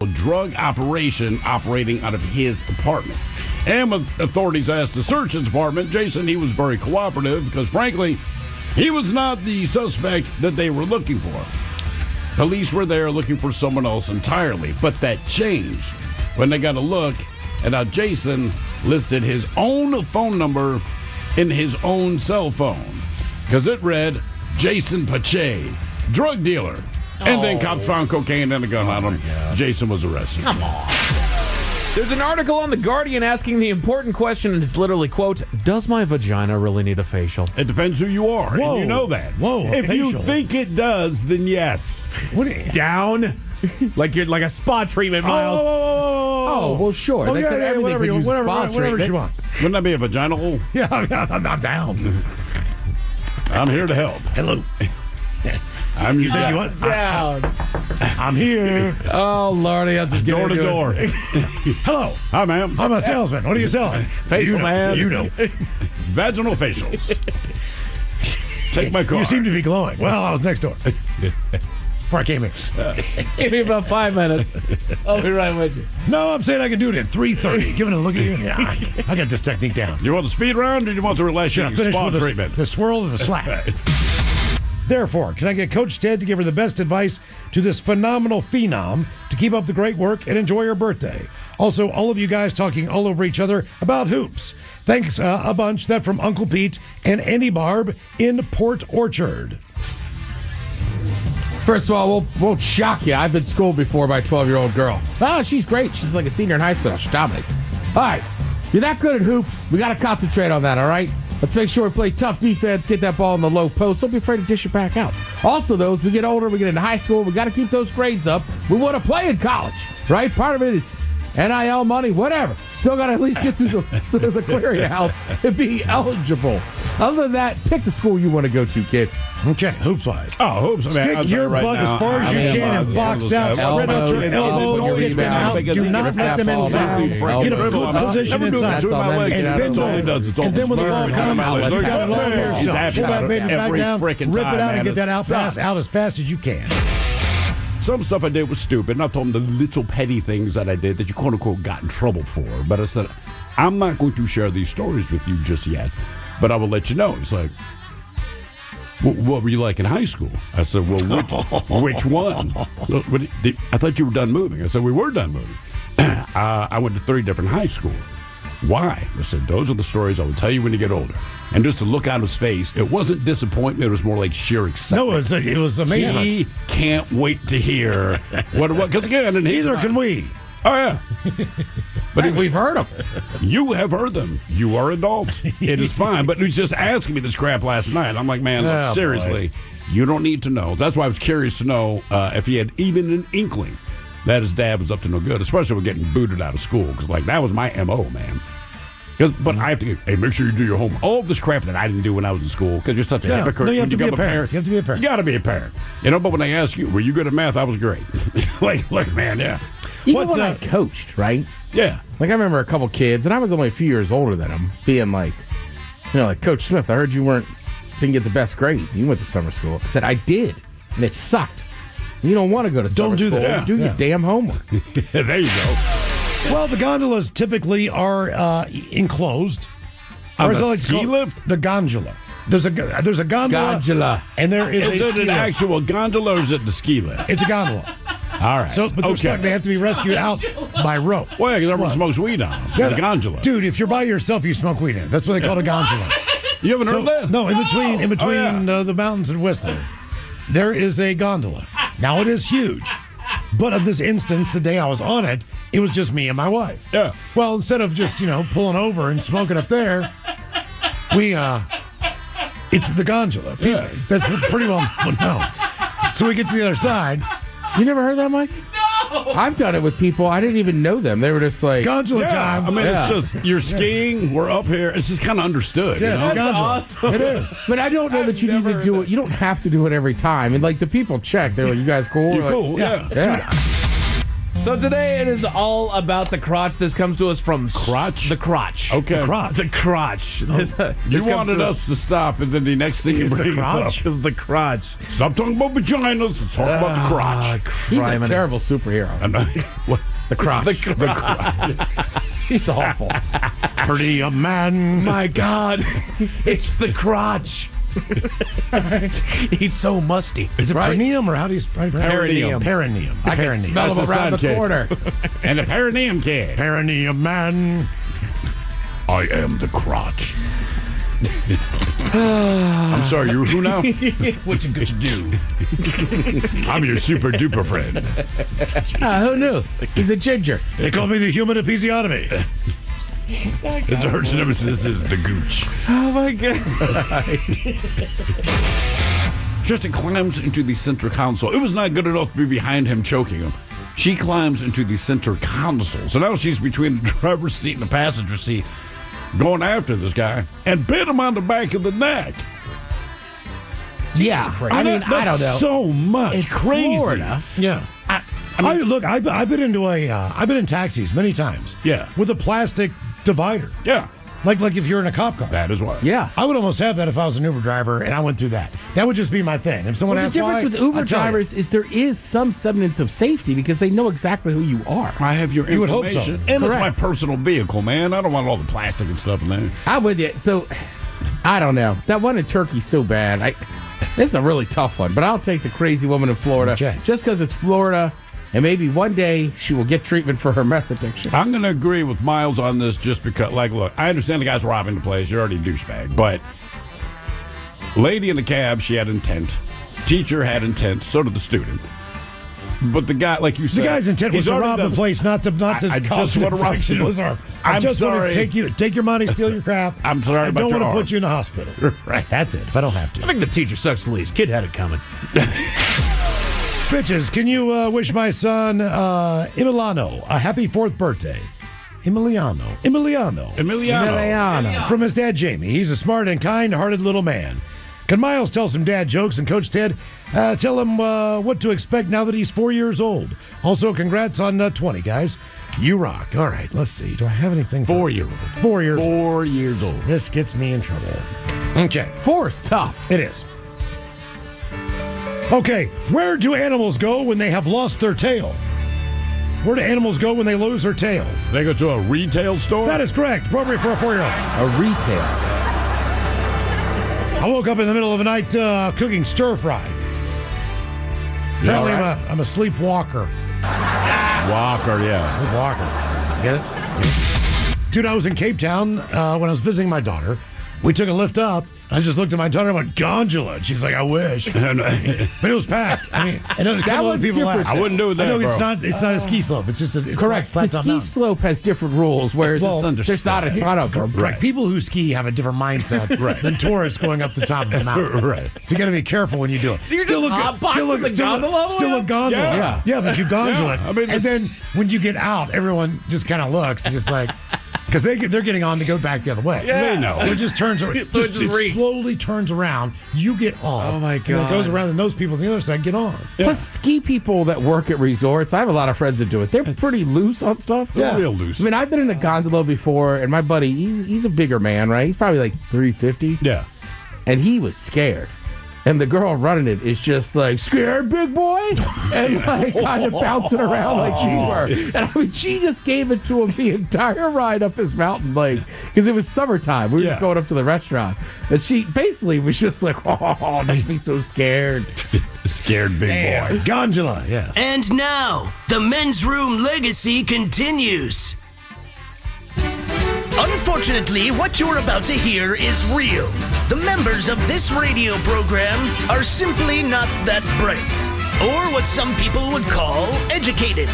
drug operation operating out of his apartment. And when authorities asked to search his apartment, Jason, he was very cooperative because, frankly, he was not the suspect that they were looking for. Police were there looking for someone else entirely, but that changed when they got a look at how Jason listed his own phone number in his own cell phone because it read Jason Pache, drug dealer. And then cops found cocaine and a gun on him. Jason was arrested. Come on. There's an article on The Guardian asking the important question, and it's literally, quote, does my vagina really need a facial? It depends who you are, Whoa. and you know that. Whoa, if facial. you think it does, then yes. Down? like you're like a spa treatment, Miles. Oh, well, sure. Oh, They could- everything whatever, could use whatever, spa whatever treatment. she wants. Wouldn't that be a vaginal? Yeah, I'm down. I'm here to help. Hello. I'm You said you want? Down. I'm here. Oh, Lordy, I'll just get Door to into it. door. Hello. Hi, ma'am. I'm a salesman. What are you selling? Facial you know, man. You know. Vaginal facials. Take my car. You seem to be glowing. Well, I was next door. Before I came here. Give me about 5 minutes. I'll be right with you. No, I'm saying I can do it at 3:30. Give it a look at you. Yeah, I got this technique down. You want the speed round or do you want the Should I relaxing finish spa with treatment? the swirl and the slap? Therefore, can I get Coach Ted to give her the best advice to this phenomenal phenom to keep up the great work and enjoy her birthday? Also, all of you guys talking all over each other about hoops. Thanks a bunch. That from Uncle Pete and Andy Barb in Port Orchard. First of all, won't shock you. I've been schooled before by a 12-year-old girl. Oh, she's great. She's like a senior in high school. She dominates. All right. You're that good at hoops. We got to concentrate on that, all right? Let's make sure we play tough defense, get that ball in the low post. Don't be afraid to dish it back out. Also, though, as we get older, we get into high school, we got to keep those grades up. We want to play in college, right? Part of it is NIL money, whatever. Still got to at least get through the clearinghouse and be eligible. Other than that, pick the school you want to go to, kid. Okay, hoops wise. Oh, hoops. I mean, Stick I'll tell your you right butt now, as far as I you mean, can and box out. Spread out your elbows. Get them out. Do not let them inside. Get a good position inside. And bend over. And then when the ball comes, you got it all to yourself. Pull that baby back down, rip it out, and get that out pass out as fast as you can. Some stuff I did was stupid, and I told him the little petty things that I did that you quote-unquote got in trouble for. But I said, I'm not going to share these stories with you just yet, but I will let you know. It's like, what were you like in high school? I said, well, which one? I thought you were done moving. I said, we were done moving. I went to 3 different high schools. Why? I said, those are the stories I will tell you when you get older. And just to look out his face, it wasn't disappointment. It was more like sheer excitement. No, it was amazing. He can't wait to hear what it was. Because again, and Neither can we. Oh, yeah. But we've heard them. You have heard them. You are adults. It is fine. But he was just asking me this crap last night. I'm like, man, look, seriously, you don't need to know. That's why I was curious to know if he had even an inkling that his dad was up to no good, especially with getting booted out of school. Because, like, that was my M.O., man. But I have to, hey, make sure you do your homework. All this crap that I didn't do when I was in school, because you're such a hypocrite. No, you have to be a become parent. You have to be a parent. You got to be a parent. You know, but when they ask you, were you good at math? I was great. Look, man, yeah. Even when I coached, right? Yeah. Like, I remember a couple kids, and I was only a few years older than them, being like, like, Coach Smith, I heard you didn't get the best grades. You went to summer school. I said, I did, and it sucked. You don't want to go to summer school. Don't do that. Do your damn homework. There you go. Well, the gondolas typically are enclosed. On the ski lift? The gondola. There's a gondola. Gondola. And there is Is a it ski an lift. actual gondola or is it the ski lift? It's a gondola. All right. So, but they're stuck. They have to be rescued out by rope. Well, because everyone smokes weed on them. The gondola. Dude, if you're by yourself, you smoke weed in it. That's what they call a gondola. You haven't heard that? No, in between the mountains and Whistler, there is a gondola. Now, it is huge. But of this instance, the day I was on it, it was just me and my wife. Yeah. Well, instead of just, pulling over and smoking up there, it's the gondola. Yeah. That's pretty well known. So we get to the other side. You never heard that, Mike? No. I've done it with people. I didn't even know them. They were just like, Gondola time. I mean, it's just, you're skiing, we're up here. It's just kind of understood. Yeah, you know? it's a gondola. awesome. It is. but I don't know that you need to do it. You don't have to do it every time. And like the people check. They're like, you guys cool? You're We're cool, like, yeah. So today it is all about the crotch. This comes to us from Crotch? The crotch. Okay. The crotch. This You comes wanted to us to stop, and then the next thing you Is the bring crotch? up. is the crotch. Stop talking about vaginas. Let's talk about the crotch. He's a terrible superhero. I'm not, what? The crotch. He's awful. Pretty a man. My God, it's the crotch. He's so musty. Is it perineum or how do you Perineum. Perineum. I can smell him That's a around the sidekick. corner. And the perineum kid. Perineum man. I am the crotch. I'm sorry, you're who now? What you do? I'm your super duper friend. Who knew? He's a ginger. They call me the human episiotomy. His arch nemesis is the gooch. Oh my God. Tristan climbs into the center console. It was not good enough to be behind him choking him. She climbs into the center console. So now she's between the driver's seat and the passenger seat, going after this guy, and bit him on the back of the neck. Yeah. I mean, I don't know. So much. It's crazy. Florida. Yeah. I've been into I've been in taxis many times. Yeah. With a plastic divider. Yeah, Like if you're in a cop car. that is why. Yeah. I would almost have that if I was an Uber driver and I went through that. That would just be my thing. If someone Well, the asks difference why, with Uber I'll tell you. drivers is there is some semblance of safety because they know exactly who you are. I have your You would hope information. so. And it's my Correct. personal vehicle, man. I don't want all the plastic and stuff in there. I'm with you. So, I don't know. That one in Turkey's so bad. This is a really tough one, but I'll take the crazy woman in Florida Okay. just because it's Florida, and maybe one day she will get treatment for her meth addiction. I'm going to agree with Miles on this just because, like, look, I understand the guy's robbing the place. You're already a douchebag. But lady in the cab, she had intent. Teacher had intent. So did the student. But the guy, like you said, The guy's intent was he's to already rob the done- place, not to I cause just an want to rob infection. you. I I'm just want sorry. to take your money, steal your crap. I'm sorry I about don't your want to arm. put you in a hospital. Right. That's it. If I don't have to. I think the teacher sucks the least. Kid had it coming. Bitches, can you wish my son Emiliano a happy 4th birthday? Emiliano. Emiliano. From his dad, Jamie. He's a smart and kind-hearted little man. Can Miles tell some dad jokes? And Coach Ted, tell him what to expect now that he's 4 years old. Also, congrats on 20, guys. You rock. All right, let's see. Do I have anything? 4-year-old. 4 years old. 4 years old. This gets me in trouble. Okay, 4 is tough. it is. Okay, where do animals go when they have lost their tail? Where do animals go when they lose their tail? They go to a retail store? That is correct. Appropriate for a 4-year-old. A retail. I woke up in the middle of the night cooking stir fry. Apparently, I'm a sleepwalker. Walker, yeah. Sleepwalker. Get it? Dude, I was in Cape Town when I was visiting my daughter. We took a lift up. I just looked at my daughter and went, Gondola. And she's like, I wish. But it was packed. I mean, I know a couple other one's people different. laughed. I wouldn't do that, I know bro. it's not a ski slope. It's just it's Correct. Flat The top ski mountain. slope has different rules, whereas Well, there's not a ton of them. Right. People who ski have a different mindset than tourists going up the top of the mountain. Right. So you got to be careful when you do it. So you're just hotboxing the gondola? Still a gondola. Yeah. Yeah, but you gondola Yeah, it. I mean, and then when you get out, everyone just kind of looks and just like, because they're getting on to go back the other way. Yeah. They know. So it just turns around. So it just reeks. slowly turns around. You get off. Oh, my And God. it goes around, and those people on the other side get on. Plus, ski people that work at resorts, I have a lot of friends that do it. They're pretty loose on stuff. They're real loose. I mean, I've been in a gondola before, and my buddy, he's a bigger man, right? He's probably like 350. Yeah. And he was scared. And the girl running it is just like, scared, big boy? And like kind of bouncing around like she was. And I mean, she just gave it to him the entire ride up this mountain, like, because it was summertime. We were just Yeah. going up to the restaurant. And she basically was just like, oh, don't be so scared. Scared big boy. Gondola, yes. And now, the men's room legacy continues. Unfortunately, what you're about to hear is real. The members of this radio program are simply not that bright, or what some people would call educated.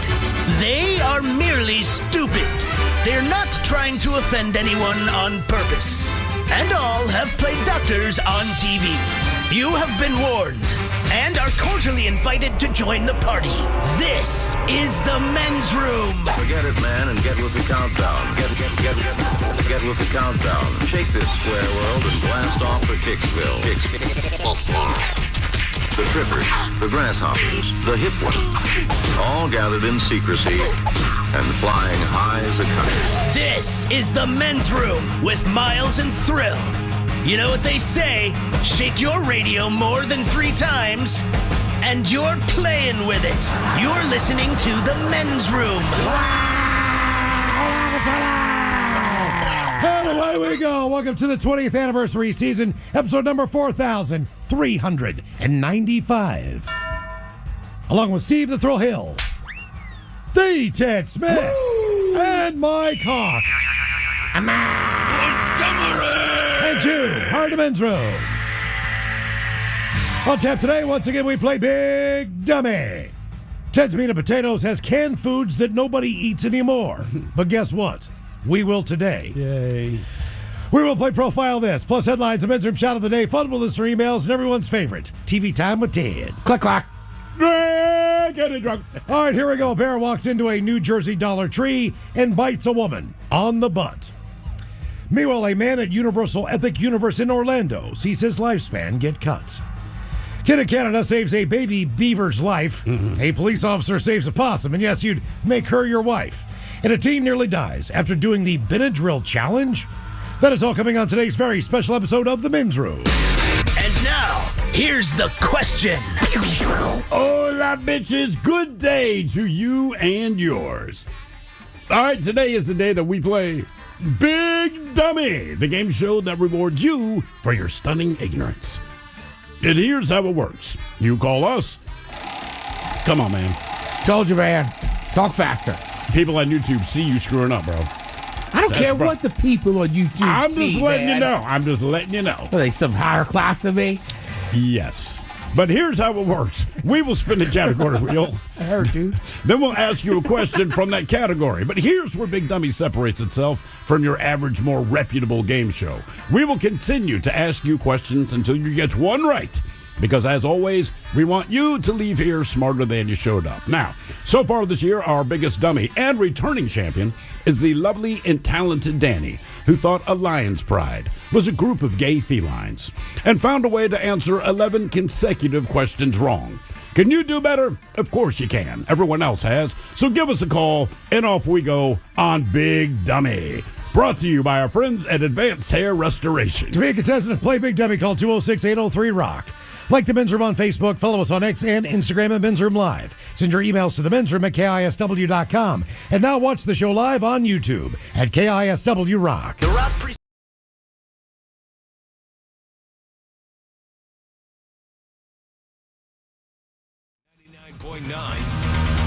They are merely stupid. They're not trying to offend anyone on purpose. And all have played doctors on TV. You have been warned and are cordially invited to join the party. This is the men's room. Forget it, man, and get with the countdown. Get with the countdown. Shake this square world and blast off for Kicksville. the trippers, the grasshoppers, the hip ones, all gathered in secrecy and flying high as a kite. This is the men's room with Miles and Thrill. You know what they say, shake your radio more than 3 times, and you're playing with it. You're listening to the men's room. And away we go. Welcome to the 20th anniversary season, episode number 4,395. Along with Steve the Thrill Hill, the Ted Smith, and Mike Hawk. And you are the men's room. On tap today, once again, we play Big Dummy. Ted's Meat and Potatoes has canned foods that nobody eats anymore. But guess what? We will today. Yay. We will play Profile This, plus headlines, a men's room shot of the day, fun listener emails, and everyone's favorite, TV Time with Ted. Click, clack. Getting drunk. All right, here we go. A bear walks into a New Jersey Dollar Tree and bites a woman on the butt. Meanwhile, a man at Universal Epic Universe in Orlando sees his lifespan get cut. Kid in Canada saves a baby beaver's life. A police officer saves a possum, and yes, you'd make her your wife. And a teen nearly dies after doing the Benadryl challenge. That is all coming on today's very special episode of The Men's Room. And now, here's the question. Hola, bitches. Good day to you and yours. All right, today is the day that we play Big Dummy, the game show that rewards you for your stunning ignorance. And here's how it works. You call us. Come on, man. Told you, man. Talk faster. People on YouTube see you screwing up, bro. I don't care what the people on YouTube I'm see, just letting man. you know. I'm just letting you know. Are they some higher class than me? Yes. But here's how it works. We will spin the category wheel. I heard, dude. Then we'll ask you a question from that category. But here's where Big Dummy separates itself from your average, more reputable game show. We will continue to ask you questions until you get one right. Because, as always, we want you to leave here smarter than you showed up. Now, so far this year, our biggest dummy and returning champion is the lovely and talented Danny, who thought a lion's pride was a group of gay felines and found a way to answer 11 consecutive questions wrong. Can you do better? Of course you can. Everyone else has. So give us a call, and off we go on Big Dummy. Brought to you by our friends at Advanced Hair Restoration. To be a contestant and play Big Dummy, call 206-803-ROCK. Like the Men's Room on Facebook, follow us on X and Instagram at Men's Room Live. Send your emails to the Men's Room at KISW.com. And now watch the show live on YouTube at KISW Rock. The Rock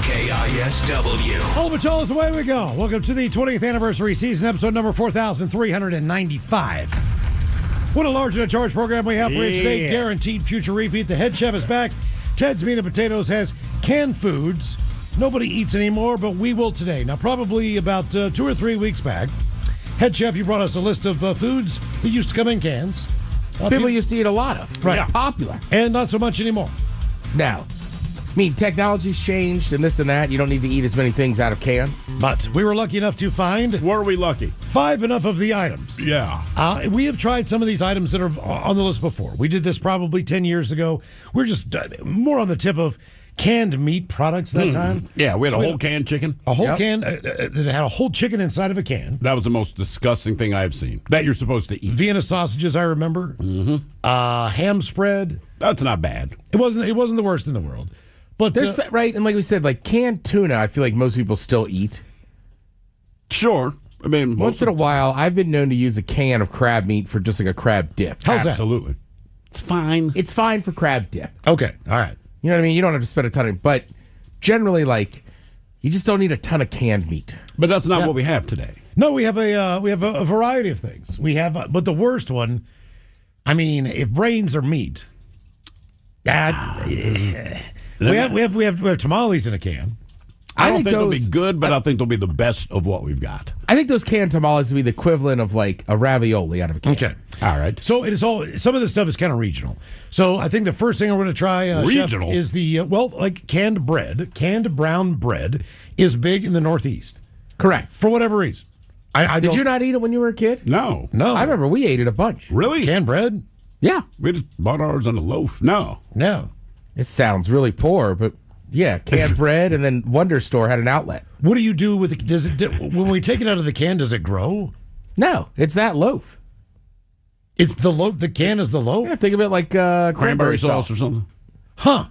KISW. All but y'all, away we go. Welcome to the 20th anniversary season, episode number 4,395. What a large and a charge program we have for you today. Guaranteed future repeat. The head chef is back. Ted's Meat and Potatoes has canned foods nobody eats anymore, but we will today. Now, probably about 2 or 3 weeks back, head chef, you brought us a list of foods that used to come in cans. People used to eat a lot of. Right. It's popular. And not so much anymore. Now, I mean, technology's changed and this and that. You don't need to eat as many things out of cans. But we were lucky enough to find Were we lucky? 5 enough of the items. Yeah. We have tried some of these items that are on the list before. We did this probably 10 years ago. We're just more on the tip of canned meat products that time. Yeah, we had So a whole canned chicken. A whole can that had a whole chicken inside of a can. That was the most disgusting thing I've seen. That you're supposed to eat. Vienna sausages, I remember. Ham spread. That's not bad. It wasn't the worst in the world. But There's right, and like we said, like canned tuna, I feel like most people still eat. Sure. I mean, Once in a while, I've been known to use a can of crab meat for just like a crab dip. how's that? absolutely. It's fine. It's fine for crab dip. Okay, all right. You know what I mean? You don't have to spend a ton of, but generally, like, you just don't need a ton of canned meat. But that's not what we have today. No, we have a variety of things. We have, but the worst one, I mean, if brains are meat, we have tamales in a can. I don't think they'll those- be good, but I think they'll be the best of what we've got. I think those canned tamales would be the equivalent of like a ravioli out of a can. Okay. All right. So it is all. Some of this stuff is kind of regional. So I think the first thing we're going to try, Chef, Regional? is the like canned bread. Canned brown bread is big in the Northeast Correct. for whatever reason. I Did don't- you not eat it when you were a kid? No. No, I remember we ate it a bunch. Really? canned bread. Yeah. We just bought ours on a loaf. No. No. It sounds really poor, but yeah, canned bread, and then Wonder Store had an outlet. What do you do with it? When we take it out of the can, does it grow? No, it's that loaf. It's the loaf. The can is the loaf? Yeah, think of it like Cranberry sauce or something. Huh.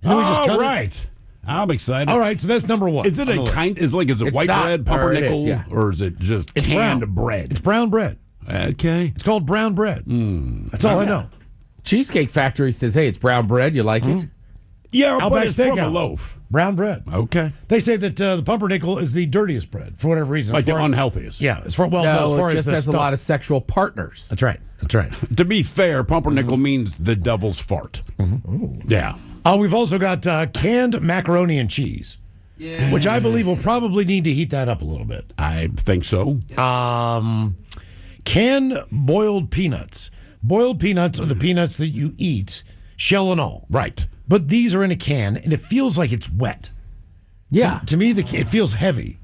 And then we just cut it? right. I'm excited. All right, so that's number one. Is it on the list. is it It's white not, bread, or it pumpernickel, is, yeah. or is it just It's canned brown. bread? It's brown bread. Okay. It's called brown bread. That's all I know. Cheesecake Factory says, hey, it's brown bread. You like it? Yeah, but Outback it's from a Steakhouse. loaf. Brown bread. Okay. They say that the pumpernickel is the dirtiest bread for whatever reason. Like As the far- unhealthiest. Yeah, as far, well, No, as far it as just the has stuff. a lot of sexual partners. That's right. That's right. To be fair, pumpernickel means the devil's fart. Yeah. We've also got canned macaroni and cheese, which I believe will probably need to heat that up a little bit. I think so. Canned boiled peanuts. Boiled peanuts are the peanuts that you eat, shell and all. Right. But these are in a can, and it feels like it's wet. Yeah. To me, it feels heavy.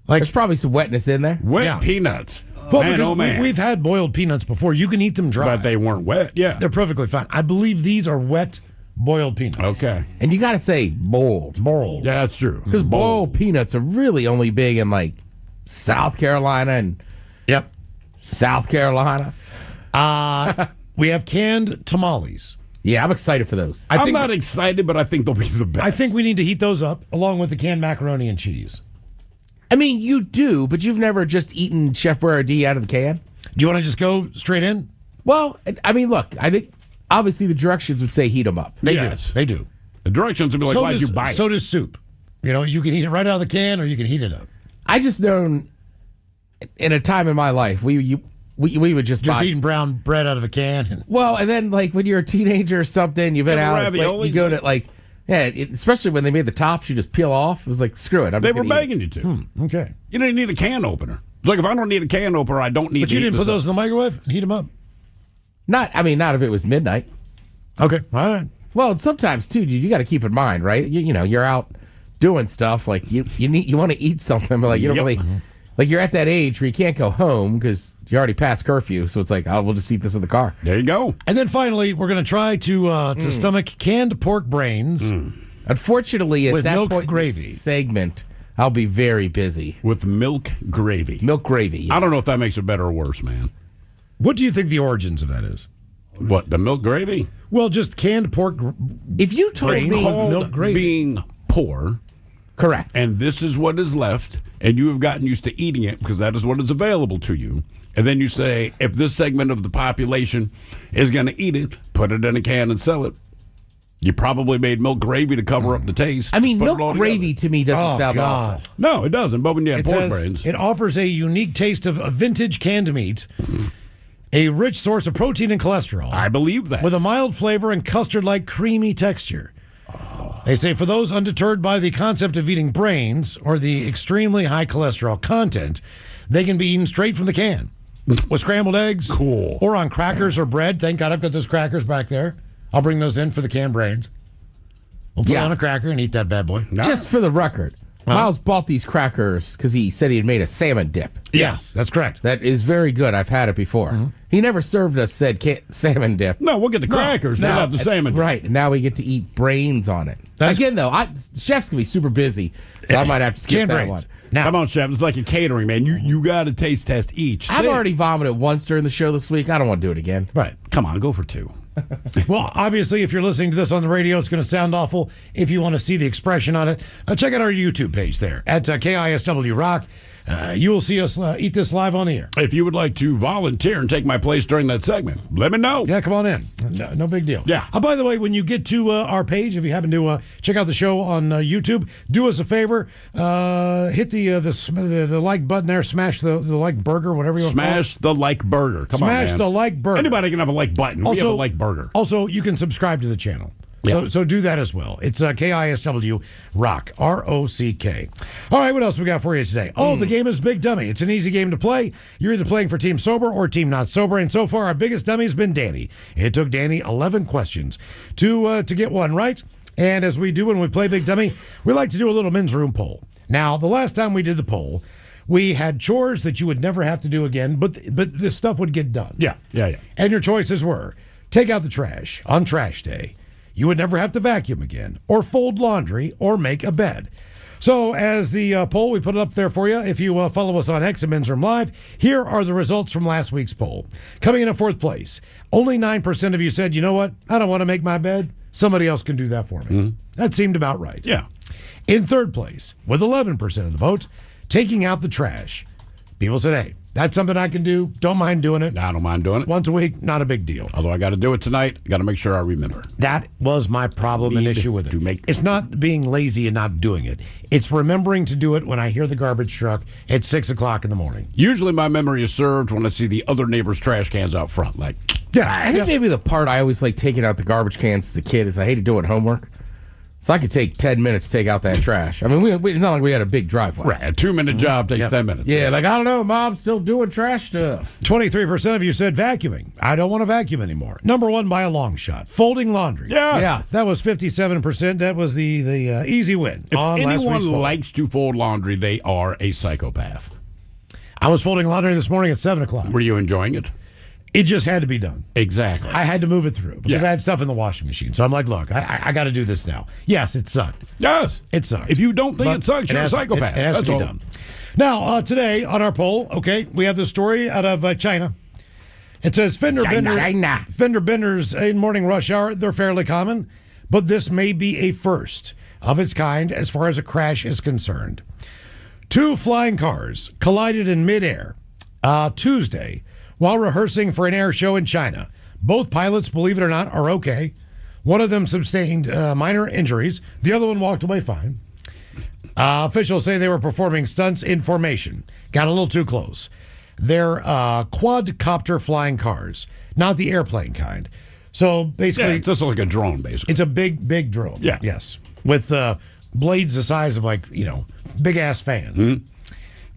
Like, There's probably some wetness in there. Wet Yeah. peanuts. well, man, because oh man. we've had boiled peanuts before. You can eat them dry. But they weren't wet. Yeah. They're perfectly fine. I believe these are wet boiled peanuts. Okay. And you got to say boiled. Boiled. Yeah, that's true. Because boiled peanuts are really only big in like South Carolina and Yep. South Carolina. We have canned tamales. Yeah, I'm excited for those. I'm not excited, but I think they'll be the best. I think we need to heat those up along with the canned macaroni and cheese. I mean, you do, but you've never just eaten Chef Boyardee out of the can? Do you want to just go straight in? Well, I mean, look, I think obviously the directions would say heat them up. Yes. They do. The directions would be like, why'd you buy it? So does soup. You know, you can eat it right out of the can or you can heat it up. I just known in a time in my life, we would just buy. Eating brown bread out of a can. Well, and then like when you're a teenager or something, you've been Yeah, out, it's like, raviolis. you go to like, yeah, especially when they made the tops, you just peel off. It was like, screw it. I'm They just were gonna eat it. begging you to. Okay. You didn't need a can opener. It's like if I don't need a can opener, I don't need But to you eat didn't put this those in the microwave and heat them up? Not if it was midnight. Okay. All right. Well, and sometimes too, dude, you got to keep in mind, right? You know, you're out doing stuff like you want to eat something, but like you don't Yep. really, like you're at that age where you can't go home because you're already past curfew. So it's like, we'll just eat this in the car. There you go. And then finally, we're going to try to stomach canned pork brains. Unfortunately, at With that milk point in gravy. the segment, I'll be very busy. With milk gravy. Milk gravy. I don't know if that makes it better or worse, man. What do you think the origins of that is? What, the milk gravy? Well, just canned pork. If you told Brains. me, Called milk Called gravy. being poor, correct. and this is what is left, and you have gotten used to eating it because that is what is available to you. And then you say, if this segment of the population is going to eat it, put it in a can and sell it. You probably made milk gravy to cover up the taste. I mean, Just put it all milk gravy together. to me doesn't sound God. awful. No, it doesn't. But when you have It pork says brains, it offers a unique taste of a vintage canned meat, a rich source of protein and cholesterol, I believe that. with a mild flavor and custard-like creamy texture. They say for those undeterred by the concept of eating brains or the extremely high cholesterol content, they can be eaten straight from the can with scrambled eggs, Cool. or on crackers or bread. Thank God I've got those crackers back there. I'll bring those in for the canned brains. We'll put it Yeah. on a cracker and eat that bad boy. Just for the record, Miles bought these crackers because he said he had made a salmon dip. Yes, that's correct. That is very good. I've had it before. He never served us said salmon dip. no, we'll get the crackers. We'll have the salmon. Right. And now we get to eat brains on it. That's- Again, though, chef's going to be super busy, so I might have to skip Canned that brains. one. Now, Come on, chef. It's like a catering, man. You got to taste test each. I've thing. already vomited once during the show this week. I don't want to do it again. right. Come on, go for two. Well, obviously, if you're listening to this on the radio, it's going to sound awful. If you want to see the expression on it, check out our YouTube page there at KISW Rock. You will see us eat this live on the air. If you would like to volunteer and take my place during that segment, let me know. Yeah, come on in. No big deal. Yeah. By the way, when you get to our page, if you happen to check out the show on YouTube, do us a favor. Hit the like button there. Smash the like burger, whatever you want to call it. Smash the like burger. Come on, Smash man. the like burger. Anybody can have a like button. We have a like burger. Also, you can subscribe to the channel. So do that as well. It's KISW Rock, ROCK. All right, what else we got for you today? Oh, the game is Big Dummy. It's an easy game to play. You're either playing for Team Sober or Team Not Sober, and so far our biggest dummy has been Danny. It took Danny 11 questions to get one right. And as we do when we play Big Dummy, we like to do a little men's room poll. Now, the last time we did the poll, we had chores that you would never have to do again, but this stuff would get done. Yeah. And your choices were take out the trash on trash day, you would never have to vacuum again, or fold laundry, or make a bed. So, as the poll, we put it up there for you. If you follow us on X and Men's Room Live, here are the results from last week's poll. Coming in at fourth place, only 9% of you said, you know what, I don't want to make my bed. Somebody else can do that for me. That seemed about right. Yeah. In third place, with 11% of the vote, taking out the trash. People said, hey, that's something I can do. Don't mind doing it. I don't mind doing it. Once a week, not a big deal. Although I got to do it tonight. Got to make sure I remember. That was my problem and issue with it. It's not being lazy and not doing it. It's remembering to do it when I hear the garbage truck at 6 o'clock in the morning. Usually my memory is served when I see the other neighbor's trash cans out front. Like, I think maybe the part I always like taking out the garbage cans as a kid is I hated doing homework. So I could take 10 minutes to take out that trash. I mean, it's not like we had a big driveway. Right, a 2-minute job takes 10 minutes. Yeah, like, I don't know, Mom's still doing trash stuff. 23% of you said vacuuming. I don't want to vacuum anymore. Number one by a long shot. Folding laundry. Yes. Yeah, that was 57%. That was the easy win. If on last week's anyone poll. likes to fold laundry, they are a psychopath. I was folding laundry this morning at 7 o'clock. Were you enjoying it? It just had to be done. Exactly. I had to move it through because Yeah. I had stuff in the washing machine. So I'm like, look, I got to do this now. Yes, it sucked. Yes. It sucks. If you don't think But it sucks, you're a has- psychopath. It has That's to be all. done. Now, today on our poll, okay, we have the story out of China. It says fender benders in morning rush hour, they're fairly common, but this may be a first of its kind as far as a crash is concerned. 2 flying cars collided in midair Tuesday while rehearsing for an air show in China. Both pilots, believe it or not, are okay. One of them sustained minor injuries. The other one walked away fine. Officials say they were performing stunts in formation. Got a little too close. They're quadcopter flying cars, not the airplane kind. So basically, Yeah, it's just like a drone, basically. it's a big drone. Yeah. Yes. With blades the size of big ass fans.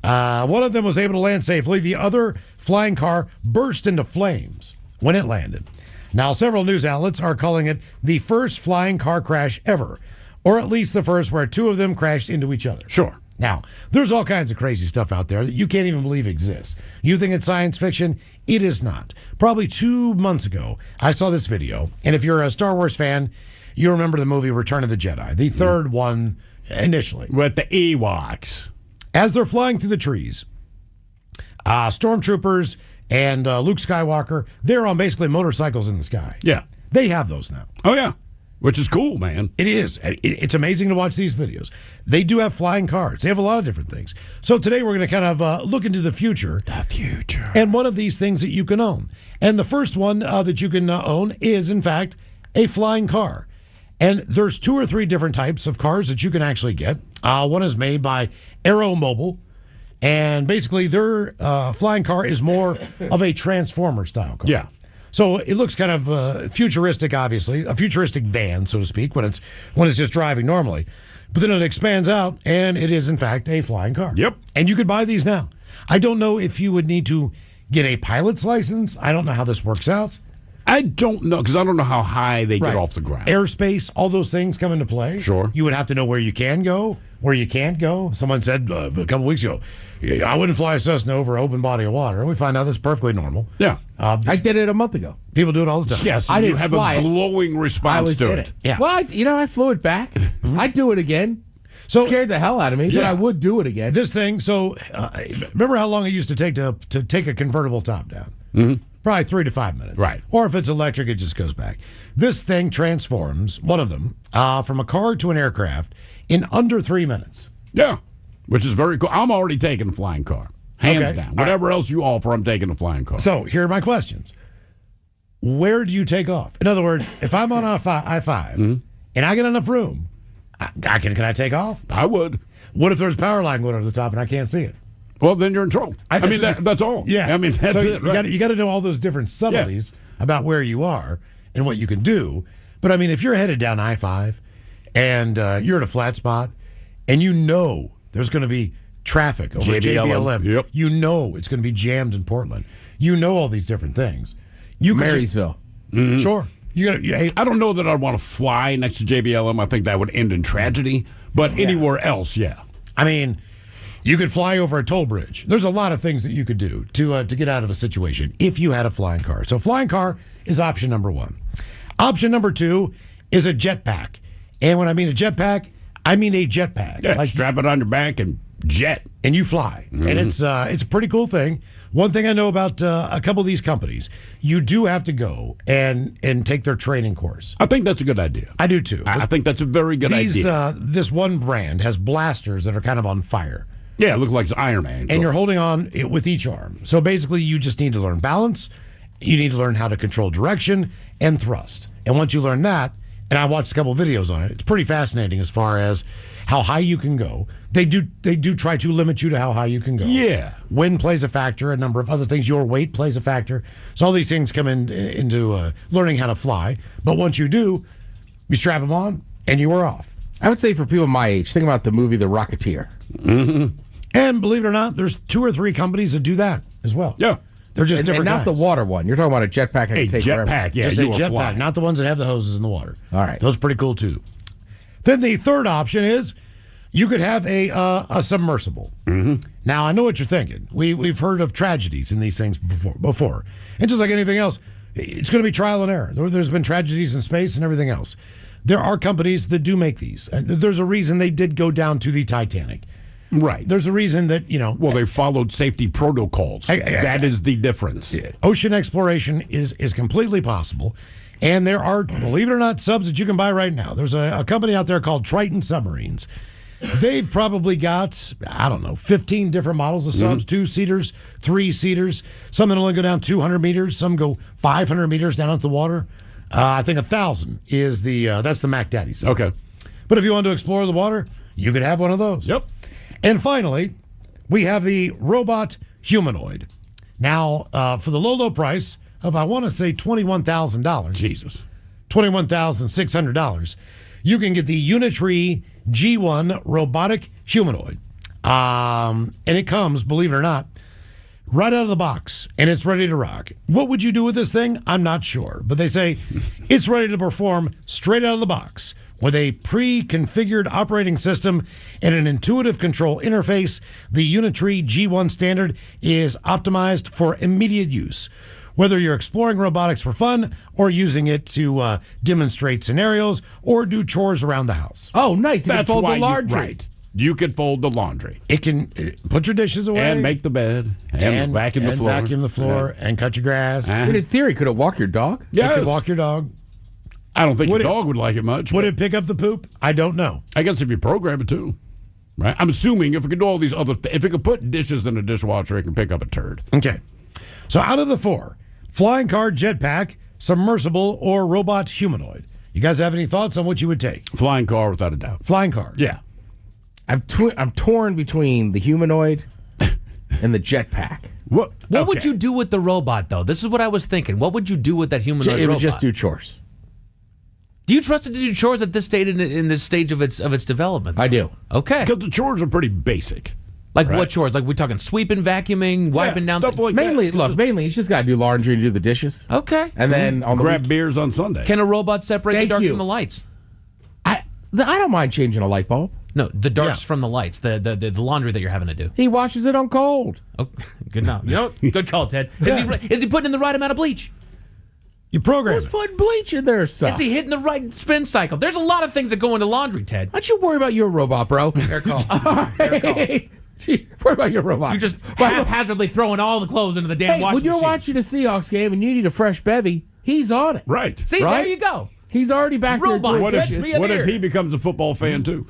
One of them was able to land safely. The other flying car burst into flames when it landed. Now, several news outlets are calling it the first flying car crash ever, or at least the first where 2 of them crashed into each other. Sure. Now, there's all kinds of crazy stuff out there that you can't even believe exists. You think it's science fiction? It is not. Probably 2 months ago, I saw this video, and if you're a Star Wars fan, you remember the movie Return of the Jedi, the third one initially. With the Ewoks. As they're flying through the trees, stormtroopers and Luke Skywalker, they're on basically motorcycles in the sky. Yeah. They have those now. Oh, yeah. Which is cool, man. It is. It's amazing to watch these videos. They do have flying cars. They have a lot of different things. So today we're going to kind of look into the future. The future. And one of these things that you can own. And the first one that you can own is, in fact, a flying car. And there's 2 or 3 different types of cars that you can actually get. One is made by Aeromobile. And basically their flying car is more of a transformer style car. Yeah. So it looks kind of futuristic, obviously, a futuristic van, so to speak, when it's just driving normally. But then it expands out, and it is, in fact, a flying car. Yep. And you could buy these now. I don't know if you would need to get a pilot's license. I don't know how this works out. I don't know, because I don't know how high they Right. get off the ground. Airspace, all those things come into play. Sure. You would have to know where you can go, where you can't go. Someone said a couple weeks ago, I wouldn't fly a Cessna over an open body of water. And we find out that's perfectly normal. Yeah. I did it a month ago. People do it all the time. Yes, I you didn't have fly a it. glowing I response was to in it. it. Yeah. Well, I flew it back. I'd do it again. So- Scared the hell out of me, but Yes. I would do it again. This thing, so remember how long it used to take to take a convertible top down? Mm-hmm. Probably 3 to 5 minutes. Right. Or if it's electric, it just goes back. This thing transforms, one of them, from a car to an aircraft in under 3 minutes. Yeah, which is very cool. I'm already taking a flying car. Hands Okay. down. All Whatever else you offer, I'm taking a flying car. So here are my questions. Where do you take off? In other words, if I'm on I-5 and I get enough room, can I take off? I would. What if there's a power line going over the top and I can't see it? Well, then you're in trouble. I mean, that's all. Yeah. I mean, that's so it. Right? You got to know all those different subtleties about where you are and what you can do. But I mean, if you're headed down I-5 and you're at a flat spot and you know there's going to be traffic over JBLM, Yep. you know it's going to be jammed in Portland. You know all these different things. You could Marysville. Sure. I don't know that I'd want to fly next to JBLM. I think that would end in tragedy. But anywhere else, yeah. I mean, you could fly over a toll bridge. There's a lot of things that you could do to get out of a situation if you had a flying car. So flying car is option number 1. Option number 2 is a jetpack. And when I mean a jetpack, I mean a jetpack. Yeah, strap it on your back and jet. And you fly. And it's a pretty cool thing. One thing I know about a couple of these companies, you do have to go and take their training course. I think that's a good idea. I do too. I think that's a very good idea. This one brand has blasters that are kind of on fire. Yeah, it looks like Iron Man. And you're holding on with each arm. So basically, you just need to learn balance. You need to learn how to control direction and thrust. And once you learn that, and I watched a couple of videos on it, it's pretty fascinating as far as how high you can go. They do try to limit you to how high you can go. Yeah. Wind plays a factor, a number of other things. Your weight plays a factor. So all these things come into learning how to fly. But once you do, you strap them on, and you are off. I would say for people my age, think about the movie The Rocketeer. Mm-hmm. And believe it or not, there's 2 or 3 companies that do that as well. Yeah. They're just different and not kinds. the water one. You're talking about a jetpack I can take wherever. Jetpack, yeah. Just a You are jetpack, flying. not the ones that have the hoses in the water. All right. Those are pretty cool too. Then the third option is you could have a submersible. Mm-hmm. Now I know what you're thinking. We've heard of tragedies in these things before, and just like anything else, it's going to be trial and error. There's been tragedies in space and everything else. There are companies that do make these. There's a reason they did go down to the Titanic. Right. There's a reason that, Well, they followed safety protocols. That is the difference. Ocean exploration is completely possible. And there are, believe it or not, subs that you can buy right now. There's a company out there called Triton Submarines. They've probably got, 15 different models of subs, 2-seaters, 3-seaters. Some that only go down 200 meters. Some go 500 meters down into the water. I think 1,000 is that's the Mac Daddy sub. Okay. But if you want to explore the water, you could have one of those. Yep. And finally, we have the robot humanoid. Now, for the low price of, I want to say, $21,000. Jesus. $21,600. You can get the Unitree G1 robotic humanoid. And it comes, believe it or not, right out of the box, and it's ready to rock. What would you do with this thing? I'm not sure. But they say it's ready to perform straight out of the box. With a pre-configured operating system and an intuitive control interface, the Unitree G1 standard is optimized for immediate use. Whether you're exploring robotics for fun or using it to demonstrate scenarios or do chores around the house. Oh, nice. You can fold the laundry. Right. You could fold the laundry. It can put your dishes away. And make the bed. And vacuum the floor. Vacuum the floor and cut your grass. But in theory, could it walk your dog? It could walk your dog. I don't think your dog would like it much. Would it pick up the poop? I don't know. I guess if you program it to. Right? I'm assuming if it could do all these other if it could put dishes in a dishwasher, it can pick up a turd. Okay. So out of the 4, flying car, jetpack, submersible, or robot humanoid. You guys have any thoughts on what you would take? Flying car, without a doubt. Flying car. Yeah. I'm torn between the humanoid and the jetpack. What would you do with the robot, though? This is what I was thinking. What would you do with that humanoid robot? It would just do chores. Do you trust it to do chores at this stage in this stage of its development? I do. Okay. Because the chores are pretty basic. Like what chores? Like we're talking sweeping, vacuuming, wiping down stuff like Mainly, that. mainly, you just got to do laundry and do the dishes. Okay. And then on the Grab beers on Sunday. Can a robot separate the Thank darks you. from the lights? I don't mind changing a light bulb. No, the darks from the lights, the laundry that you're having to do. He washes it on cold. Oh, good now. Good call, Ted. Is he putting in the right amount of bleach? You program Who's it. putting bleach in their stuff? Is he hitting the right spin cycle? There's a lot of things that go into laundry, Ted. Why don't you worry about your robot, bro? Fair call. Gee, worry about your robot. You're just haphazardly throwing all the clothes into the damn Hey, washing when you're machine. watching a Seahawks game and you need a fresh bevy, he's on it. Right. See, right? there you go. He's already back Robot. there. What Catch me a if beer. he becomes a football fan too?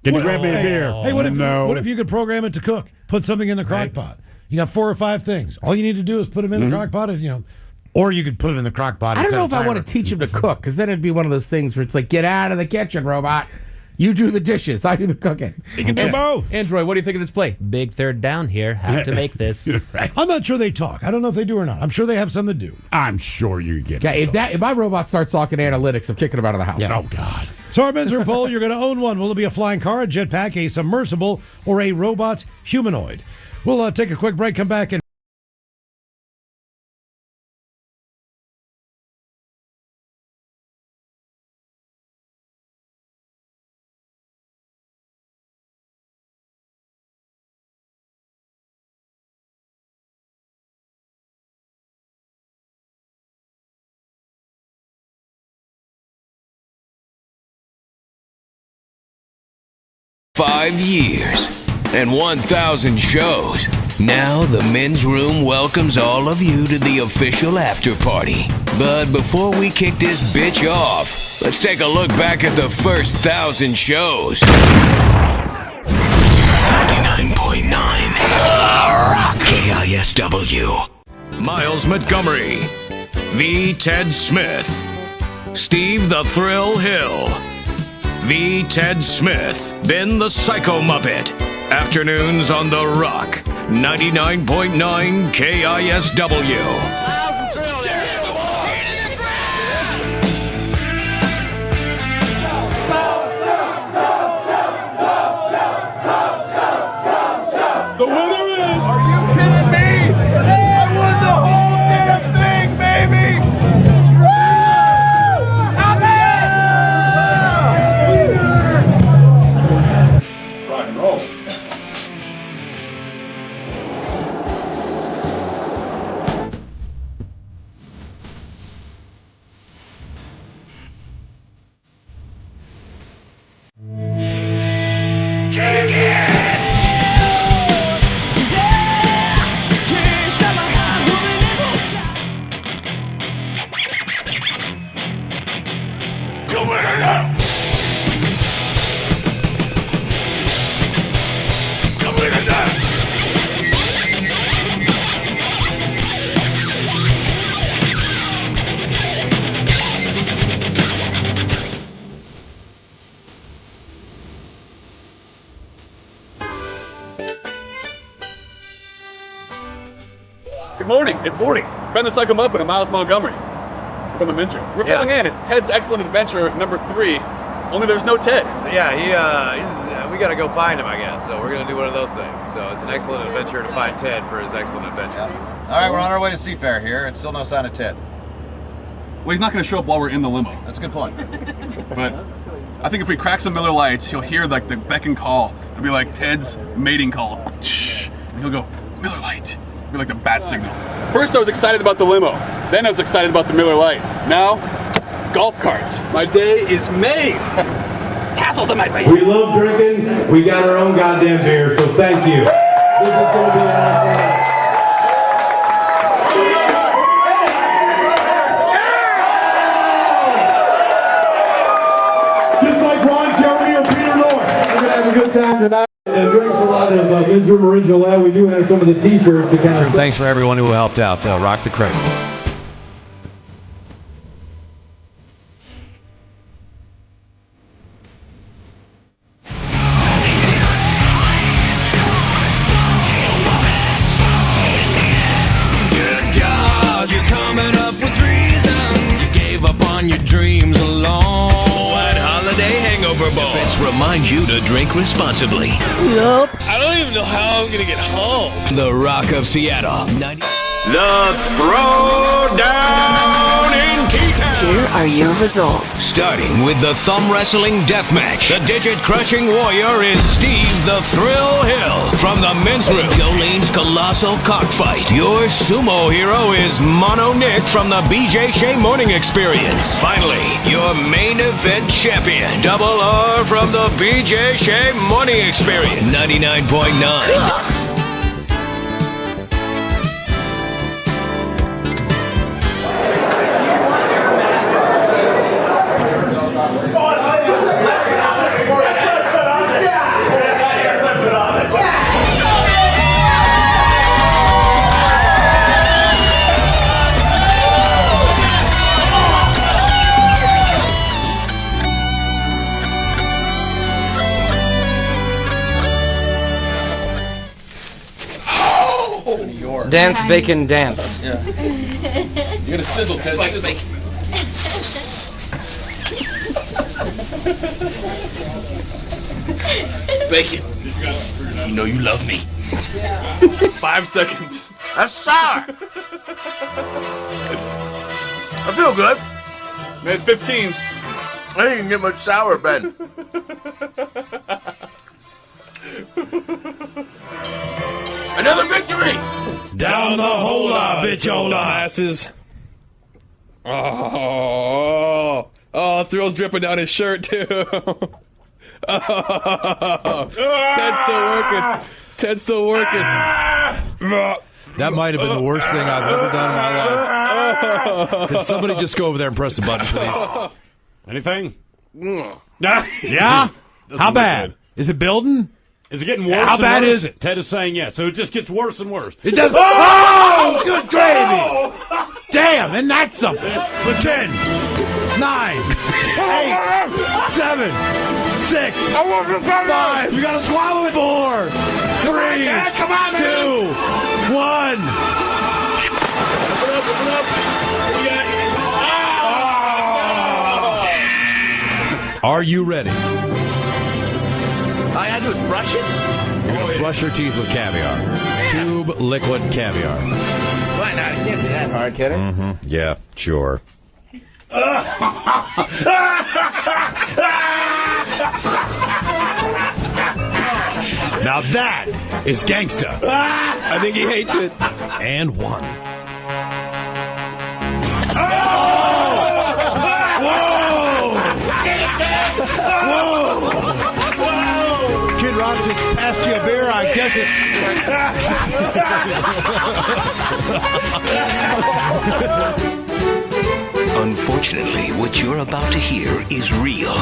Can you grab me a beer? Hey, what if No. what if you could program it to cook? Put something in the crock pot. You got 4 or 5 things. All you need to do is put them in the crock pot, and or you could put them in the crock pot. I don't and know if set a I want to timer. teach him to cook, because then it'd be one of those things where it's like, get out of the kitchen, robot. You do the dishes. I do the cooking. He can do both. Android, what do you think of this play? Big third down here. Have to make this. Right. I'm not sure they talk. I don't know if they do or not. I'm sure they have some that do. I'm sure you get Yeah, it. if my robot starts talking analytics, I'm kicking him out of the house. Oh, God. So our men's poll, you're going to own one. Will it be a flying car, a jetpack, a submersible, or a robot humanoid? We'll take a quick break, come back, and 5 years and 1,000 shows. Now the men's room welcomes all of you to the official after party. But before we kick this bitch off, let's take a look back at the first 1,000 shows. 99.9 Rock KISW. Miles Montgomery, the Ted Smith, Steve the Thrill Hill, the Ted Smith, Ben the Psycho Muppet. Afternoons on the Rock, 99.9 KISW. The winner is... Are you kidding me? I won the whole damn thing, baby! Rock and roll. Good morning. It's Ben the Psycho Muppet and Miles Montgomery from the Mincher. We're filling in. It's Ted's Excellent Adventure number 3. Only there's no Ted. Yeah, we gotta go find him, I guess. So we're gonna do one of those things. So it's an excellent adventure to find Ted for his excellent adventure. All right, we're on our way to Seafair here, and still no sign of Ted. Well, he's not going to show up while we're in the limo. That's a good point. But I think if we crack some Miller Lights, he'll hear like the beck and call. It'll be like Ted's mating call. And he'll go, Miller Light. It'll be like the bat signal. First I was excited about the limo. Then I was excited about the Miller Light. Now, golf carts. My day is made. Tassels in my face. We love drinking. We got our own goddamn beer, so thank you. This is going to be awesome. Just like Ron Jeremy or Peter North. We're going to have a good time tonight. And drinks a lot of Men's Room Original Ale. We do have some of the t-shirts. Thanks for everyone who helped out. Rock the crate. Your dreams alone. What holiday hangover balls remind you to drink responsibly. Yup. I don't even know how I'm gonna get home. The Rock of Seattle. The Throwdown in T-Town. Here are your results. Starting with the thumb wrestling deathmatch. The digit-crushing warrior is Steve the Thrill Hill from the men's room. Jolene's colossal cockfight. Your sumo hero is Mono Nick from the BJ Shea Morning Experience. Finally, your main event champion, Double R from the BJ Shea Morning Experience. 99.9. Dance, bacon, dance. Yeah. You're gonna sizzle, Ted. Sizzle. Bacon. You know you love me. 5 seconds. That's sour. I feel good. Made 15. I didn't get much sour, Ben. Another victory! Down the hola, bitchola. Asses. Oh, Thrill's dripping down his shirt too. Ted's still working. That might have been the worst thing I've ever done in my life. Could somebody just go over there and press the button, please? Anything? Yeah? How bad? Is it building? Is it getting worse? How and bad worse? is it? Ted is saying yes. So it just gets worse and worse. It does. Oh, good gravy. Damn, isn't that something? For 10, 9, 8, 7, 6, 5. You gotta swallow it. 4, 3, 2, 1. Are you ready? All I gotta do is brush it? You're going to brush your teeth with caviar. Tube liquid caviar. Why not? It can't be that hard, can it? Mm-hmm. Yeah, sure. Now that is gangsta. I think he hates it. And 1. Kid Rock just passed you a beer. I guess Unfortunately, what you're about to hear is real.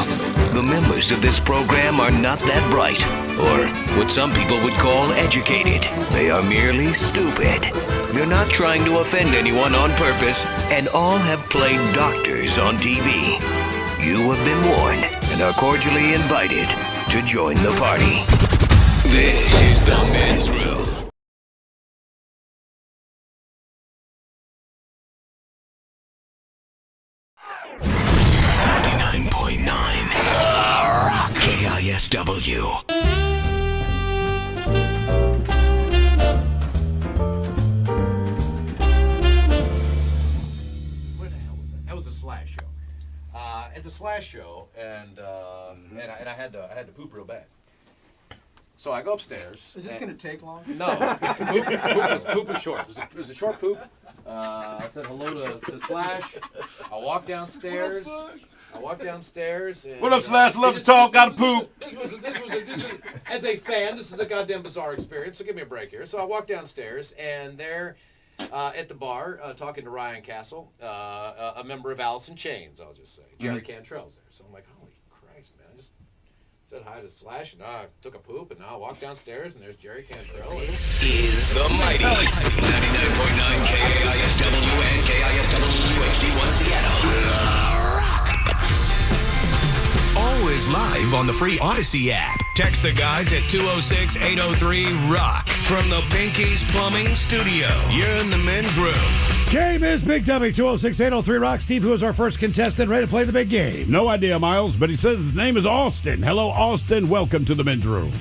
The members of this program are not that bright, or what some people would call educated. They are merely stupid. They're not trying to offend anyone on purpose, and all have played doctors on TV. You have been warned and are cordially invited to join the party. This is the Men's Room. 99.9 KISW. Where the hell was that? That was a Slash show. At the Slash show, and I had to poop real bad. So I go upstairs. Is this going to take long? No, poop was short. It was a short poop. I said hello to Slash. I walked downstairs. And What up, Slash? Love to talk. Got to poop. This was as a fan, this is a goddamn bizarre experience. So give me a break here. So I walked downstairs, and there, at the bar, talking to Ryan Castle, a member of Alice in Chains, I'll just say. Jerry Cantrell's there. So I'm like, holy Christ, man! I just said hi to Slash, and I took a poop, and now I walk downstairs, and there's Jerry Cantrell. This is the mighty 99.9 KISW and KISW HD1 Seattle. Always live on the free Odyssey app. Text the guys at 206-803-ROCK from the Pinky's Plumbing Studio. You're in the men's room. Game is Big Dummy 206-803-ROCK. Steve, who is our first contestant, ready to play the big game? No idea, Miles, but he says his name is Austin. Hello, Austin. Welcome to the men's room.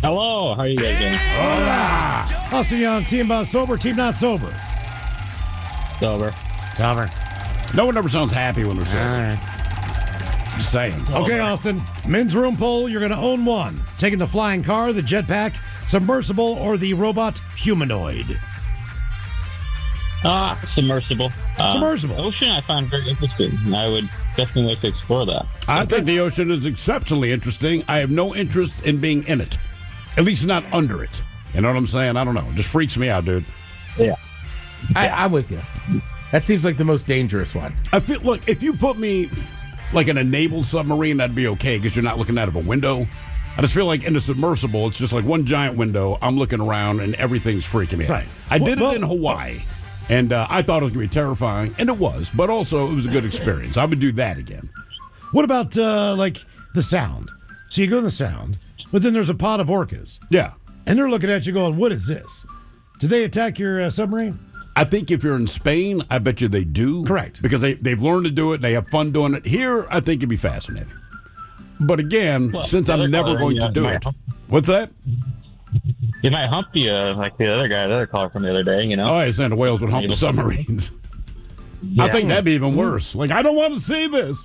Hello. How are you guys doing? Hola. Austin Young, team sober, team not sober. Sober. No one ever sounds happy when they're sober. All right. Just saying. Okay, Austin. Men's room poll, you're going to own one. Taking the flying car, the jetpack, submersible, or the robot humanoid? Submersible. Submersible. Ocean I find very interesting. I would definitely like to explore that. I think the ocean is exceptionally interesting. I have no interest in being in it. At least not under it. You know what I'm saying? I don't know. It just freaks me out, dude. Yeah. I'm with you. That seems like the most dangerous one. I feel, look, if you put me like in a naval submarine, that'd be okay because you're not looking out of a window. I just feel like in a submersible, it's just like one giant window. I'm looking around and everything's freaking me out. Right. I did it in Hawaii, and I thought it was going to be terrifying, and it was, but also it was a good experience. I would do that again. What about, like, the sound? So you go in the sound, but then there's a pod of orcas. Yeah. And they're looking at you going, what is this? Did they attack your submarine? I think if you're in Spain, I bet you they do. Correct. Because they've learned to do it, and they have fun doing it. Here, I think it'd be fascinating. But again, since I'm never going to do it. What's that? He might hump you like the other caller from the other day, you know? Oh, I saying the whales would hump the submarines. I think that'd be even worse. Like, I don't want to see this.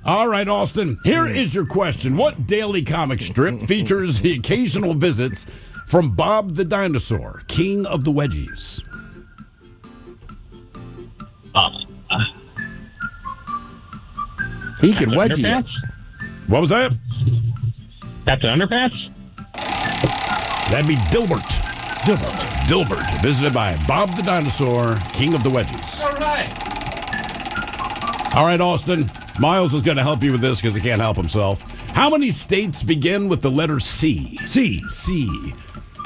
All right, Austin, here is your question. What daily comic strip features the occasional visits from Bob the Dinosaur, king of the wedgies? He can wedgie you. What was that? Captain Underpants? That'd be Dilbert. Dilbert, visited by Bob the Dinosaur, king of the wedges. All right. All right, Austin. Miles is going to help you with this because he can't help himself. How many states begin with the letter C? C.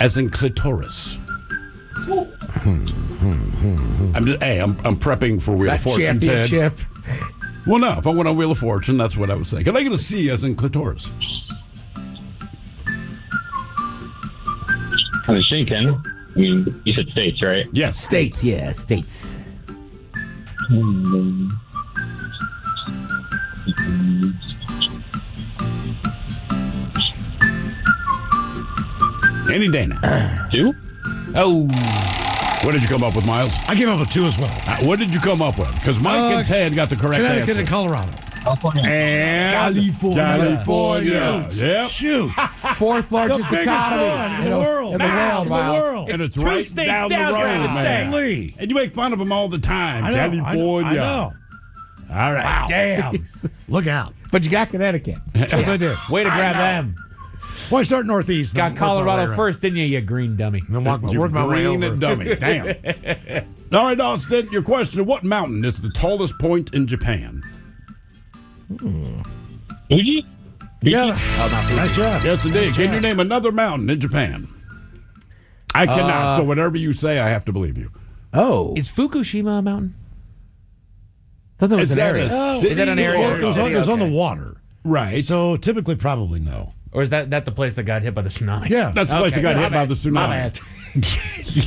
As in clitoris. I'm prepping for Wheel of Fortune, Ted. Well, no, if I went on Wheel of Fortune, that's what I was saying. Can I get a C as in clitoris? I was thinking. I mean, you said states, right? Yes, States. Yeah, states. Any day now. 2? Oh. What did you come up with, Miles? I came up with 2 as well. What did you come up with? Because Mike and Ted got the correct Connecticut answer. and Colorado. And California. Yep. Shoot. Fourth largest biggest economy one in the world. In the world, wow. And it's right states down the down, road, Granny. man. Lee. And you make fun of them all the time. I know, California. I know. All right. Wow. Damn. Look out. But you got Connecticut. Yes, I did. Way to grab them. Why start northeast? Got then work my way Colorado around? first, didn't you, you green dummy? Then work my way Green over. and dummy. Damn. All right, Austin, your question. What mountain is the tallest point in Japan? Fuji? Yeah. Nice job. Yes, indeed. Nice Can job. you name another mountain in Japan? I cannot. So whatever you say, I have to believe you. Oh. Is Fukushima a mountain? I thought that was Is an that area. a city? Is that an area? Well, it was on the Okay. water. Right. So typically, probably no. Or is that the place that got hit by the tsunami? Yeah. That's the place that got my hit by bad. the tsunami. My bad.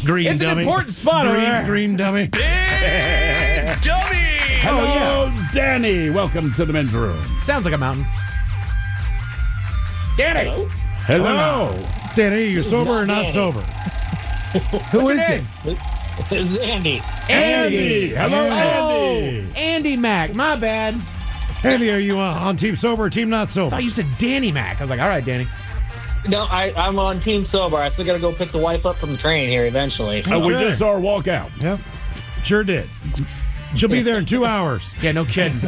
Green It's dummy. an important spot over there. Green dummy. Dummy! Hello, Danny. Welcome to the men's room. Sounds like a mountain. Danny! Hello. Danny, you sober or not sober? Who What's is your this? It's Andy. Andy. Hello, Andy. Oh, Andy Mac. My bad. Andy, are you on team sober or team not I sober? thought you said Danny Mac. I was like, all right, Danny. No, I'm on Team Sober. I still got to go pick the wife up from the train here eventually. We Okay. just saw her walk out. Yep. Sure did. She'll be there in 2 hours. Yeah, no kidding.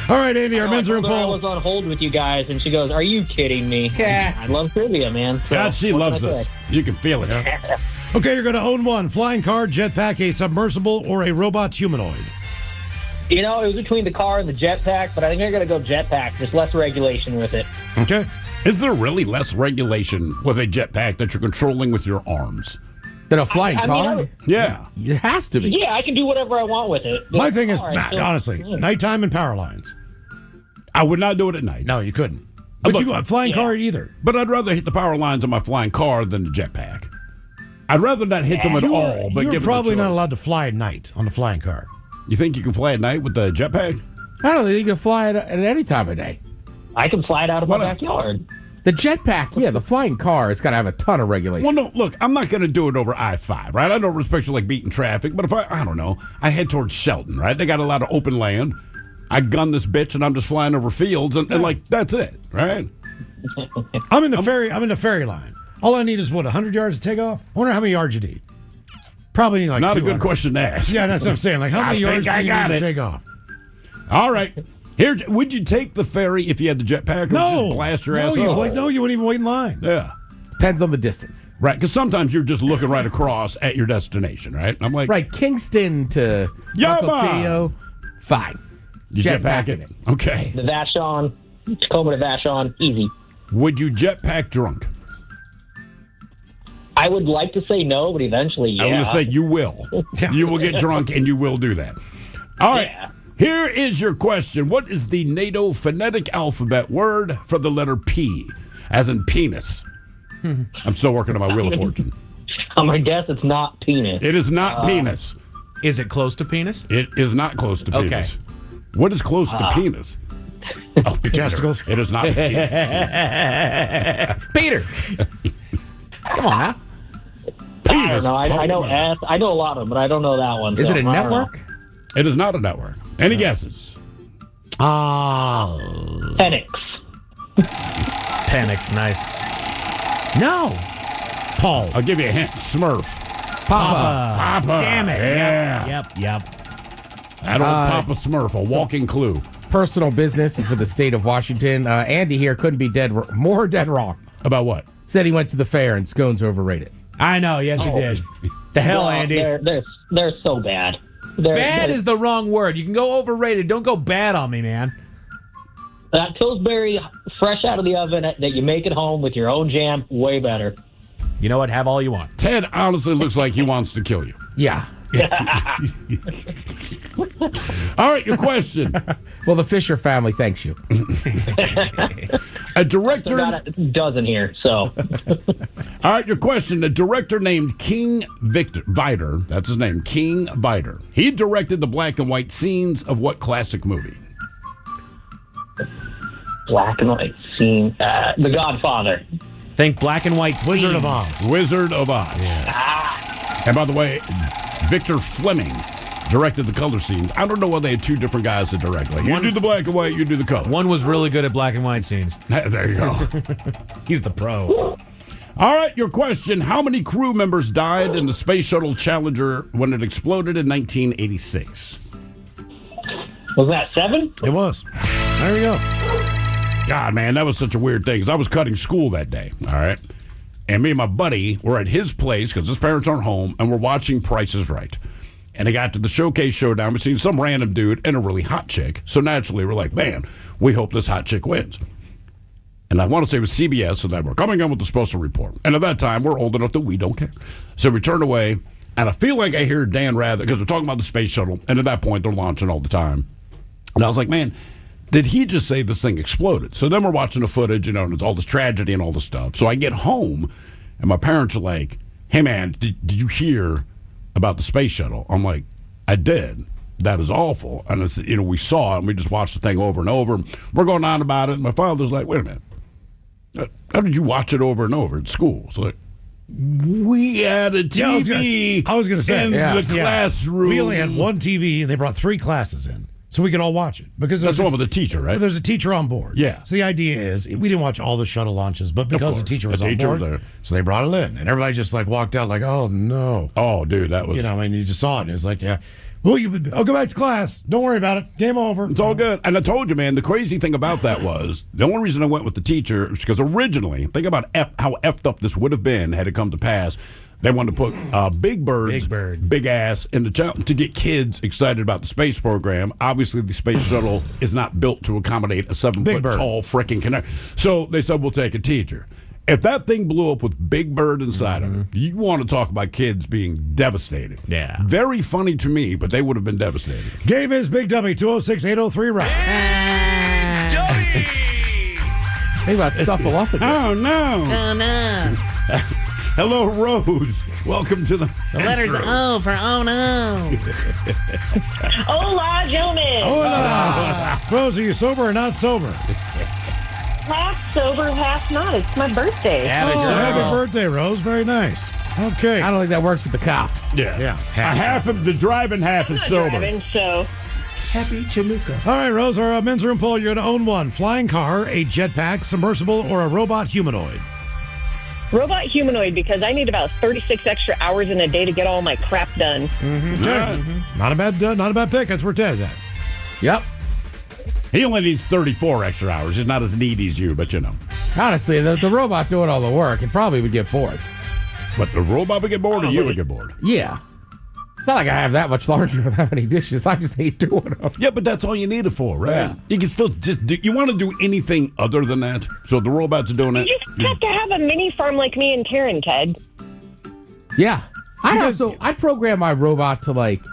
All right, Andy, our men's room I poll. was on hold with you guys, and she goes, "Are you kidding me?" Yeah. I love trivia, man. So, God, she what loves can I us. say? You can feel it. Okay, you're going to own one: flying car, jetpack, a submersible, or a robot humanoid. You know, it was between the car and the jetpack, but I think I got to go jetpack. There's less regulation with it. Okay. Is there really less regulation with a jetpack that you're controlling with your arms? Than a flying I car? mean, Yeah. It has to be. Yeah, I can do whatever I want with it. My thing is, All right, so- honestly, nighttime and power lines. I would not do it at night. No, you couldn't. But Look, you got flying yeah. car either. But I'd rather hit the power lines on my flying car than the jetpack. I'd rather not hit them at all, but You're give it probably a not choice. allowed to fly at night on the flying car. You think you can fly at night with the jetpack? I don't think you can fly it at any time of day. I can fly it out of my Why not? backyard. The jetpack, yeah, the flying car has got to have a ton of regulation. Well, no, look, I'm not going to do it over I-5, right? I don't respect you like beating traffic, but if I don't know, I head towards Shelton, right? They got a lot of open land. I gun this bitch and I'm just flying over fields and like, that's it, right? I'm in the ferry line. All I need is, 100 yards to take off? I wonder how many yards you need. Probably need like Not a 200. good question to ask. Yeah, that's what I'm saying. Like, how many yards do you need to take off? All right. Here, would you take the ferry if you had the jetpack or No. just blast your no, ass you off? wouldn't even wait in line. Yeah. Depends on the distance. Right, because sometimes you're just looking right across at your destination, right? I'm like, Right, Kingston to Yeah, Mukilteo, fine. you jetpack it. Okay. The Vashon, Tacoma to Vashon, easy. Would you jetpack drunk? I would like to say no, but eventually, yeah. I'm going to say you will. You will get drunk and you will do that. All right. Yeah. Here is your question. What is the NATO phonetic alphabet word for the letter P, as in penis? I'm still working on my Wheel of Fortune. I'm going to guess it's not penis. It is not penis. Is it close to penis? It is not close to Okay. penis. What is close to penis? Oh, Peter. Testicles? It is not penis. Peter. Come on now. I don't know. I know S. I know a lot of them, but I don't know that one. Is so it a I don't know. network? It is not a network. Any guesses? Penix. Panic's nice. No. Paul. I'll give you a hint. Smurf. Papa. Papa. Damn it. Yeah. Yep. That old Papa Smurf, a walking clue. personal business for the state of Washington. Andy here couldn't be more dead wrong. About what? Said he went to the fair and scones are overrated. I know. Yes, he did. The hell, Andy. They're so bad. Bad is the wrong word. You can go overrated. Don't go bad on me, man. That Pillsbury fresh out of the oven that you make at home with your own jam, way better. You know what? Have all you want. Ted honestly looks like he wants to kill you. Yeah. All right, your question. Well, the Fisher family thanks you. A director... Got a dozen here, so... All right, your question. A director named King Vidor, that's his name, King Vidor. He directed the black and white scenes of what classic movie? Black and white scene. The Godfather. Think black and white scenes. Wizard of Oz. Wizard of Oz. Yeah. And by the way, Victor Fleming directed the color scenes. I don't know why they had two different guys to direct. Like, you do the black and white, you do the color. One was really good at black and white scenes. There you go. He's the pro. All right, your question. How many crew members died in the Space Shuttle Challenger when it exploded in 1986? Was that 7? It was. There you go. God, man, that was such a weird thing because I was cutting school that day, all right? And me and my buddy were at his place because his parents aren't home, and we're watching Price is Right. And it got to the showcase showdown. We seen some random dude and a really hot chick. So naturally, we're like, man, we hope this hot chick wins. And I want to say it was CBS, so that we're coming in with the special report. And at that time, we're old enough that we don't care. So we turn away, and I feel like I hear Dan Rather, because we're talking about the space shuttle, and at that point, they're launching all the time. And I was like, man, did he just say this thing exploded? So then we're watching the footage, and it's all this tragedy and all this stuff. So I get home, and my parents are like, hey, man, did you hear about the space shuttle? I'm like, I did. That is awful. And it's, we saw it, and we just watched the thing over and over. We're going on about it, and my father's like, wait a minute. How did you watch it over and over at school? So like, we had a TV I was going to say, in the classroom. We only had one TV, and they brought 3 classes in. So we could all watch it. Because that's the one with the teacher, right? There's a teacher on board. Yeah. So the idea is, we didn't watch all the shuttle launches, but because the teacher was on board, there. so they brought it in. And everybody just walked out like, oh, no. Oh, dude, that was... you just saw it. And it was like, yeah. Well, I'll go back to class. Don't worry about it. Game over. It's all good. And I told you, man, the crazy thing about that was, the only reason I went with the teacher was because originally, think about how effed up this would have been had it come to pass. They wanted to put Big Bird's big ass in the challenge to get kids excited about the space program. Obviously, the space shuttle is not built to accommodate a 7-foot-tall freaking connector. So they said, we'll take a teacher. If that thing blew up with Big Bird inside of it, you want to talk about kids being devastated. Yeah. Very funny to me, but they would have been devastated. Game is Big Dummy, 206-803-ROCK. Think about Stuffaluffagus. Oh, no. Oh, no. Hello, Rose. Welcome to the letter's O for oh no. Hola, gentlemen. Hola. Rose, are you sober or not sober? Half sober, half not. It's my birthday. Happy birthday, Rose. Very nice. Okay. I don't think that works with the cops. Yeah. Half of the driving, half is sober. Driving, so. Happy Chamuka. All right, Rose, our men's room poll. You're going to own one: flying car, a jetpack, submersible, or a robot humanoid. Robot humanoid, because I need about 36 extra hours in a day to get all my crap done. Not a bad pick. That's where Ted's at. Yep. He only needs 34 extra hours. He's not as needy as you, but Honestly, the robot doing all the work, it probably would get bored. But the robot would get bored, or you would get bored? Yeah. It's not like I have that much laundry or that many dishes. I just hate doing them. Yeah, but that's all you need it for, right? Yeah. You can still just do... You want to do anything other than that? So the robots are doing it. You just have to have a mini farm like me and Karen, Ted. Yeah. I'd program my robot to like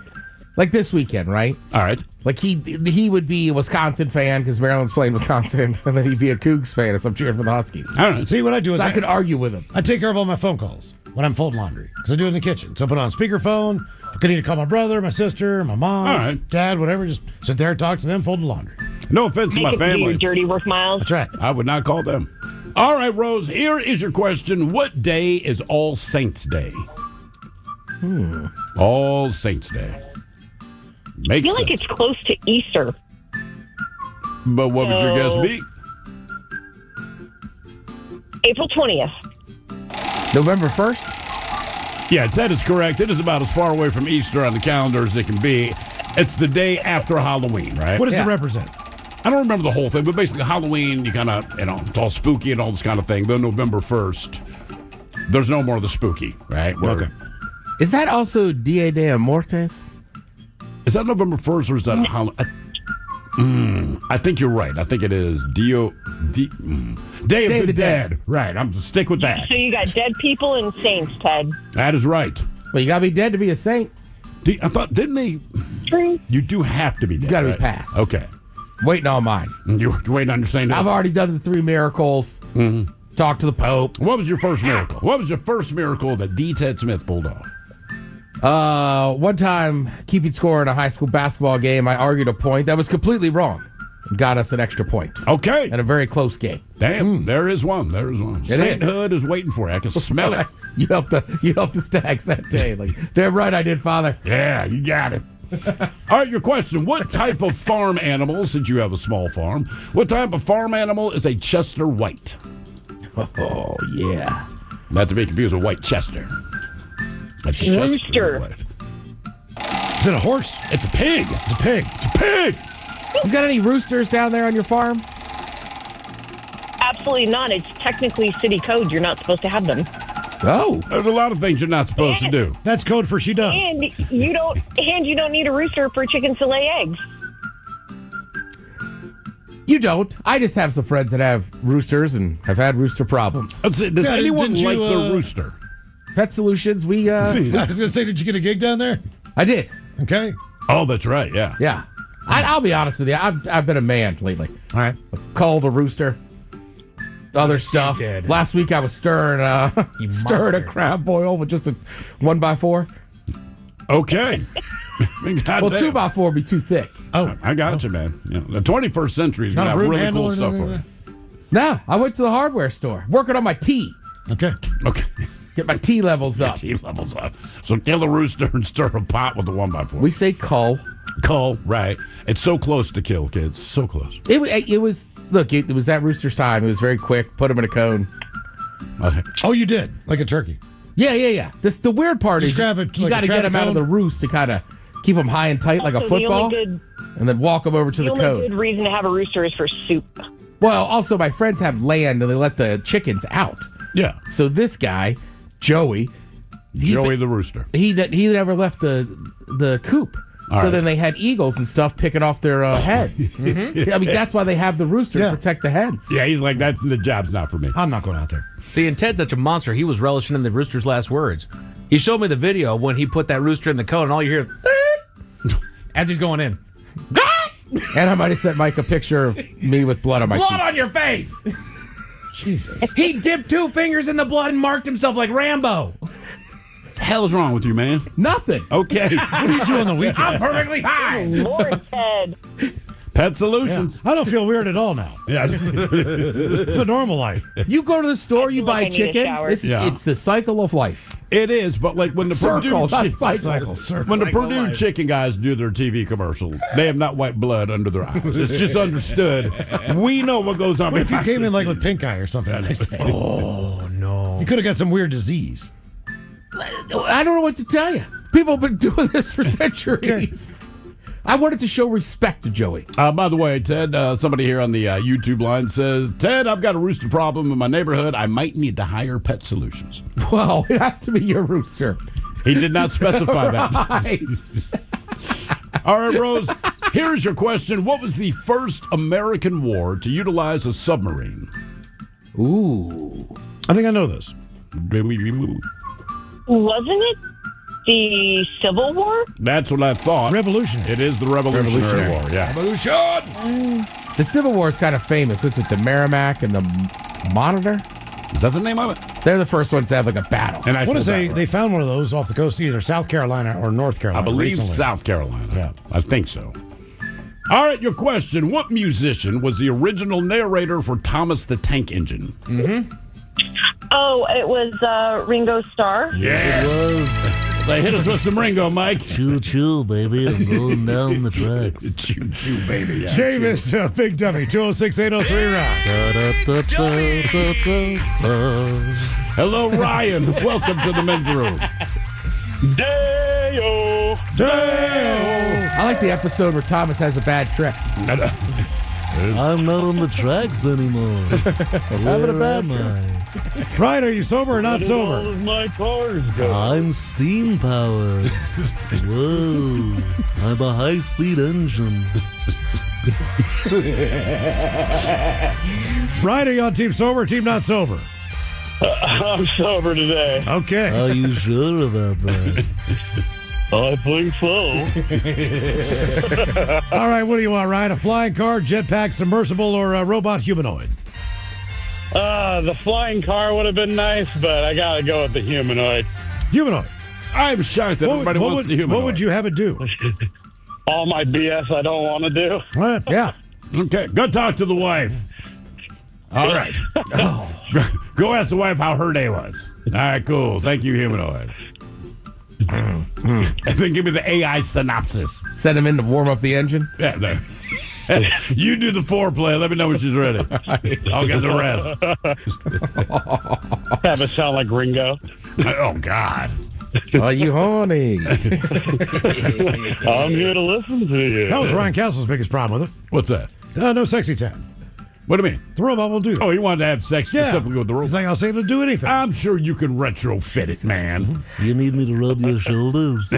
this weekend, right? All right. Like he would be a Wisconsin fan because Maryland's playing Wisconsin, and then he'd be a Cougs fan as I'm cheering for the Huskies. All right. See, what I do is I could argue with him. I take care of all my phone calls when I'm folding laundry because I do it in the kitchen. So I put it on speakerphone. If I need to call my brother, my sister, my mom, dad, whatever, just sit there, talk to them, fold the laundry. No offense to my family. Your dirty work miles. That's right. I would not call them. All right, Rose, here is your question. What day is All Saints Day? All Saints Day. I feel like it's close to Easter. But what would your guess be? April 20th. November 1st? Yeah, Ted is correct. It is about as far away from Easter on the calendar as it can be. It's the day after Halloween, right? What does it represent? I don't remember the whole thing, but basically Halloween, you kind of, it's all spooky and all this kind of thing. Then November 1st, there's no more of the spooky, right? Okay. Is that also Dia de Muertos? Is that November 1st or is that Halloween? I think you're right. I think it is Day of the Dead. Right. I'm just stick with that. So you got dead people and saints, Ted. That is right. Well, you got to be dead to be a saint. I thought, didn't they? True. You do have to be dead. You got to right? be passed. Okay. Waiting on mine. You're waiting on your saint. I've already done the 3 miracles. Mm-hmm. Talked to the Pope. What was your first miracle? What was your first miracle that D. Ted Smith pulled off? One time, keeping score in a high school basketball game, I argued a point that was completely wrong and got us an extra point. Okay. In a very close game. Damn, there is one. There is one. Sainthood is waiting for you. I can smell it. You helped the Stags that day. Like, damn right I did, Father. Yeah, you got it. All right, your question. What type of farm animal, since you have a small farm, what type of farm animal is a Chester White? Oh, yeah. Not to be confused with White Chester. That's Chester Rooster. White. Is it a horse? It's a pig. It's a pig. It's a pig. You got any roosters down there on your farm? Absolutely not. It's technically city code. You're not supposed to have them. Oh. There's a lot of things you're not supposed to do. That's code for she does. And you don't need a rooster for chickens to lay eggs. You don't. I just have some friends that have roosters and have had rooster problems. Does anyone like the rooster? Pet Solutions, we... I was going to say, did you get a gig down there? I did. Okay. Oh, that's right, yeah. Yeah. I'll be honest with you. I've been a man lately. All right. Called a rooster. Other stuff. did. Last week I was stirring a crab boil with just a 1x4. Okay. Well, 2x4 would be too thick. Oh, I got you, man. You know, the 21st century is going to Not a have broom really handle cool or stuff anything for you. No, I went to the hardware store, working on my tea. Okay. Okay. Get my tea levels up. Tea levels up. So kill a rooster and stir a pot with the 1x4. We say cull. Cull, right. It's so close to kill, kids. So close. It was, look, it was that rooster's time. It was very quick. Put him in a cone. Okay. Oh, you did? Like a turkey? Yeah. The weird part is grab it you like got to a get him out of traffic the roost to kind of keep him high and tight like a Also, the football, only good- and then walk him over to the The only cone. good reason to have a rooster is for soup. Well, also my friends have land and they let the chickens out. Yeah. So this guy, Joey, Joey the rooster. he never left the coop. All so right. then they had eagles and stuff picking off their heads. I mean, that's why they have the rooster to protect the hens. Yeah, he's like, the job's not for me. I'm not going out there. See, and Ted's such a monster, he was relishing in the rooster's last words. He showed me the video when he put that rooster in the cone, and all you hear is as he's going in. And I might have sent Mike a picture of me with blood on my cheeks. Blood on your face! Jesus. He dipped 2 fingers in the blood and marked himself like Rambo. The hell is wrong with you, man? Nothing. Okay. What do you do on the weekend? I'm perfectly fine. Lord, Ted. Pet Solutions. I don't feel weird at all now. Yeah. It's a normal life. You go to the store, you buy I need a chicken. shower. It's the cycle of life. It is, but like when the Circle, Purdue not cycle. when the Purdue chicken guys do their TV commercial, they have not wiped blood under their eyes. It's just understood. We know what goes on. What if you behind came the in like scenes. with pink eye or something? Oh, no. You could have got some weird disease. I don't know what to tell you. People have been doing this for centuries. I wanted to show respect to Joey. By the way, Ted, somebody here on the YouTube line says, Ted, I've got a rooster problem in my neighborhood. I might need to hire Pet Solutions. Well, it has to be your rooster. He did not specify that. Right. All right, Rose, here's your question. What was the first American war to utilize a submarine? Ooh. I think I know this. Wasn't it the Civil War? That's what I thought. Revolution. It is the Revolutionary War, yeah. Revolution! The Civil War is kind of famous. What's it, the Merrimack and the Monitor? Is that the name of it? They're the first ones to have like a battle. And What is they found one of those off the coast of either South Carolina or North I Carolina. believe recently. South Carolina. Yeah. I think so. All right, your question. What musician was the original narrator for Thomas the Tank Engine? Oh, it was Ringo Starr. Yeah. It was. They hit us with some Ringo, Mike. Choo choo, baby. I'm going down the tracks. Choo choo, baby. Yeah, Seamus, Big Dummy, 206-803-ROCK. Hello, Ryan. Welcome to the men's room. Dale. I like the episode where Thomas has a bad trip. I'm not on the tracks anymore. Having a bad time. Ryan, are you sober or not sober? My cars go. I'm steam powered. Whoa. I'm a high-speed engine. Ryan, are you on team sober or team not sober? I'm sober today. Okay. Are you sure about that? I think so. All right, what do you want, Ryan? A flying car, jetpack, submersible, or a robot humanoid? The flying car would have been nice, but I gotta go with the humanoid. Humanoid. I'm shocked that everybody wants the humanoid. What would you have it do? All my BS I don't want to do. Yeah. Okay, go talk to the wife. All right. Go ask the wife how her day was. All right, cool. Thank you, humanoid. And then give me the AI synopsis. Send him in to warm up the engine? Yeah, there. You do the foreplay. Let me know when she's ready. I'll get the rest. Have it sound like Ringo. Oh, God. Are you horny? I'm here to listen to you. That was Ryan Castle's biggest problem with it. What's that? No sexy time. What do you mean? The robot won't do that. Oh, he wanted to have sex specifically with the robot. He's like, I'll say it'll do anything. I'm sure you can retrofit it, man. You need me to rub your shoulders?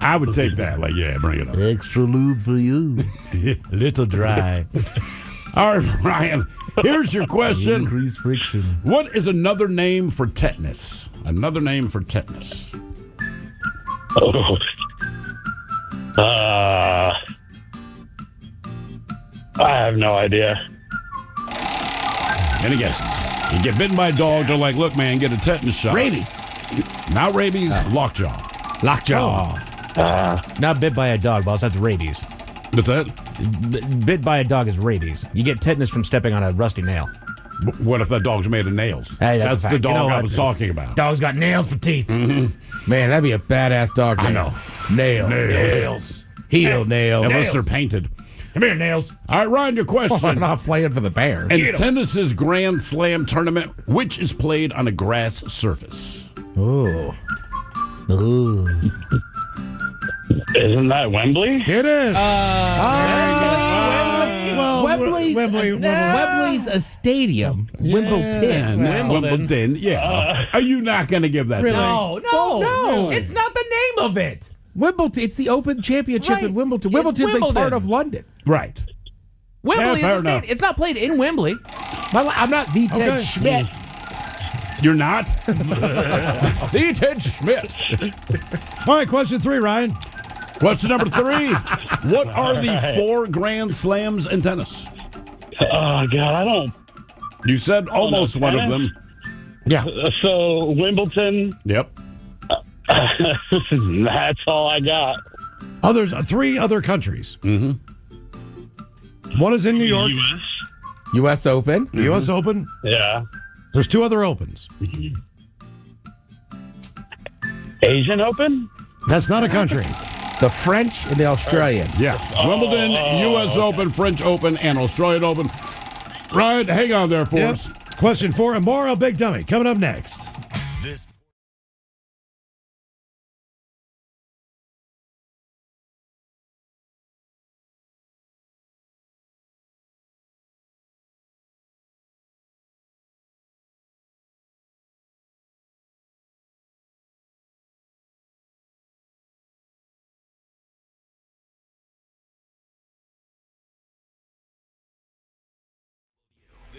I would take that. Like, yeah, bring it up. Extra lube for you. Little dry. All right, Ryan, here's your question. Increased friction. What is another name for tetanus? Another name for tetanus. Oh. I have no idea. Any guesses? You get bitten by a dog, they're like, look, man, get a tetanus shot. Rabies. Not rabies, lockjaw. Lockjaw. Not bit by a dog, boss. That's rabies. What's that? Bit by a dog is rabies. You get tetanus from stepping on a rusty nail. What if that dog's made of nails? Hey, that's the dog I was talking about. Dog's got nails for teeth. Mm-hmm. Man, that'd be a badass dog. I know. Nails. Heel nails. Unless they're painted. Come here, Nails. All right, Ryan, your question. I'm not playing for the Bears. In tennis's Grand Slam tournament, which is played on a grass surface? Oh. Isn't that Wembley? It is. Wembley's a stadium. Wimbledon. Yeah. Are you not going to give that? Really? No. Really? It's not the name of it. Wimbledon. It's the Open Championship Right. in Wimbledon. It's Wimbledon's a part Wimbledon. of London. Right. Wembley fair is a enough. stadium. It's not played in Wembley. I'm not the Ted Okay. Schmidt. You're not? The Ted Schmidt. All right, question 3, Ryan. Question number 3. What are the 4 Grand Slams in tennis? Oh, God, I don't. You said almost one of tennis? them. Yeah. So, Wimbledon, Yep. that's all I got. There's 3 other countries. Mm-hmm. One is in New York. U.S. Open. The U.S. Open. Yeah. There's 2 other opens. Asian Open? That's not a country. The French and the Australian. Yeah. Wimbledon, U.S. Open, French Open, and Australian Open. Ryan, hang on there for us. Question 4, and more of Big Dummy coming up next.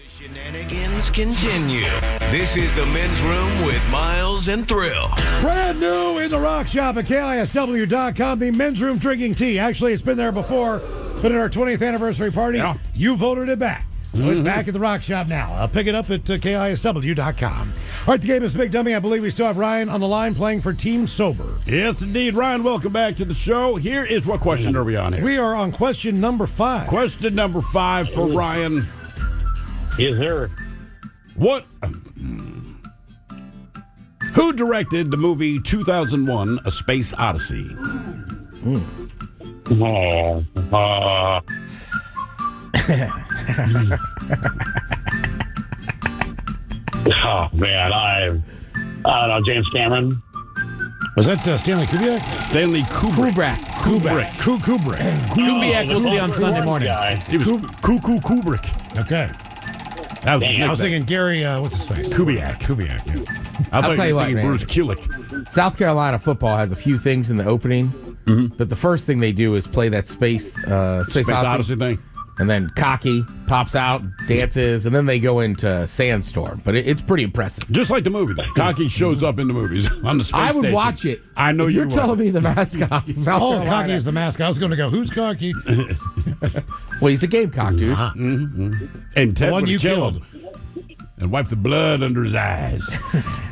Shenanigans continue. This is the Men's Room with Miles and Thrill. Brand new in the rock shop at KISW.com, the men's room drinking tea. Actually, it's been there before, but at our 20th anniversary party, you voted it back. So it's back at the rock shop now. I'll pick it up at KISW.com. All right, the game is Big Dummy. I believe we still have Ryan on the line playing for Team Sober. Yes, indeed. Ryan, welcome back to the show. Here is what question are we on here? We are on question number 5. Question number 5 for Ryan. Yes, sir. What? Who directed the movie 2001: A Space Odyssey? Oh, man, I don't know, James Cameron. Was that Stanley Kubrick? Stanley Kubrick. Kubrick. Kubiak we'll see on Sunday morning. He was Kubrick. Okay. That was I was thinking Gary, what's his face? Kubiak. Yeah. I'll tell you what, man. Bruce Kulick. South Carolina football has a few things in the opening, but the first thing they do is play that Space Odyssey thing. And then Cocky pops out, dances, and then they go into Sandstorm. But it's pretty impressive. Just like the movie, though. Cocky shows up in the movies on the space I would station. watch it. I know You're you telling me the mascot from South Carolina. Cocky is the mascot. I was going to go, who's Cocky? Well, he's a Gamecock, dude. And Ted The one would you have killed. And wipe the blood under his eyes.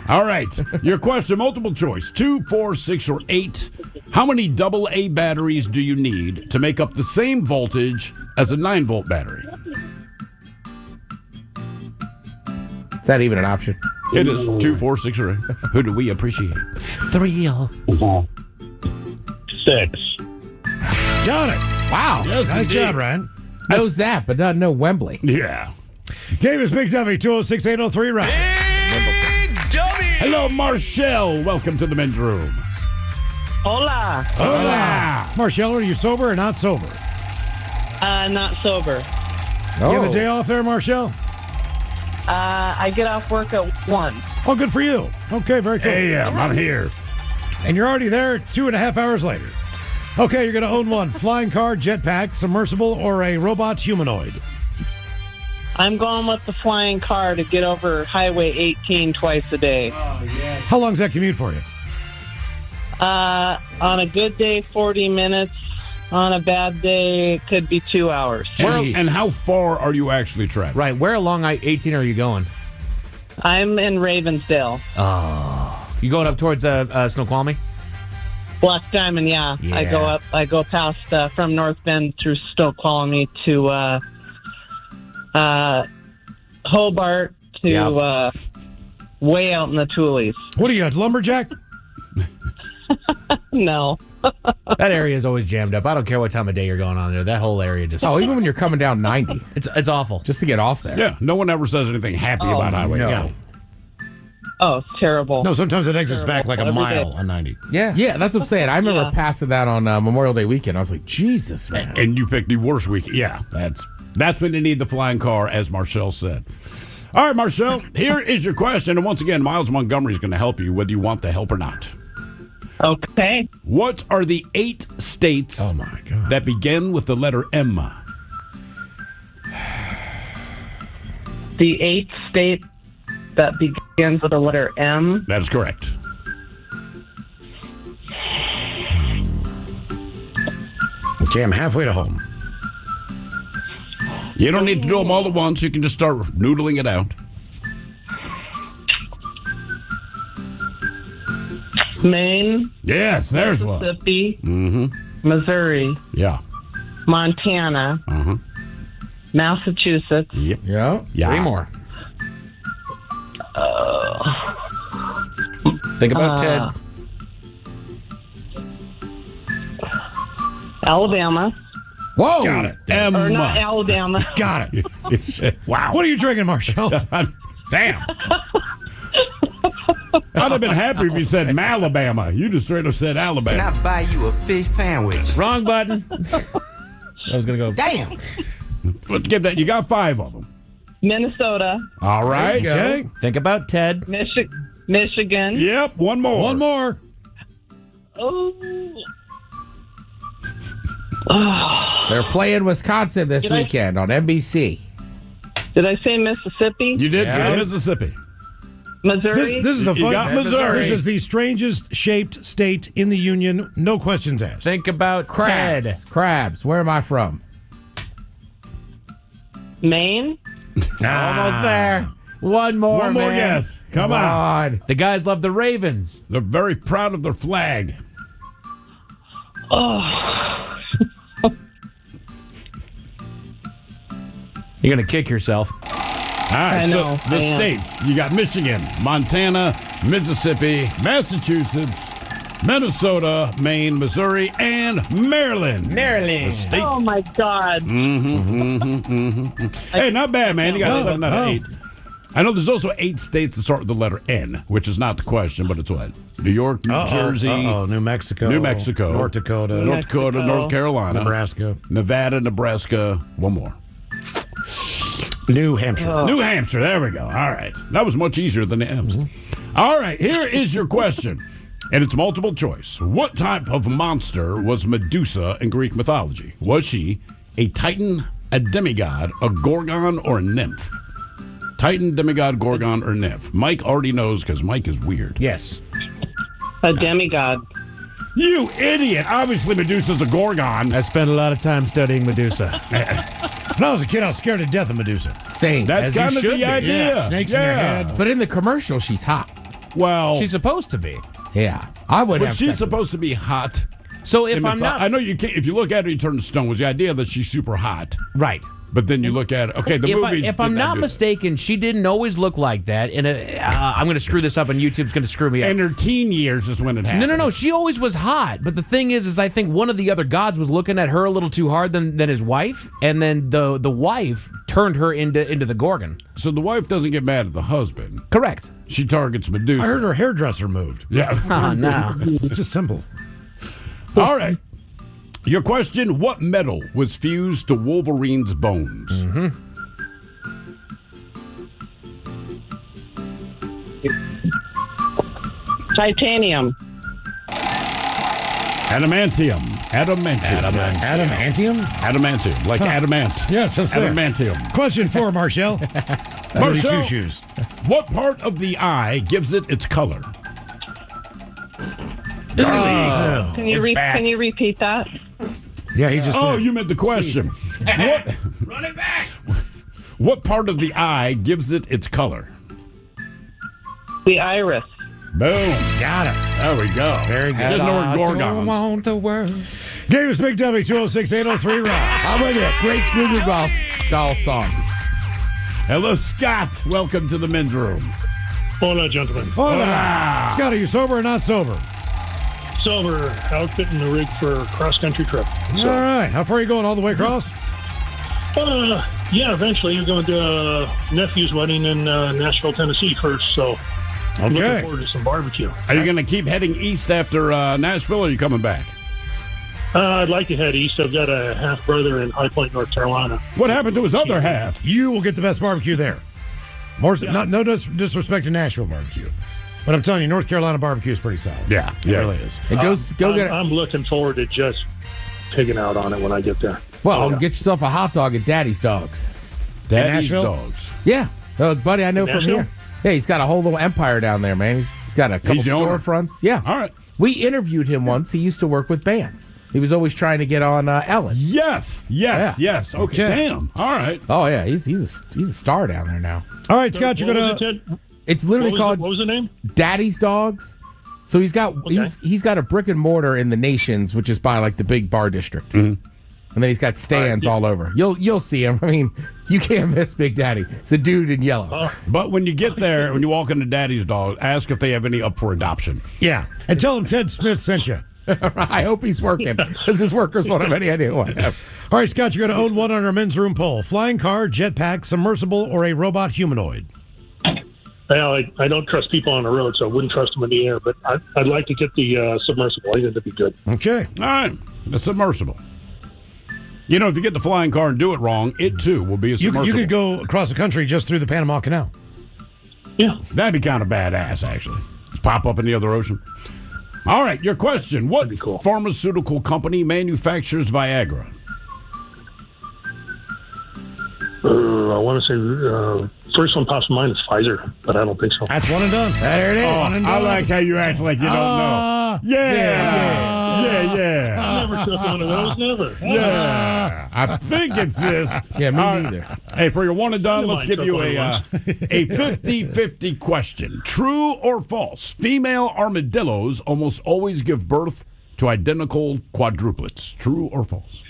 All right. Your question, multiple choice. 2, 4, 6, or 8. How many AA batteries do you need to make up the same voltage as a 9-volt battery? Is that even an option? It is. 2, 4, 6, or 8. Who do we appreciate? 3. 6. Got it. Wow. Yes, Nice indeed. job, Ryan. Knows that, but doesn't know Wembley. Yeah. Game is Big Dummy, 206-803, Ryan. Big Dummy! Hello, Marshall. Welcome to the men's room. Hola. Hola. Marshall, are you sober or not sober? Not sober. You have a day off there, Marshall? I get off work at 1. Oh, good for you. Okay, very cool. Hey, I'm here. And you're already there 2.5 hours later. Okay, you're going to own one. Flying car, jetpack, submersible, or a robot humanoid? I'm going with the flying car to get over Highway 18 twice a day. How long's that commute for you? On a good day, 40 minutes. On a bad day, it could be 2 hours. And how far are you actually traveling? Right. Where along I-18 are you going? I'm in Ravensdale. Oh. You going up towards Snoqualmie? Black Diamond, yeah. Yeah. I go past from North Bend through Snoqualmie to Hobart to way out in the Tules. What are you, a lumberjack? No. That area is always jammed up. I don't care what time of day you're going on there. That whole area just... Oh, even when you're coming down 90. It's awful. Just to get off there. Yeah, no one ever says anything happy about highway. no. Yeah. Oh, it's terrible. No, sometimes it exits back like a Every mile day. on 90. Yeah, that's what I'm saying. I remember passing that on Memorial Day weekend. I was like, Jesus, man. And you picked the worst week. Yeah, that's when you need the flying car, as Marcel said. All right, Marcel, here is your question. And once again, Miles Montgomery is going to help you whether you want the help or not. Okay. What are the 8 states that begin with the letter M? The 8th state that begins with the letter M. That is correct. Okay, I'm halfway to home. You don't need to do them all at once. You can just start noodling it out. Maine. Yes, there's one. Mississippi. Mm-hmm. Missouri. Yeah. Montana. Uh-huh. Massachusetts. Yep. Yeah. 3 more. Think about Ted. Alabama. Whoa. Got it. Emma. Or not Alabama. Got it. Wow. What are you drinking, Marshall? Damn. I'd have been happy if you said Malabama. You just straight up said Alabama. Can I buy you a fish sandwich? Wrong button. I was going to go. Damn. Let's get that. You got 5 of them. Minnesota. All right, There you Jay. go. Think about Ted. Michigan. Yep, one more. One more. Oh. They're playing Wisconsin this Did I- weekend on NBC. Did I say Mississippi? You did say Mississippi. Missouri? This is the You fun. got Missouri. This is the strangest shaped state in the union. No questions asked. Think about Crabs. Ted. Crabs. Where am I from? Maine? Almost there. One more, One more man. guess. Come on. The guys love the Ravens. They're very proud of their flag. Oh. You're going to kick yourself. All right, I know, so the I am. states. You got Michigan, Montana, Mississippi, Massachusetts, Minnesota, Maine, Missouri, and Maryland. Maryland. The state. Oh, my God. Hey, not bad, man. You got 7 out of 8. I know there's also 8 states that start with the letter N, which is not the question, but it's what? New York, New Jersey. New Mexico. North Dakota, North Carolina. Nebraska. Nevada, Nebraska. One more. New Hampshire. New Hampshire. There we go. All right. That was much easier than the M's. All right. Here is your question. And it's multiple choice. What type of monster was Medusa in Greek mythology? Was she a titan, a demigod, a gorgon, or a nymph? Titan, demigod, gorgon, or nymph? Mike already knows because Mike is weird. Yes. A demigod. You idiot. Obviously, Medusa's a gorgon. I spent a lot of time studying Medusa. When I was a kid, I was scared to death of Medusa. Same. That's kind of the idea. Yeah. Snakes in their head. But in the commercial, she's hot. Well, She's supposed to be. Yeah. I would but have she's sex with supposed to be hot. So if I'm not... I know you can't. If you look at her, you turn to stone. Was the idea that she's super hot? Right. But then you look at it. Okay, the movies. If I'm not mistaken, she didn't always look like that. And I'm going to screw this up, and YouTube's going to screw me up. In her teen years is when it happened. No. She always was hot. But the thing is I think one of the other gods was looking at her a little too hard than his wife, and then the wife turned her into the Gorgon. So the wife doesn't get mad at the husband. Correct. She targets Medusa. I heard her hairdresser moved. Yeah. Oh, no. It's just simple. All right. Your question, what metal was fused to Wolverine's bones? Titanium. Adamantium. Adamantium? Like adamant. Yes, I'm saying. Adamantium. Question 4, Marshall. Marshall, Two shoes. What part of the eye gives it its color? Can you repeat that? Yeah, he just did. You meant the question. What? Run it back. What part of the eye gives it its color? The iris. Boom. Got it. There we go. Very good. Didn't know where gorgons. Want the world. Davis Big W 206-803 Rock. I'm with you. Great Google Doll song. Hello, Scott. Welcome to the men's room. Hola, gentlemen. Hola. Scott, are you sober or not sober? Sober, outfitting the rig for a cross-country trip. All right. How far are you going? All the way across? Yeah, eventually. You're going to a nephew's wedding in Nashville, Tennessee first, so okay. Looking forward to some barbecue. Are you going to keep heading east after Nashville, or are you coming back? I'd like to head east. I've got a half-brother in High Point, North Carolina. What happened to his other half? You will get the best barbecue there. No disrespect to Nashville barbecue. But I'm telling you, North Carolina barbecue is pretty solid. Yeah, it really is. And go get it. I'm looking forward to just pigging out on it when I get there. Well, get yourself a hot dog at Daddy's Dogs. Daddy's Dogs. Yeah. Buddy I know from Nashville? here. Yeah, he's got a whole little empire down there, man. He's got a couple storefronts. Yeah. All right. We interviewed him once. He used to work with bands. He was always trying to get on Ellen. Yes. Okay. Damn. All right. Oh, yeah. He's a star down there now. All right, Scott, you're going to... It's literally called... What was the name? Daddy's Dogs. So he's got he's got a brick and mortar in the Nations, which is by like the big bar district. Mm-hmm. And then he's got stands all over. You'll see him. I mean, you can't miss Big Daddy. It's a dude in yellow. But when you get there, when you walk into Daddy's Dog, ask if they have any up for adoption. Yeah. And tell him Ted Smith sent you. I hope he's working, because his workers won't have any idea what. All right, Scott, you're going to own one on our men's room poll. Flying car, jetpack, submersible, or a robot humanoid? Well, I don't trust people on the road, so I wouldn't trust them in the air, but I'd like to get the submersible. I think that'd be good. Okay. All right. The submersible. You know, if you get the flying car and do it wrong, it too will be a submersible. You could go across the country just through the Panama Canal. Yeah. That'd be kind of badass, actually. Just pop up in the other ocean. All right, your question. What pharmaceutical company manufactures Viagra? I want to say first one pops to mind is Pfizer, but I don't think so. That's one and done. There it is. I like how you act like you don't know. Yeah. Never took one of those, never. Yeah. I think it's this. Yeah, me neither. Hey, for your one and done, let's give you a 50-50 question. True or false? Female armadillos almost always give birth to identical quadruplets. True or false?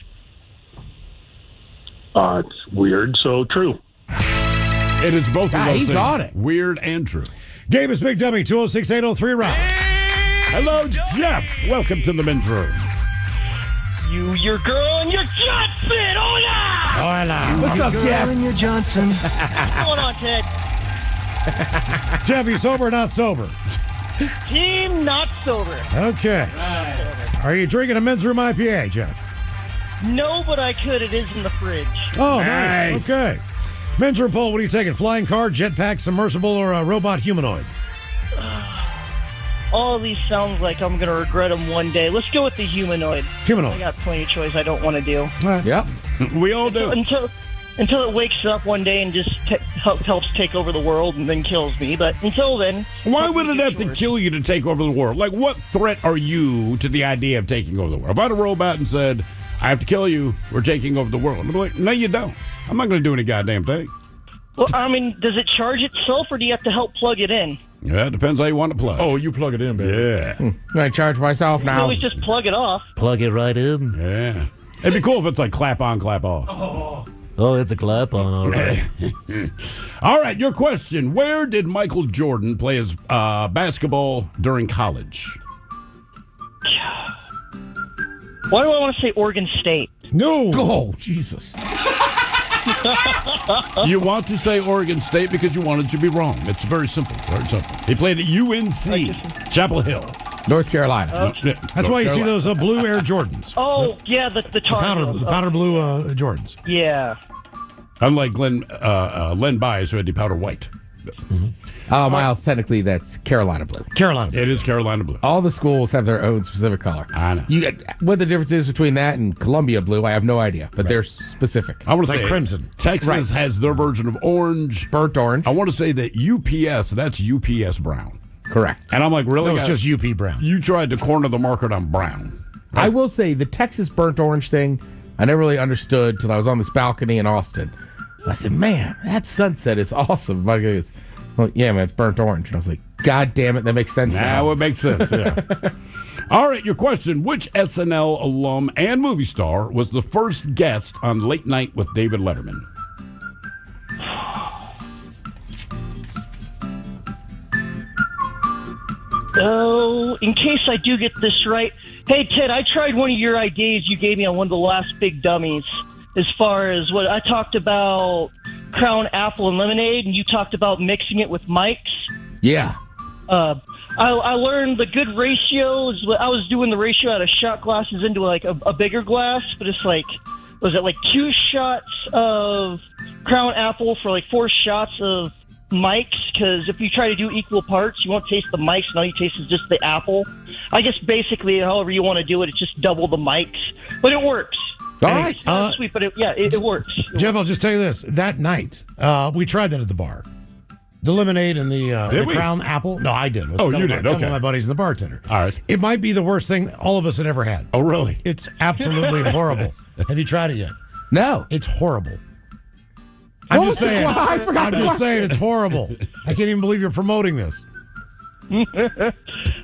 It's weird, so true. It is both of those he's things. on it. Weird and true. Davis Big Dummy, 206-803 Rock. Hello, Jeff. Welcome to the men's room. You, your girl, and your Johnson. Hola! Hola. What's up, Jeff? And your Johnson. What's going on, Ted? Jeff, you sober or not sober? Team not sober. Okay. Are you drinking a men's room IPA, Jeff? No, but I could. It is in the fridge. Oh, nice. Okay. Men's room poll, what are you taking? Flying car, jetpack, submersible, or a robot humanoid? All of these sounds like I'm going to regret them one day. Let's go with the humanoid. Humanoid. I got plenty of choice I don't want to do. All right. Yep. We all do. Until it wakes up one day and just helps take over the world and then kills me. But until then... Why would it have to kill you to take over the world? Like, what threat are you to the idea of taking over the world? If I had a robot and said, I have to kill you, we're taking over the world, I'd be like, no, you don't. I'm not going to do any goddamn thing. Well, I mean, does it charge itself or do you have to help plug it in? Yeah, it depends how you want to plug. Oh, you plug it in, baby. Yeah. I charge myself You can now. always just plug it off. Plug it right in. Yeah. It'd be cool if it's like clap on, clap off. Oh, it's a clap on, all right. All right, your question. Where did Michael Jordan play his basketball during college? Why do I want to say Oregon State? No. Oh, Jesus. You want to say Oregon State because you wanted to be wrong. It's very simple. Very simple. He played at UNC, Chapel Hill. North Carolina. That's why you see those blue Air Jordans. Oh, yeah, the powder blue Jordans. Yeah. Unlike Len Bias, who had the powder white. Oh, Miles, technically that's Carolina blue. Carolina. It is Carolina blue. All the schools have their own specific color. I know. What the difference is between that and Columbia blue, I have no idea, but they're specific. I want to say crimson. Texas has their version of orange. Burnt orange. I want to say that UPS, that's UPS brown. Correct. And I'm like, really? No, it's just UP brown. You tried to corner the market on brown. I will say the Texas burnt orange thing, I never really understood till I was on this balcony in Austin. I said, man, that sunset is awesome. My guy goes, well, yeah, man, it's burnt orange. And I was like, God damn it, that makes sense now. Now it makes sense, yeah. All right, your question. Which SNL alum and movie star was the first guest on Late Night with David Letterman? Oh, in case I do get this right. Hey, Ted, I tried one of your ideas you gave me on one of the last big dummies as far as what I talked about Crown Apple and lemonade, and you talked about mixing it with Mike's. Yeah. I learned the good ratio is I was doing the ratio out of shot glasses into like a bigger glass, but it's like, was it like 2 shots of Crown Apple for like 4 shots of Mike's? Because if you try to do equal parts, you won't taste the Mike's, and all you taste is just the apple. I guess basically, however you want to do it, it's just double the Mike's, but it works. All right. It's not sweet, but it works. Jeff, I'll just tell you this. That night, we tried that at the bar. The lemonade and the Crown Apple. No, I did. Oh, you did? One Okay. of my buddies and the bartender. All right. It might be the worst thing all of us had ever had. Oh, really? It's absolutely horrible. Have you tried it yet? No. It's horrible. I'm just saying. I'm just saying it's horrible. I can't even believe you're promoting this.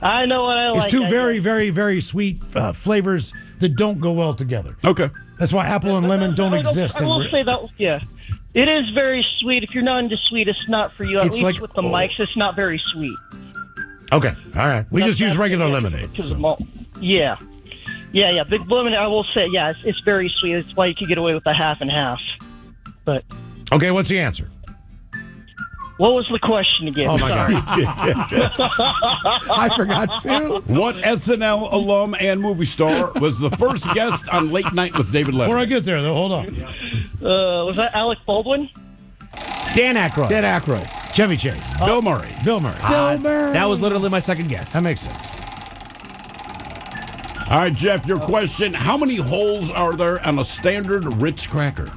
I know what I like. It's two very, very, very sweet flavors that don't go well together. Okay. That's why apple and lemon don't exist. I will say that, yeah. It is very sweet. If you're not into sweet, it's not for you. At least like, with the Mike's, it's not very sweet. Okay. All right. We just use regular lemonade. Yeah. Big lemonade, I will say, yeah, it's very sweet. It's why you could get away with the half and half. But okay, what's the answer? What was the question again? Oh, my God. I forgot too. What SNL alum and movie star was the first guest on Late Night with David Letterman? Before I get there, though, hold on. Was that Alec Baldwin? Dan Aykroyd. Dan Aykroyd. Chevy Chase. Bill Murray. Bill Murray. That was literally my second guess. That makes sense. All right, Jeff, your question. How many holes are there on a standard Ritz cracker?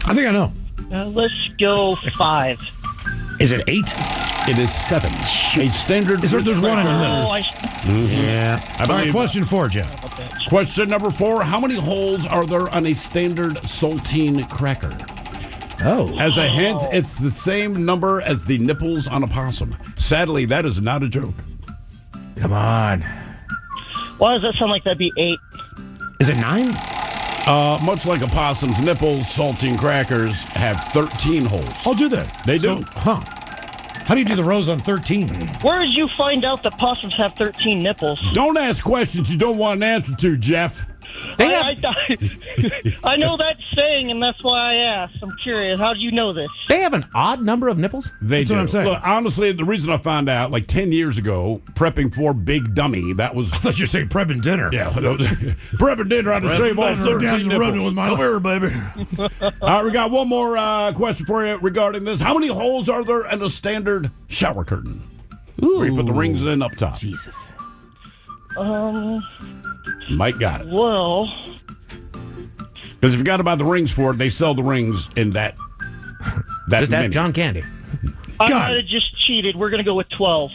I think I know. Let's go 5. Is it 8? It is 7. A standard There's Ritz one in the cracker. middle. Yeah. All right, question 4, Jeff. Question number 4. How many holes are there on a standard saltine cracker? Oh. As a hint, it's the same number as the nipples on a possum. Sadly, that is not a joke. Come on. Why does that sound like that'd be 8? Is it 9? Much like a possum's nipples, saltine crackers have 13 holes. I'll do that. They do. How do you do the rows on 13? Where did you find out that possums have 13 nipples? Don't ask questions you don't want an answer to, Jeff. I know that saying, and that's why I asked. I'm curious. How do you know this? They have an odd number of nipples? That's what I'm saying. Look, honestly, the reason I found out, like 10 years ago, prepping for Big Dummy, that was... I thought you were saying prepping dinner. Yeah, that was, prepping dinner, I had to shave off 13 nipples. With my mirror, baby. All right, we got one more question for you regarding this. How many holes are there in a standard shower curtain? Ooh. Where you put the rings in up top. Jesus. Mike got it. Well... Because if you got to buy the rings for it, they sell the rings in that Just many. ask John Candy. I might have just cheated. We're going to go with 12.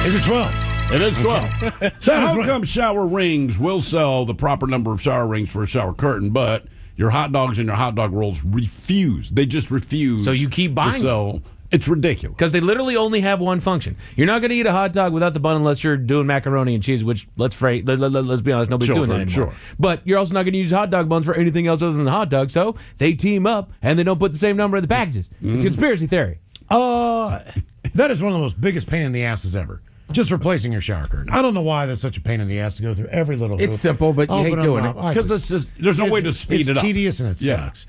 Is it 12? It is 12. So how come shower rings will sell the proper number of shower rings for a shower curtain, but your hot dogs and your hot dog rolls refuse? They just refuse. So you keep buying to sell. It's ridiculous. Because they literally only have one function. You're not going to eat a hot dog without the bun unless you're doing macaroni and cheese, which, let's be honest, nobody's doing that anymore. Sure. But you're also not going to use hot dog buns for anything else other than the hot dog, so they team up, and they don't put the same number in the packages. It's conspiracy theory. That is one of the most biggest pain in the asses ever. Just replacing your shower curtain. I don't know why that's such a pain in the ass to go through every little hoop. It's simple, but you hate doing it. Because there's no way to speed it up. It's tedious and it sucks.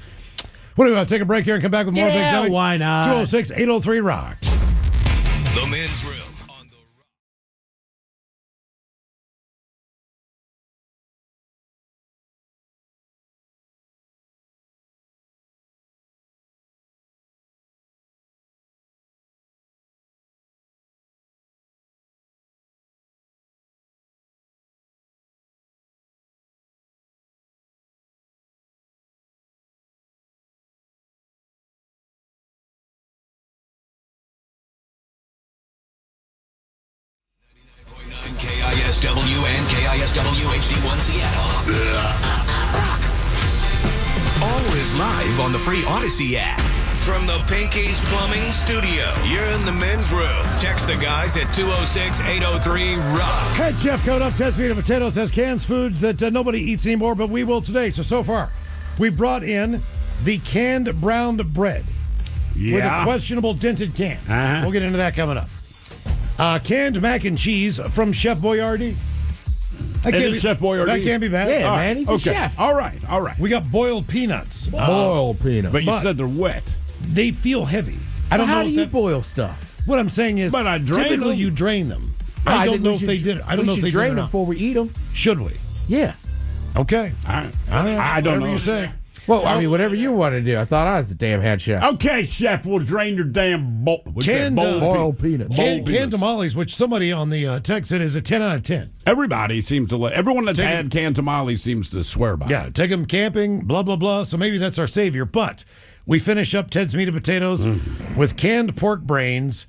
What do we want to take a break here and come back with more Big Dummy? Why not? 206-803-ROCK. The Men's Room. KISW and KISW HD1 Seattle. Always live on the free Odyssey app. From the Pinky's Plumbing Studio, you're in the men's room. Text the guys at 206-803-ROCK. Head chef Code Up, Ted Speed of Potatoes has canned foods that nobody eats anymore, but we will today. So far, we brought in the canned brown bread with a questionable dented can. We'll get into that coming up. Canned mac and cheese from Chef Boyardee. Chef Boyardee. That can't be bad. Yeah, man, he's a chef. All right. We got boiled peanuts. Boiled peanuts. But you said they're wet. They feel heavy. I don't know. How do you boil stuff? What I'm saying is, but I drain typically them. you drain them. Well, I don't know if they did it. I don't know if they drain did it them before we eat them. Should we? Yeah. Okay. I don't Whatever know. you say. Well, I mean, whatever you want to do. I thought I was the damn head chef. Okay, chef, we'll drain your damn boiled peanuts. Canned tamales, which somebody on the text said is a 10 out of 10. Everybody seems to everyone that's had canned tamales seems to swear by it. Yeah, take them camping, blah, blah, blah. So maybe that's our savior. But we finish up Ted's Meat and Potatoes with canned pork brains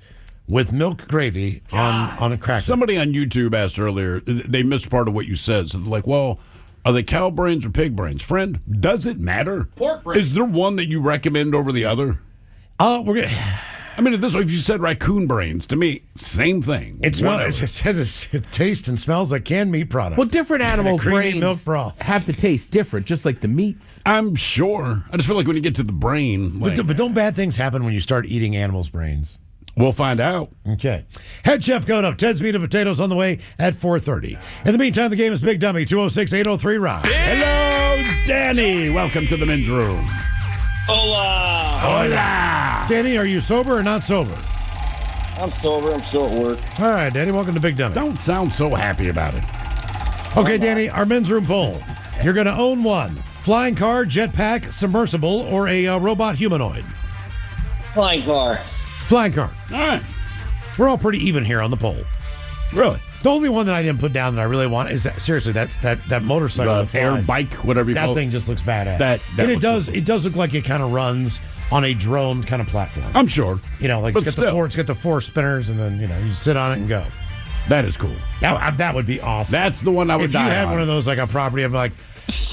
with milk gravy on a cracker. Somebody on YouTube asked earlier, they missed part of what you said. So they're like, well, are they cow brains or pig brains? Friend, does it matter? Pork brains. Is there one that you recommend over the other? We're gonna. I mean, this way, if you said raccoon brains, to me, same thing. It tastes and smells like canned meat product. Well, different animal creamy brains milk broth. have to taste different, just like the meats. I'm sure. I just feel like when you get to the brain. But don't bad things happen when you start eating animals' brains? We'll find out. Okay. Head chef going up. Ted's Meat and Potatoes on the way at 4:30. In the meantime, the game is Big Dummy, 206-803-ROCK. Hello, Danny. Welcome to the men's room. Hola. Hola. Danny, are you sober or not sober? I'm sober. I'm still at work. All right, Danny, welcome to Big Dummy. Don't sound so happy about it. Okay, Danny, our men's room poll. You're going to own one. Flying car, jetpack, submersible, or a robot humanoid? Flying car. Flying car. All right. We're all pretty even here on the poll. Really? The only one that I didn't put down that I really want is that that motorcycle. The air bike, whatever you call it. That thing just looks badass. That and it does. so It does look like it kind of runs on a drone kind of platform. I'm sure. You know, like But it's got the four spinners, and then you sit on it and go. That is cool. That would be awesome. That's the one I would if die you had on. one of those like on property, I'm like,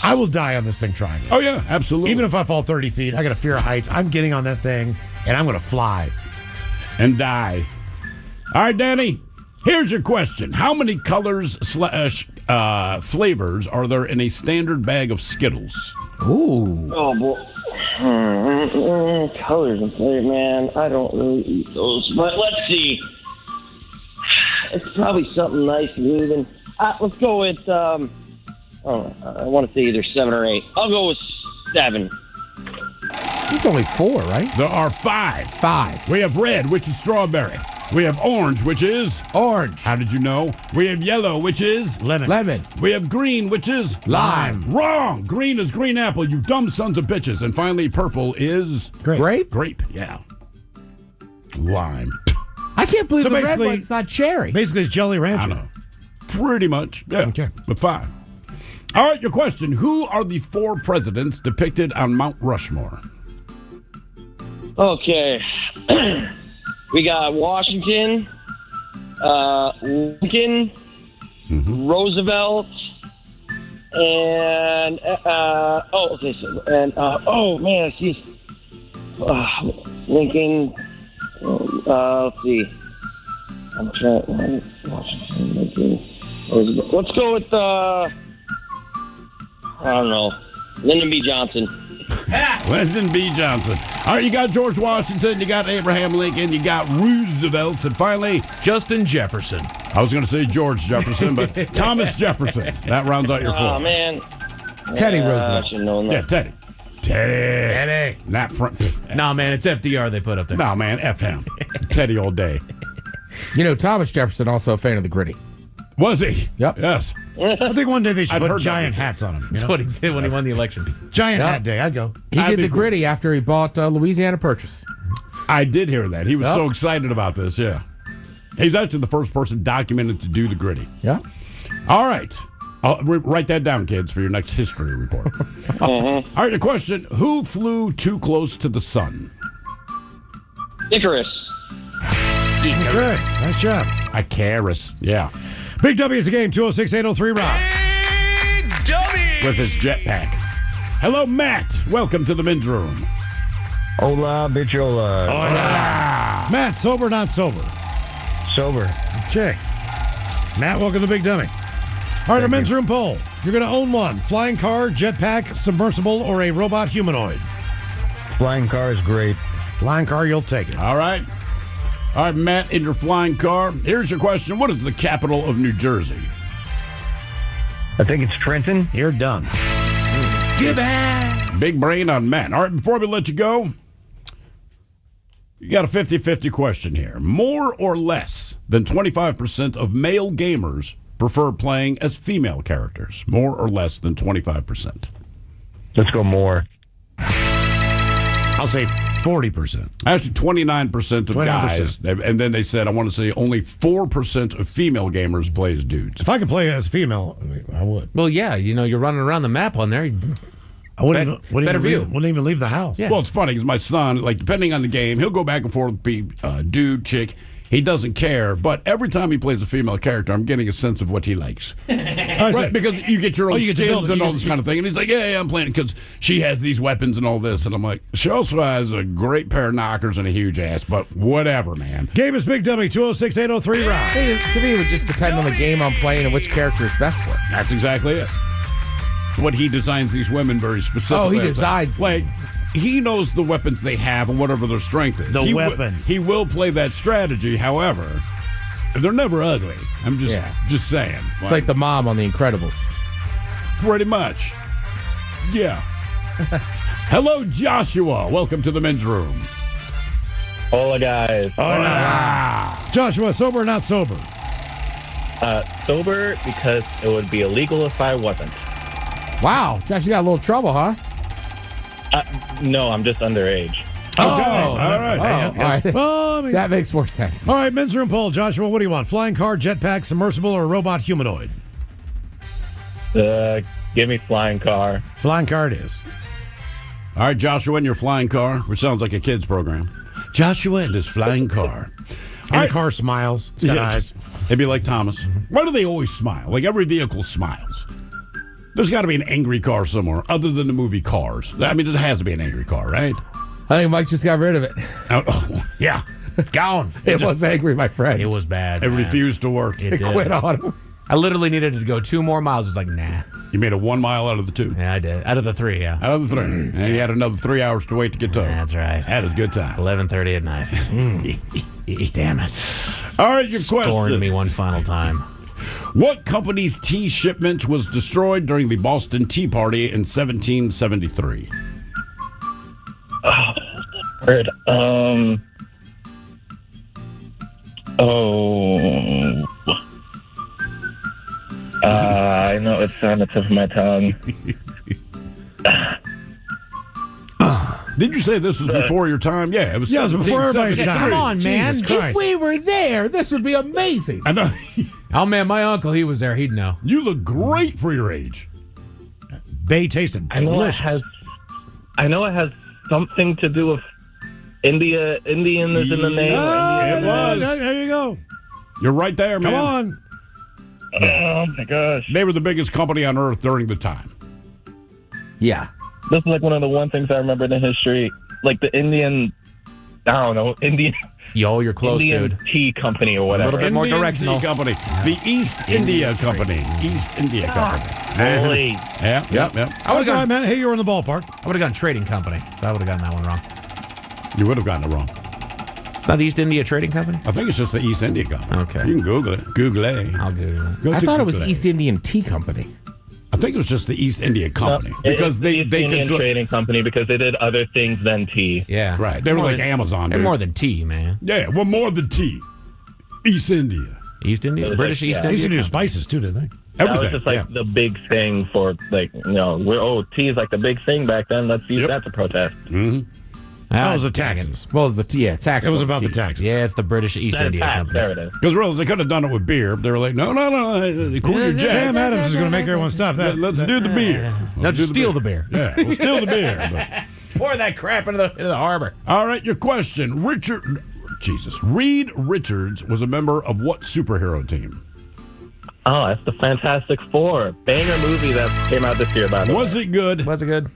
I will die on this thing trying it. Oh yeah, absolutely. Even if I fall 30 feet, I got a fear of heights. I'm getting on that thing, and I'm going to fly. And die. All right, Danny, here's your question. How many colors / flavors are there in a standard bag of Skittles? Ooh. Oh, boy. Colors and flavor, man. I don't really eat those. But let's see. It's probably something nice and moving. Let's go with I want to say either 7 or 8. I'll go with 7. It's only 4, right? There are 5. 5. We have red, which is strawberry. We have orange, which is orange. How did you know? We have yellow, which is lemon. We have green, which is lime. Wrong. Green is green apple, you dumb sons of bitches. And finally, purple is grape. Grape, yeah. Lime. I can't believe So the red basically- one's not cherry. Basically, it's Jelly Rancher. I know. Pretty much, yeah. Okay. But 5. All right, your question. Who are the 4 presidents depicted on Mount Rushmore? Okay. We got Washington, Lincoln, Roosevelt, and Lincoln. Let's see. I'm trying. Washington, Lincoln, Roosevelt. Let's go with I don't know, Lyndon B. Johnson. Lyndon B. Johnson. All right, you got George Washington, you got Abraham Lincoln, you got Roosevelt, and finally, Justin Jefferson. I was going to say George Jefferson, but Thomas Jefferson. That rounds out your 4. Oh, man. Teddy I Roosevelt. should have known Yeah, that. Teddy. Not front. Nah, man, it's FDR they put up there. No, man, F him. Teddy all day. You know, Thomas Jefferson also a fan of the gritty. Was he? Yep. Yes. I think one day they should I've put heard that giant before. hats on them. That's what he did when he won the election. Giant Yeah. hat day. I'd go. He That'd did be the cool. gritty after he bought Louisiana Purchase. I did hear that. He was Yep. so excited about this, yeah. He's actually the first person documented to do the gritty. Yeah. All right. Write that down, kids, for your next history report. All right, the question, who flew too close to the sun? Icarus. Good. Nice job. Icarus, yeah. Big W is a game. 206-803-ROCK. With his jetpack. Hello, Matt. Welcome to the men's room. Hola, bichola. Matt, sober or not sober? Sober. Okay. Matt, welcome to Big Dummy. All right, our men's room poll. You're going to own one. Flying car, jetpack, submersible, or a robot humanoid? Flying car is great. Flying car, you'll take it. All right. All right, Matt, in your flying car. Here's your question. What is the capital of New Jersey? I think it's Trenton. You're done. Give it. Big brain on Matt. All right, before we let you go, you got a 50-50 question here. More or less than 25% of male gamers prefer playing as female characters. More or less than 25%. Let's go more. I'll say 40%. Actually, 29% of 29%. guys. And then they said, I want to say only 4% of female gamers play as dudes. If I could play as a female, I would. Well, yeah, you know, you're running around the map on there. I wouldn't better view. Wouldn't even leave the house. Yeah. Well, it's funny because my son, like, depending on the game, he'll go back and forth, be dude, chick. He doesn't care, but every time he plays a female character, I'm getting a sense of what he likes. Right? Because you get your own you get to build skins it. and You all get this to- kind of thing. And he's like, yeah, I'm playing it because she has these weapons and all this. And I'm like, she also has a great pair of knockers and a huge ass, but whatever, man. Game is Big Dummy. 206-803-ROCK. To me, it would just depend on the game I'm playing and which character is best for. That's exactly it. What he designs these women very specifically. Oh, he designs them. Like, he knows the weapons they have and whatever their strength is. The weapons. He will play that strategy, however, they're never ugly. I'm just saying. It's like the mom on The Incredibles. Pretty much. Yeah. Hello, Joshua. Welcome to the men's room. Hola, guys. Joshua, sober or not sober? Sober because it would be illegal if I wasn't. Wow, Josh, you got a little trouble, huh? No, I'm just underage. Okay. All right. all right. Well, I mean- That makes more sense. All right, men's room poll. Joshua, what do you want? Flying car, jetpack, submersible, or robot humanoid? Give me flying car. Flying car it is. All right, Joshua in your flying car, which sounds like a kid's program. Joshua and his flying car. And the car smiles. It's got eyes. It'd be like Thomas. Why do they always smile? Like every vehicle smiles. There's got to be an angry car somewhere other than the movie Cars. I mean, there has to be an angry car, right? I think Mike just got rid of it. Oh, yeah. It's gone. It was angry, my friend. It was bad. It man. refused to work. It It did. quit on him. I literally needed it to go 2 more miles. I was like, nah. You made it 1 mile out of the 2. Yeah, I did. Out of the 3, yeah. Out of the 3. And you had another 3 hours to wait to get towed. That's right. That is good time. 11:30 at night. Damn it. All right, your Scorned question. me one final time. What company's tea shipment was destroyed during the Boston Tea Party in 1773? Heard. I know it's on the tip of my tongue. Did you say this was before your time? Yeah, it was. Yeah, it was before everybody's 1773. time. Come on, man. Jesus Christ. If we were there, this would be amazing. I know. Oh, man, my uncle, he was there. He'd know. You look great for your age. Bay tasted delicious. I know it has something to do with India. Indian is in the name. It was. There you go. You're right there, man. Come on. Oh my gosh. They were the biggest company on earth during the time. Yeah. This is like one of the one things I remember in the history, like the Indian. I don't know, Indian. Yo, you're close, Indian dude. Tea Company or A whatever. little bit more Indian directional. Tea Company. The East India Company. East India Company. Holy. Yeah, yep. I would That's all right, man. Hey, you were in the ballpark. I would have gone trading company, so I would have gotten that one wrong. You would have gotten it wrong. It's not the East India Trading Company? I think it's just the East India Company. Okay. You can Google it. Google it. I'll Google it. Go I to thought it was Google East Indian Tea Company. I think it was just the East India Company because they Indian control. Trading Company because they did other things than tea. Yeah. Right. They were More like than- Amazon. They're Dude. more than tea, man. Yeah. Well, more than tea. East India. East India? British East They used to India? do spices, too, didn't they? That was Everything. just like the big thing for like tea is like the big thing back then. Let's use that to protest. Mm-hmm. That was the taxes. Well, it was tax. It was about the taxes. Yeah, it's the British East India Company. There it is. Because really, they could have done it with beer. They were like, no, cool your jets. Sam Adams is going to make everyone stop that. Let's do the beer. No, just steal the beer. Yeah, we'll steal the beer. But. Pour that crap into the harbor. All right, your question. Reed Richards was a member of what superhero team? Oh, that's the Fantastic Four. Banger movie that came out this year, by the way. Was it good? Was it good?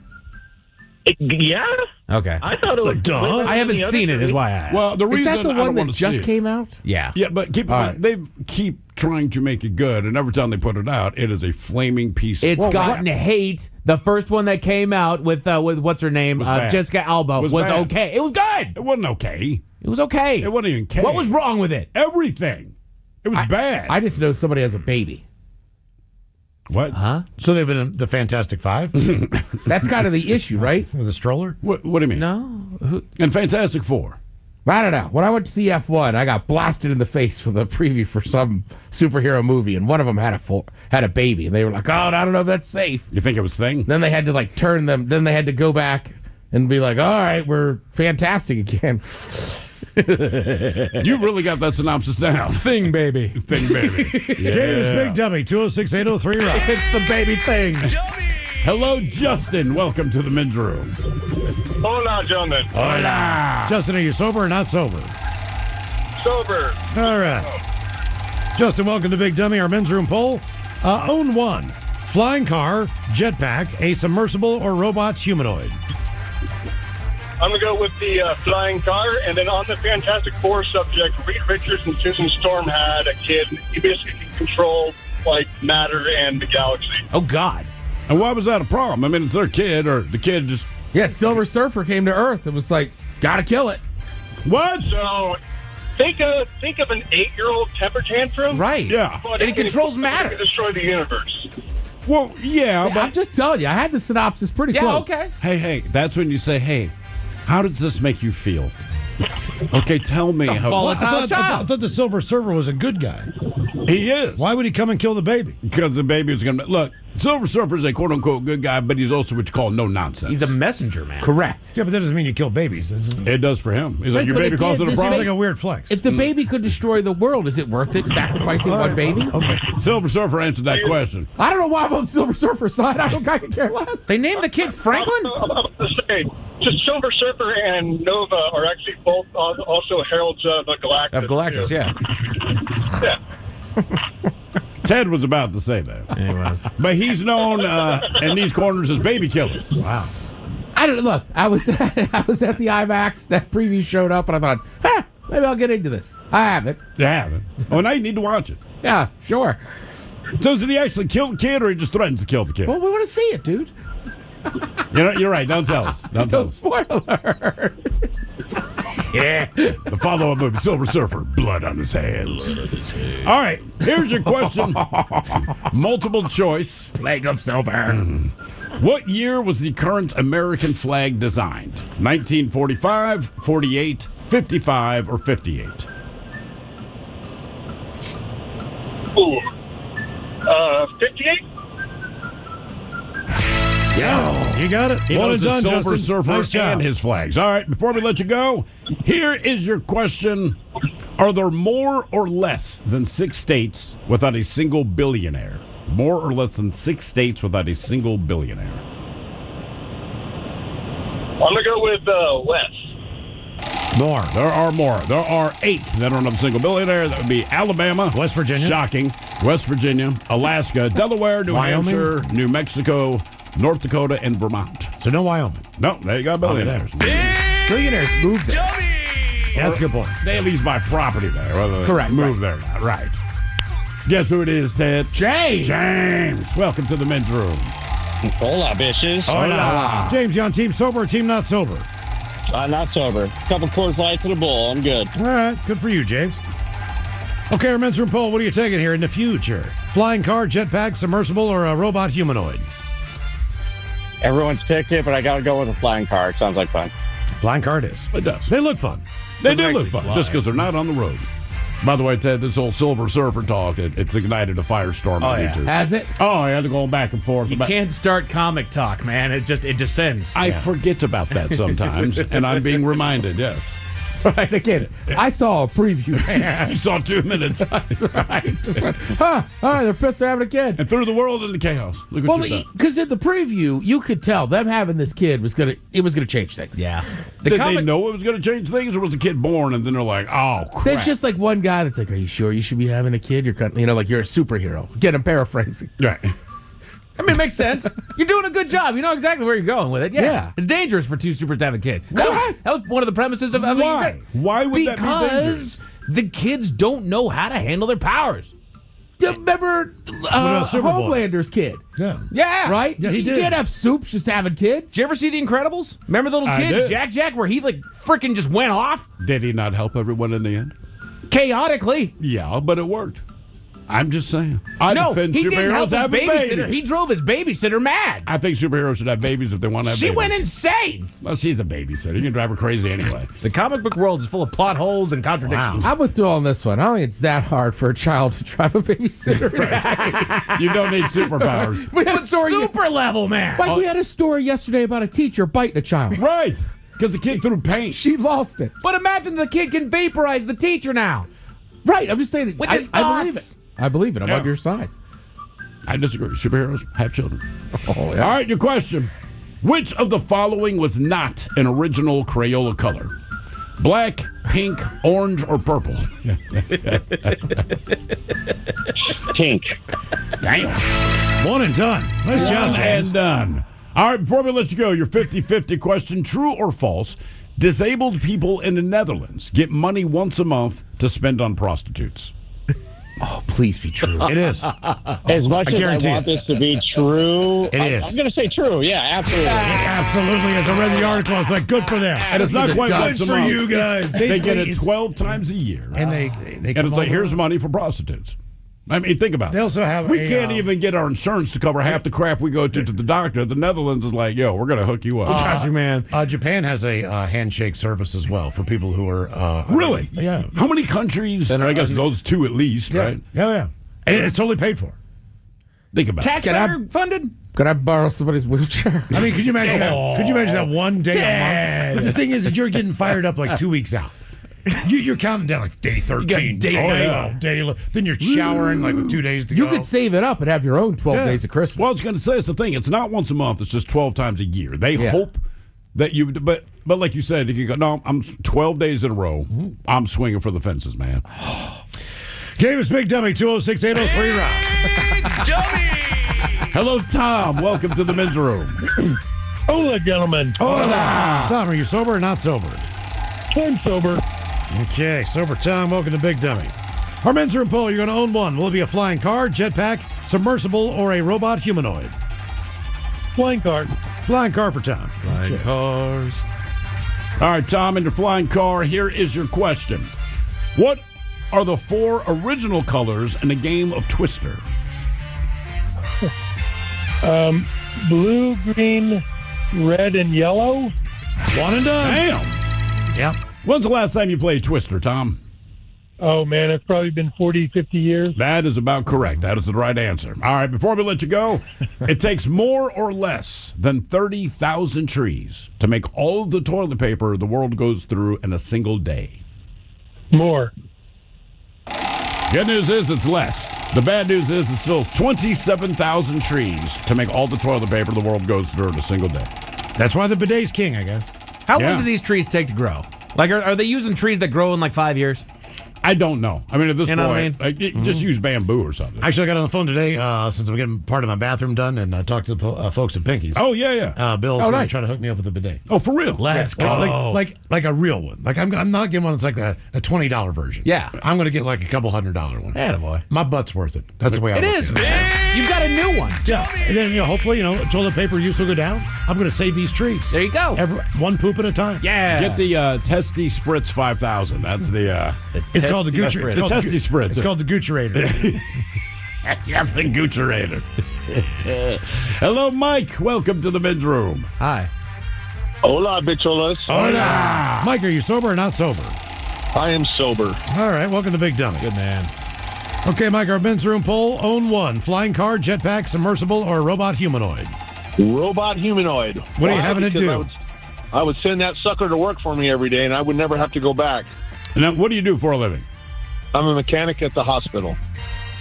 Yeah. Okay. I thought it was. I haven't seen it, is why I asked. Well, the Is reason that the I don't one that want to see just it- came out? Yeah. Yeah, but keep in mind, they keep trying to make it good, and every time they put it out, it is a flaming piece of It's gotten hate. The first one that came out with what's her name? Was bad. Jessica Alba was bad. okay. It was good. It wasn't okay. It was okay. It wasn't even okay. What was wrong with it? Everything. It was bad. I just know somebody has a baby. What? Huh? So they've been in the Fantastic Five That's kind of the issue, right? with a stroller. What do you mean? No. And Fantastic Four. I don't know. When I went to see F1, I got blasted in the face with a preview for some superhero movie, and one of them had a baby, and they were like, "Oh, I don't know if that's safe." You think it was Thing? Then they had to turn them. Then they had to go back and be like, "All right, we're fantastic again." You really got that synopsis down. Thing, baby. Thing, baby. Davis Big Dummy, 206-803 Rock. It's the baby thing. Hello, Justin. Welcome to the men's room. Hola, gentlemen. Hola. Justin, are you sober or not sober? Sober. All right. Justin, welcome to Big Dummy, our men's room poll. Own one. Flying car, jetpack, a submersible, or robot humanoid? I'm going to go with the flying car. And then on the Fantastic Four subject, Reed Richards and Susan Storm had a kid. He basically can control, matter and the galaxy. Oh, God. And why was that a problem? I mean, it's their kid, or the kid just... Yeah, Silver Surfer came to Earth. It was like, gotta kill it. What? So think of an 8-year-old temper tantrum. Right. Yeah. But And it controls matter. It can destroy the universe. Well, yeah, I'm but... just telling you, I had the synopsis pretty close. Yeah, okay. Hey, that's when you say, hey, how does this make you feel? Okay, tell me. It's a how. volatile I child. thought the Silver Surfer was a good guy. He is. Why would he come and kill the baby? Because the baby was going to... Look, Silver Surfer is a quote-unquote good guy, but he's also what you call no-nonsense. He's a messenger, man. Correct. Yeah, but that doesn't mean you kill babies. It does for him. He's like, your but baby again, causing a this problem? Sounds like a weird flex. If the baby could destroy the world, is it worth it sacrificing one baby? Okay. Silver Surfer answered that question. I don't know why I'm on Silver Surfer's side. I could care less. They named the kid Franklin? I'm about to say, just Silver Surfer and Nova are actually both also heralds of Galactus. Of Galactus, too. yeah. Yeah. Ted was about to say that. He was. But he's known in these corners as baby killer. Wow. I don't look. I was at the IMAX. That preview showed up, and I thought, maybe I'll get into this. I haven't. You haven't. Oh, now you need to watch it. Yeah, sure. So did he actually kill the kid, or he just threatens to kill the kid? Well, we want to see it, dude. You're right. Don't tell us. Don't tell us. Spoilers. Yeah. The follow-up movie, Silver Surfer, Blood on His Hands. All right, here's your question. Multiple choice. Plague of Silver. What year was the current American flag designed? 1945, 48, 55, or 58? Ooh. 58? Yeah, you got it. He One knows and the done, Silver Justin. Surfer Nice job. and his flags. All right, before we let you go, here is your question. Are there more or less than 6 states without a single billionaire? More or less than 6 states without a single billionaire? I'm going to go with less. More. There are more. There are 8 that don't have a single billionaire. That would be Alabama, West Virginia. Shocking. West Virginia, Alaska, Delaware, New Wyoming. Hampshire, New Mexico, North Dakota, and Vermont. So no Wyoming. No, there you go, billionaires. Billionaires move there. Yeah, that's a good point. They at least buy property there. Whether they Correct, move there or not. Right. Guess who it is, Ted? James. James. Welcome to the men's room. Hola, bitches. Hola. James, you on team sober or team not sober? Not sober. Couple Coors Light to the bowl. I'm good. All right, good for you, James. Okay, our men's room poll, what are you taking here in the future? Flying car, jetpack, submersible, or a robot humanoid? Everyone's picked it, but I got to go with a flying car. It sounds like fun. Flying car it is. It does. They look fun. They do look fun, just because they're not on the road. By the way, Ted, this whole Silver Surfer talk, it's ignited a firestorm on YouTube. Has it? Oh, I had to go back and forth. You can't start comic talk, man. It descends. I forget about that sometimes, and I'm being reminded, yes. Right, again, I saw a preview. You saw 2 minutes. That's right. Just went, all right, they're pissed they're having a kid. And threw the world into chaos. Look what you've done. Because in the preview, you could tell them having this kid was gonna change things. Yeah. Did they know it was going to change things, or was the kid born and then they're like, oh, crap. There's just like one guy that's like, "Are you sure you should be having a kid? You're like you're a superhero." Again, I'm paraphrasing. Right. I mean, it makes sense. You're doing a good job. You know exactly where you're going with it. Yeah. It's dangerous for 2 supers to have a kid. That was one of the premises of Why? Why would that be dangerous? Because the kids don't know how to handle their powers. Remember Homelander's kid? Yeah. Yeah. Right? Yeah, he You did. can't have soups just having kids. Did you ever see The Incredibles? Remember the little I kid, did. Jack, where he freaking just went off? Did he not help everyone in the end? Chaotically. Yeah, but it worked. I'm just saying. I No, defend he didn't help superheroes his having babysitter. babies. He drove his babysitter mad. I think superheroes should have babies if they want to have She babies. went insane. Well, she's a babysitter. You can drive her crazy anyway. The comic book world is full of plot holes and contradictions. I'm with you on this one. I don't think it's that hard for a child to drive a babysitter. You don't need superpowers. We had a But story. super level, man. Like we had a story yesterday about a teacher biting a child. Right. Because the kid threw paint. She lost it. But imagine the kid can vaporize the teacher now. Right. I'm just saying. With his I believe it. thoughts. I believe it. I'm Yeah. on your side. I disagree. Superheroes have children. Oh, yeah. All right, your question. Which of the following was not an original Crayola color? Black, pink, orange, or purple? Pink. Damn. One and done. Nice job, One James. and done. All right, before we let you go, your 50-50 question, true or false? Disabled people in the Netherlands get money once a month to spend on prostitutes. Oh, please be true. It is. As much as I guarantee want it. this to be true, It is. I'm going to say true. Yeah, absolutely. Absolutely. As I read the article, it's like good for them. And it's not quite Good once a for month. you guys. They get it Basically, 12 times a year. and they And come it's like, over. here's money for prostitutes. I mean, think about it. They also have we a, can't even get our insurance to cover half the crap we go to the doctor. The Netherlands is like, yo, we're going to hook you up. Got you, man. Japan has a handshake service as well for people who are Really? Yeah. How many countries? I guess those 2 at least, right? Yeah. And it's totally paid for. Think about it. Taxpayer funded? Could I borrow somebody's wheelchair? I mean, could you imagine that? Could you imagine that one day a month? But the thing is that you're getting fired up like 2 weeks out. You're counting down like day 13. day 12. Then you're showering like with 2 days to You go. could save it up and have your own 12 days of Christmas. Well, I was going to say, it's the thing. It's not once a month. It's just 12 times a year. They hope that you, but like you said, you can go, no, I'm 12 days in a row. I'm swinging for the fences, man. Game is Big Dummy 206-803 round. Dummy! Hello, Tom. Welcome to the men's room. Hola, gentlemen. Tom, are you sober or not sober? I'm sober. Okay, sober Tom, welcome to Big Dummy. Our men's room poll, you're going to own one. Will it be a flying car, jetpack, submersible, or a robot humanoid? Flying car. Flying car for Tom. Flying cars. All right, Tom, in your flying car, here is your question. What are the 4 original colors in a game of Twister? Blue, green, red, and yellow. One and done. Damn. Yep. When's the last time you played Twister, Tom? Oh, man, it's probably been 40, 50 years. That is about correct. That is the right answer. All right, before we let you go, it takes more or less than 30,000 trees to make all of the toilet paper the world goes through in a single day. More. Good news is it's less. The bad news is it's still 27,000 trees to make all the toilet paper the world goes through in a single day. That's why the bidet's king, I guess. How long do these trees take to grow? Like, are they using trees that grow in like 5 years? I don't know. I mean, at this You know what I point, mean? like, just use bamboo or something. Actually, I got on the phone today since I'm getting part of my bathroom done and talked to the folks at Pinky's. Oh, yeah. Bill's nice. trying to hook me up with a bidet. Oh, for real? Let's go. Like a real one. Like I'm not getting one that's like a $20 version. Yeah. I'm going to get like a couple $100 one. Attaboy. My butt's worth it. That's the way I It look is, at it. man. You've got a new one. Yeah. And then, hopefully, toilet paper use will go down. I'm going to save these trees. There you go. One poop at a time. Yeah. Get the Testy Spritz 5000. That's the... It's called the Gucci. The Testy Spritz. It's called the Gucci-rator. Yeah, the Gucci-rator. Hello, Mike. Welcome to the men's room. Hi. Hola, bicholas. Hola. Mike, are you sober or not sober? I am sober. All right, welcome to Big Dummy. Good man. Okay, Mike, our men's room poll, own one. Flying car, jetpack, submersible, or robot humanoid? Robot humanoid. What are you having to do? I would send that sucker to work for me every day, and I would never have to go back. Now, what do you do for a living? I'm a mechanic at the hospital.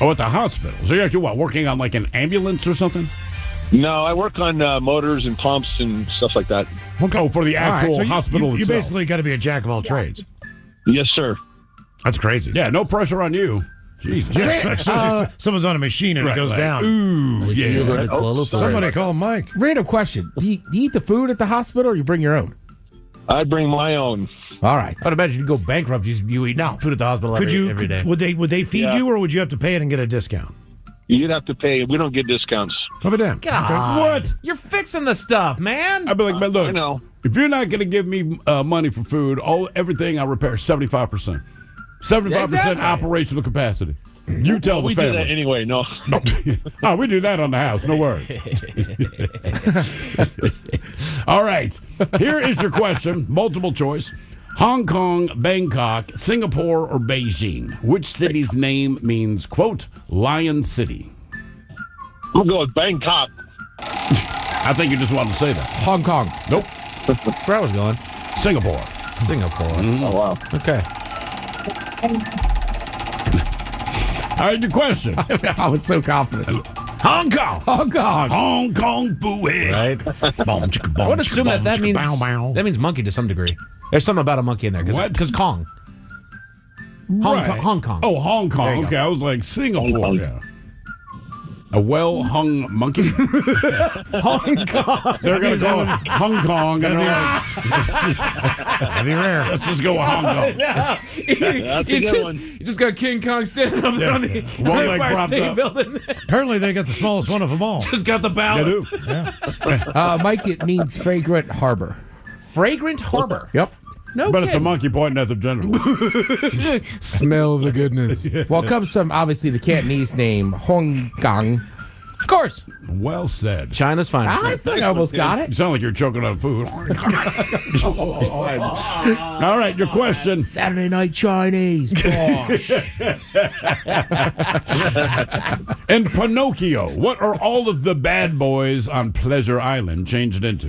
Oh, at the hospital. So you're actually, working on like an ambulance or something? No, I work on motors and pumps and stuff like that. Oh, for the actual so hospital you itself. basically got to be a jack of all trades. Yes, sir. That's crazy. Yeah, no pressure on you. Jesus. Yeah, someone's on a machine and it goes down. Ooh, yeah. Somebody call Mike. Random question. Do you eat the food at the hospital or you bring your own? I bring my own. All right. I'd imagine you go bankrupt. You eat food at the hospital every day. Would they feed you or would you have to pay it and get a discount? You'd have to pay. We don't get discounts. How about that? God. What? You're fixing the stuff, man. I'd be like, man, look, I know. if you're not going to give me money for food, everything I repair 75%. 75% Exactly. operational capacity. You tell the We family. do that anyway. No. Oh, we do that on the house. No worries. All right. Here is your question. Multiple choice. Hong Kong, Bangkok, Singapore, or Beijing? Which city's name means, quote, Lion City? I'm going to go with Bangkok. I think you just wanted to say that. Hong Kong. Nope. Where I was going. Singapore. Singapore. Oh, wow. Okay. All right, your question. I was so confident. Hong Kong. Hong Kong. Hong Kong foo-hey. Right. I would assume that means monkey to some degree. There's something about a monkey in there. Because Kong. Hong Kong. Oh, Hong There Kong. you Okay, go. I was like Singapore. Yeah. A well-hung monkey? Hong Kong. They're going to go Hong Kong. And they're like, That'd be rare. let's just go with Hong Kong. That's a good one. You just got King Kong standing up there on the One leg Empire propped State up. Building. Apparently, they got the smallest one of them all. Just got the They ballast. do. Yeah. Mike, it means fragrant harbor. Fragrant Harbor. Yep. No But it's a kidding. monkey pointing at the general. Smell the goodness. Well, it comes from obviously the Cantonese name Hong Kong. Of course. Well said. China's finest. I think I almost got You it. sound like you're choking on food. All right, your question. Saturday Night Chinese. Bosh. In Pinocchio, what are all of the bad boys on Pleasure Island changed into?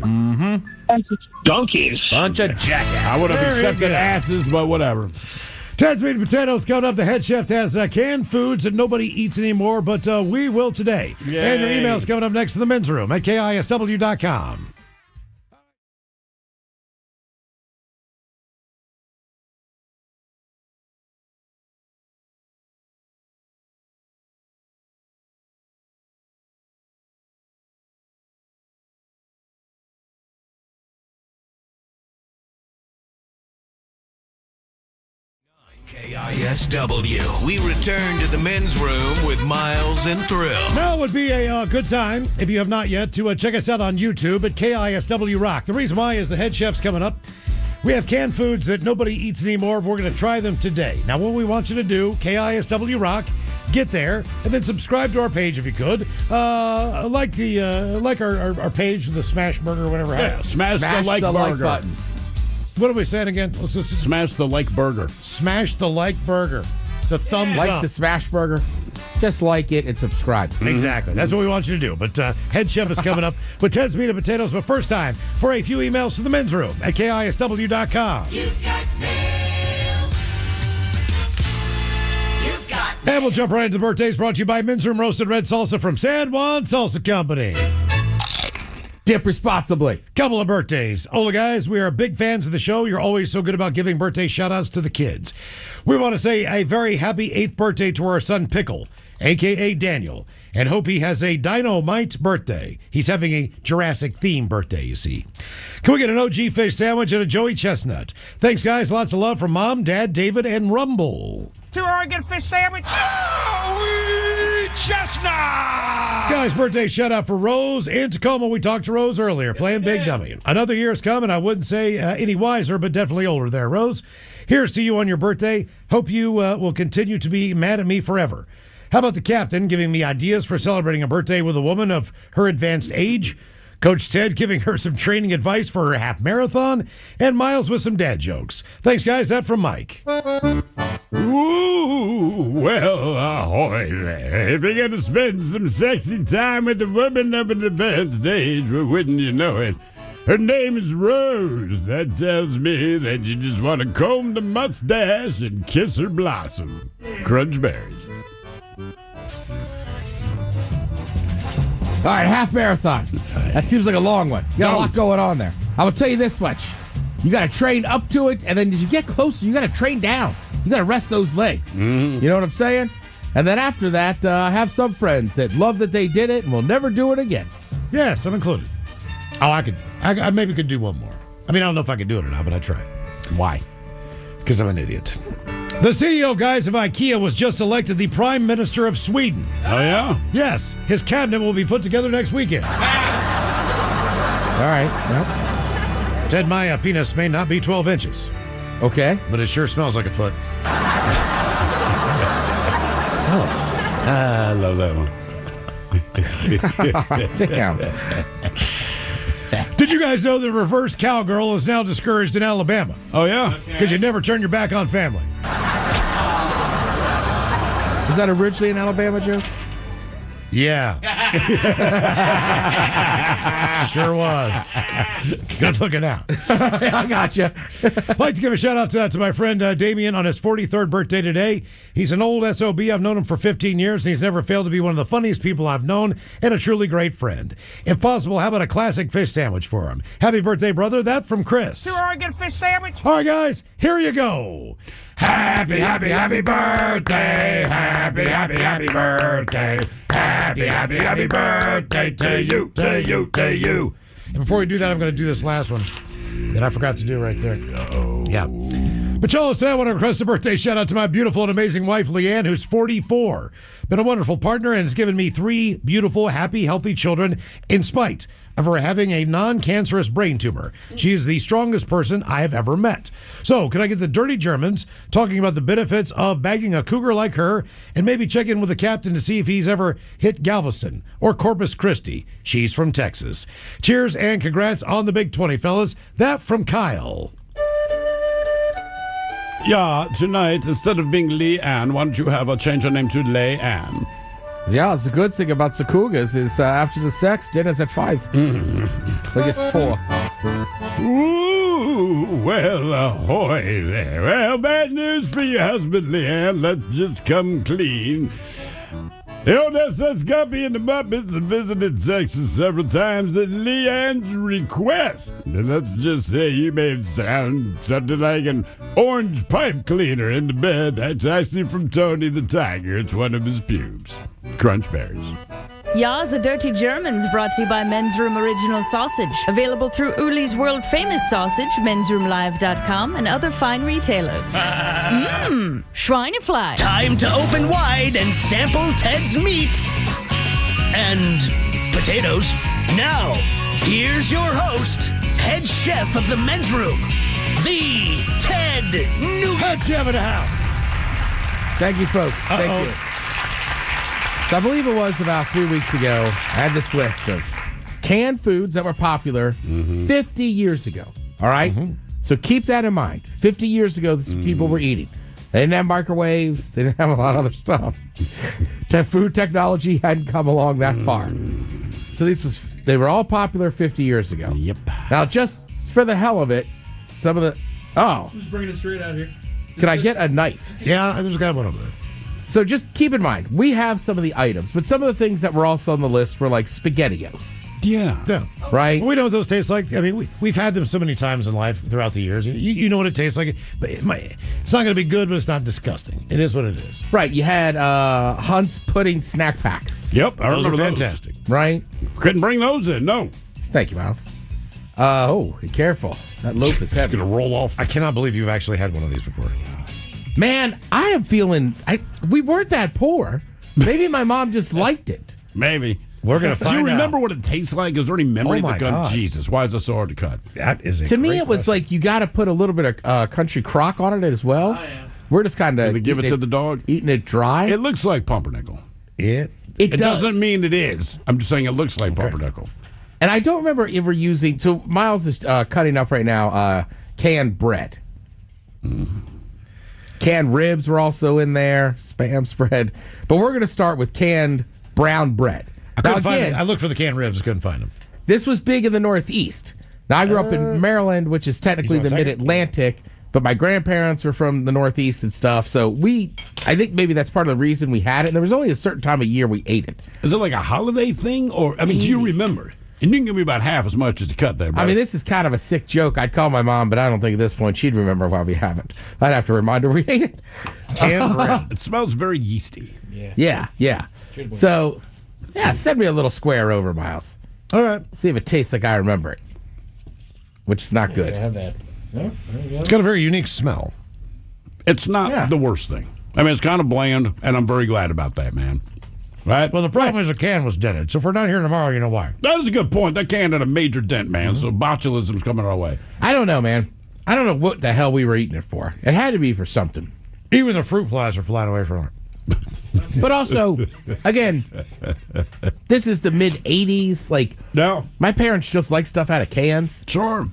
Donkeys. Bunch of jackasses. I would have accepted asses, but whatever. Ted's Meat and Potatoes coming up. The head chef has canned foods that nobody eats anymore, but we will today. Yay. And your email's coming up next to the men's room at KISW.com. KISW. We return to the men's room with Miles and Thrill. Now would be a good time, if you have not yet, to check us out on YouTube at KISW Rock. The reason why is the head chef's coming up. We have canned foods that nobody eats anymore. We're going to try them today. Now, what we want you to do, KISW Rock, get there and then subscribe to our page if you could. Like our page, the Smash Burger, whatever. Yeah, smash the like burger. Button. What are we saying again? Smash the like burger. Smash the like burger. The thumbs like up. the Smash Burger. Just like it and subscribe. Exactly. That's what we want you to do. But Head Chef is coming up with Ted's Meat and Potatoes. But first time for a few emails to the men's room at KISW.com. You've got mail. You've got And we'll jump right into the birthdays brought to you by Men's Room Roasted Red Salsa from San Juan Salsa Company. Dip responsibly. Couple of birthdays. Hola, guys. We are big fans of the show. You're always so good about giving birthday shout-outs to the kids. We want to say a very happy 8th birthday to our son, Pickle, a.k.a. Daniel, and hope he has a dynamite birthday. He's having a Jurassic-themed birthday, you see. Can we get an OG fish sandwich and a Joey Chestnut? Thanks, guys. Lots of love from Mom, Dad, David, and Rumble. 2 Oregon fish sandwich. Joey Chestnut. Guys, birthday shout out for Rose in Tacoma. We talked to Rose earlier, playing Big Dummy. Another year has come, and I wouldn't say any wiser, but definitely older there, Rose. Here's to you on your birthday. Hope you will continue to be mad at me forever. How about the captain giving me ideas for celebrating a birthday with a woman of her advanced age? Coach Ted giving her some training advice for her half marathon, and Miles with some dad jokes. Thanks, guys. That from Mike. Ooh, well, ahoy there. If you're going to spend some sexy time with a woman of an advanced age, well, wouldn't you know it? Her name is Rose. That tells me that you just want to comb the mustache and kiss her blossom. Crunch berries. All right, half marathon. That seems like a long one. You got a lot going on there. I will tell you this much. You got to train up to it, and then as you get closer, you got to train down. You got to rest those legs. Mm-hmm. You know what I'm saying? And then after that, have some friends that love that they did it and will never do it again. Yes, I'm included. Oh, I maybe could do one more. I mean, I don't know if I could do it or not, but I try. Why? Because I'm an idiot. The CEO, guys, of IKEA was just elected the Prime Minister of Sweden. Oh, yeah? Yes. His cabinet will be put together next weekend. All right. Yep. Ted, my penis may not be 12 inches. Okay. But it sure smells like a foot. I love that one. Damn. Did you guys know that reverse cowgirl is now discouraged in Alabama? Oh, yeah? Because you never turn your back on family. Was that originally an Alabama joke? Yeah. Sure was. Good looking out. I got you. I'd like to give a shout out to my friend Damien on his 43rd birthday today. He's an old SOB. I've known him for 15 years, and he's never failed to be one of the funniest people I've known and a truly great friend. If possible, how about a classic fish sandwich for him? Happy birthday, brother. That from Chris. 2 Oregon fish sandwich. All right, guys, here you go. Happy, happy, happy birthday. Happy, happy, happy birthday. Happy, happy, happy birthday to you, to you, to you. And before we do that, I'm going to do this last one that I forgot to do right there. Yeah. But y'all, today I want to request a birthday shout out to my beautiful and amazing wife, Leanne, who's 44. Been a wonderful partner and has given me 3 beautiful, happy, healthy children in spite of her having a non-cancerous brain tumor. She is the strongest person I have ever met. So, can I get the Dirty Germans talking about the benefits of bagging a cougar like her and maybe check in with the captain to see if he's ever hit Galveston or Corpus Christi? She's from Texas. Cheers and congrats on the Big 20, fellas. That from Kyle. Yeah, tonight, instead of being Leanne, why don't you have her change her name to Leanne? Yeah, it's the good thing about the Cougars is after the sex, dinner's at 5. I guess 4. Ooh, well, ahoy there. Well, bad news for your husband, Leanne. Let's just come clean. The old SS Guppy and the Muppets have visited Texas several times at Leanne's request. And let's just say you may have sounded something like an orange pipe cleaner in the bed. That's actually from Tony the Tiger. It's one of his pubes. Crunch berries. Ya's a Dirty Germans brought to you by Men's Room Original Sausage. Available through Uli's World Famous Sausage, mensroomlive.com, and other fine retailers. Schweinefly. Time to open wide and sample Ted's meat and potatoes. Now, here's your host, head chef of the Men's Room, the Ted Nugent. Thank you, folks. Thank you. So I believe it was about 3 weeks ago, I had this list of canned foods that were popular 50 years ago. All right? So keep that in mind. 50 years ago, this is people were eating. They didn't have microwaves. They didn't have a lot of other stuff. Food technology hadn't come along that far. So they were all popular 50 years ago. Yep. Now, just for the hell of it, some of the... Oh. Just bringing it straight out here. Can I get a knife? Yeah, I just got one over there. So just keep in mind, we have some of the items, but some of the things that were also on the list were like SpaghettiOs. Yeah. Right? Well, we know what those taste like. I mean, we've had them so many times in life throughout the years. You know what it tastes like. But it's not going to be good, but it's not disgusting. It is what it is. Right. You had Hunt's pudding snack packs. Yep. I Those are remember fantastic. Right? Couldn't bring those in, no. Thank you, Miles. Be careful. That loaf is heavy. It's going to roll off. I cannot believe you've actually had one of these before. Man, I am feeling... we weren't that poor. Maybe my mom just liked it. Maybe. We're going to find out. Do you remember what it tastes like? Is there any memory Oh, of my the gun? God. Jesus, why is it so hard to cut? That is a To me, great it was question. like you got to put a little bit of country crock on it as well. Oh, yeah. We're just kind of... Give it to the dog? Eating it dry. It looks like pumpernickel. It does. doesn't mean it is. I'm just saying it looks like pumpernickel. And I don't remember ever using... So Miles is cutting up right now canned bread. Canned ribs were also in there. Spam spread. But we're going to start with canned brown bread. I looked for the canned ribs, couldn't find them. This was big in the Northeast. Now, I grew up in Maryland, which is technically the mid-Atlantic, but my grandparents were from the Northeast and stuff. So I think maybe that's part of the reason we had it. And there was only a certain time of year we ate it. Is it like a holiday thing? Or, I mean, do you remember? And you can give me about half as much as you cut there, bro. I mean, this is kind of a sick joke. I'd call my mom, but I don't think at this point she'd remember why we haven't. I'd have to remind her we ate it. Canned bread. It smells very yeasty. Yeah. So, send me a little square over, Miles. All right. See if it tastes like I remember it, which is not good. Have that. Oh, there you go. It's got a very unique smell. It's not the worst thing. I mean, it's kind of bland, and I'm very glad about that, man. Right? Well, the problem is the can was dented. So if we're not here tomorrow, you know why. That is a good point. That can had a major dent, man. So botulism's coming our way. I don't know, man. I don't know what the hell we were eating it for. It had to be for something. Even the fruit flies are flying away from it. But also, again, this is the mid-'80s. Like, no, my parents just like stuff out of cans. Sure.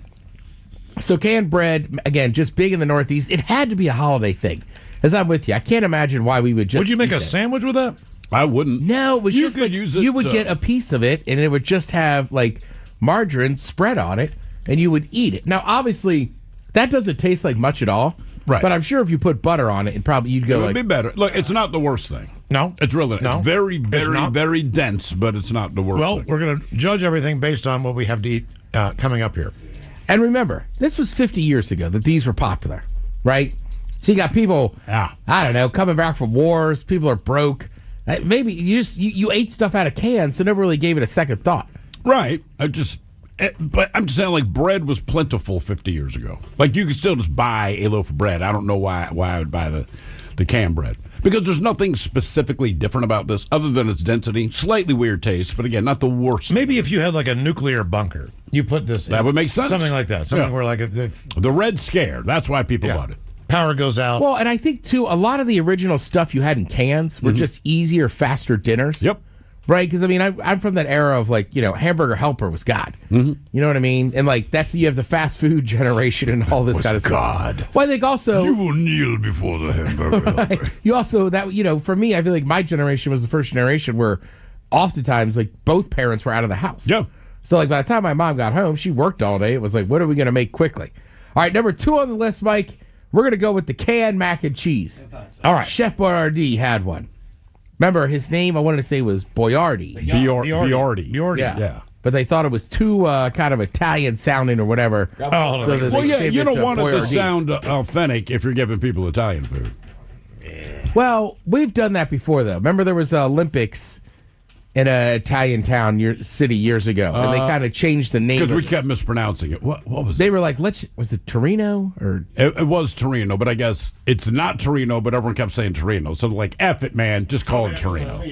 So canned bread, again, just big in the Northeast. It had to be a holiday thing. As I'm with you, I can't imagine why we would just. Would you make a sandwich with that? I wouldn't. No, it was You just could like use it you would to- get a piece of it, and it would just have like margarine spread on it, and you would eat it. Now, obviously, that doesn't taste like much at all. Right. But I'm sure if you put butter on it, you'd It go would like be better. Look, it's not the worst thing. No. It's really No. It's very, It's very, not. very dense, but it's not the worst Well, thing. we're going to judge everything based on what we have to eat coming up here. And remember, this was 50 years ago that these were popular, right? So you got people, I don't know, coming back from wars. People are broke. Maybe you ate stuff out of cans, so never really gave it a second thought. Right. But I'm just saying, like, bread was plentiful 50 years ago. Like, you could still just buy a loaf of bread. I don't know why I would buy the canned bread. Because there's nothing specifically different about this other than its density. Slightly weird taste, but again, not the worst. Maybe if you had like a nuclear bunker, you put this in. That would make sense. Something like that. Something where like if the Red Scare, that's why people bought it. Power goes out. Well, and I think, too, a lot of the original stuff you had in cans were just easier, faster dinners. Yep. Right? Because, I mean, I'm from that era of, like, Hamburger Helper was God. You know what I mean? And, like, you have the fast food generation and all this kind of stuff. God. Well, I think also... You will kneel before the hamburger. Right? You also, for me, I feel like my generation was the first generation where oftentimes, like, both parents were out of the house. Yeah. So, like, by the time my mom got home, she worked all day. It was like, what are we going to make quickly? All right, number 2 on the list, Mike, we're going to go with the canned mac and cheese. All right. Chef Boyardee had one. Remember, his name, I wanted to say, was Boyardee. Biordi. Yeah. But they thought it was too kind of Italian sounding or whatever. Well, yeah, you don't want it to sound authentic if you're giving people Italian food. Well, we've done that before, though. Remember there was Olympics in an Italian town city years ago, and they kind of changed the name. Because we kept mispronouncing it. What was it? They were like, was it Torino? Or It was Torino, but I guess it's not Torino, but everyone kept saying Torino. So, like, F it, man, just call it Torino.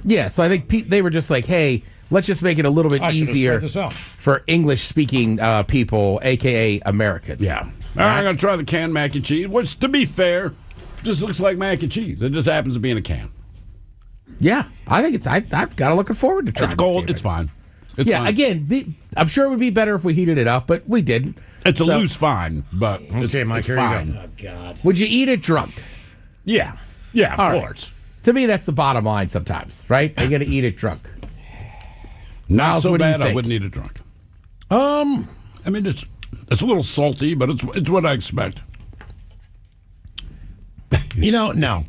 Yeah, so I think they were just like, hey, let's just make it a little bit easier for English-speaking people, a.k.a. Americans. Yeah. All right, I'm going to try the canned mac and cheese, which, to be fair, just looks like mac and cheese. It just happens to be in a can. Yeah, I think I've got looking forward to trying. It's cold. This It's fine. It's yeah, fine. again, I'm sure it would be better if we heated it up, but we didn't. It's a loose fine, but Okay, Mike, it's here fine. you go. Oh, God. Would you eat it drunk? Yeah. Yeah, All of right. course. To me, that's the bottom line sometimes, right? You're going to eat it drunk. Not Miles, so what do you bad I think? wouldn't eat it drunk. I mean, it's a little salty, but it's what I expect. No.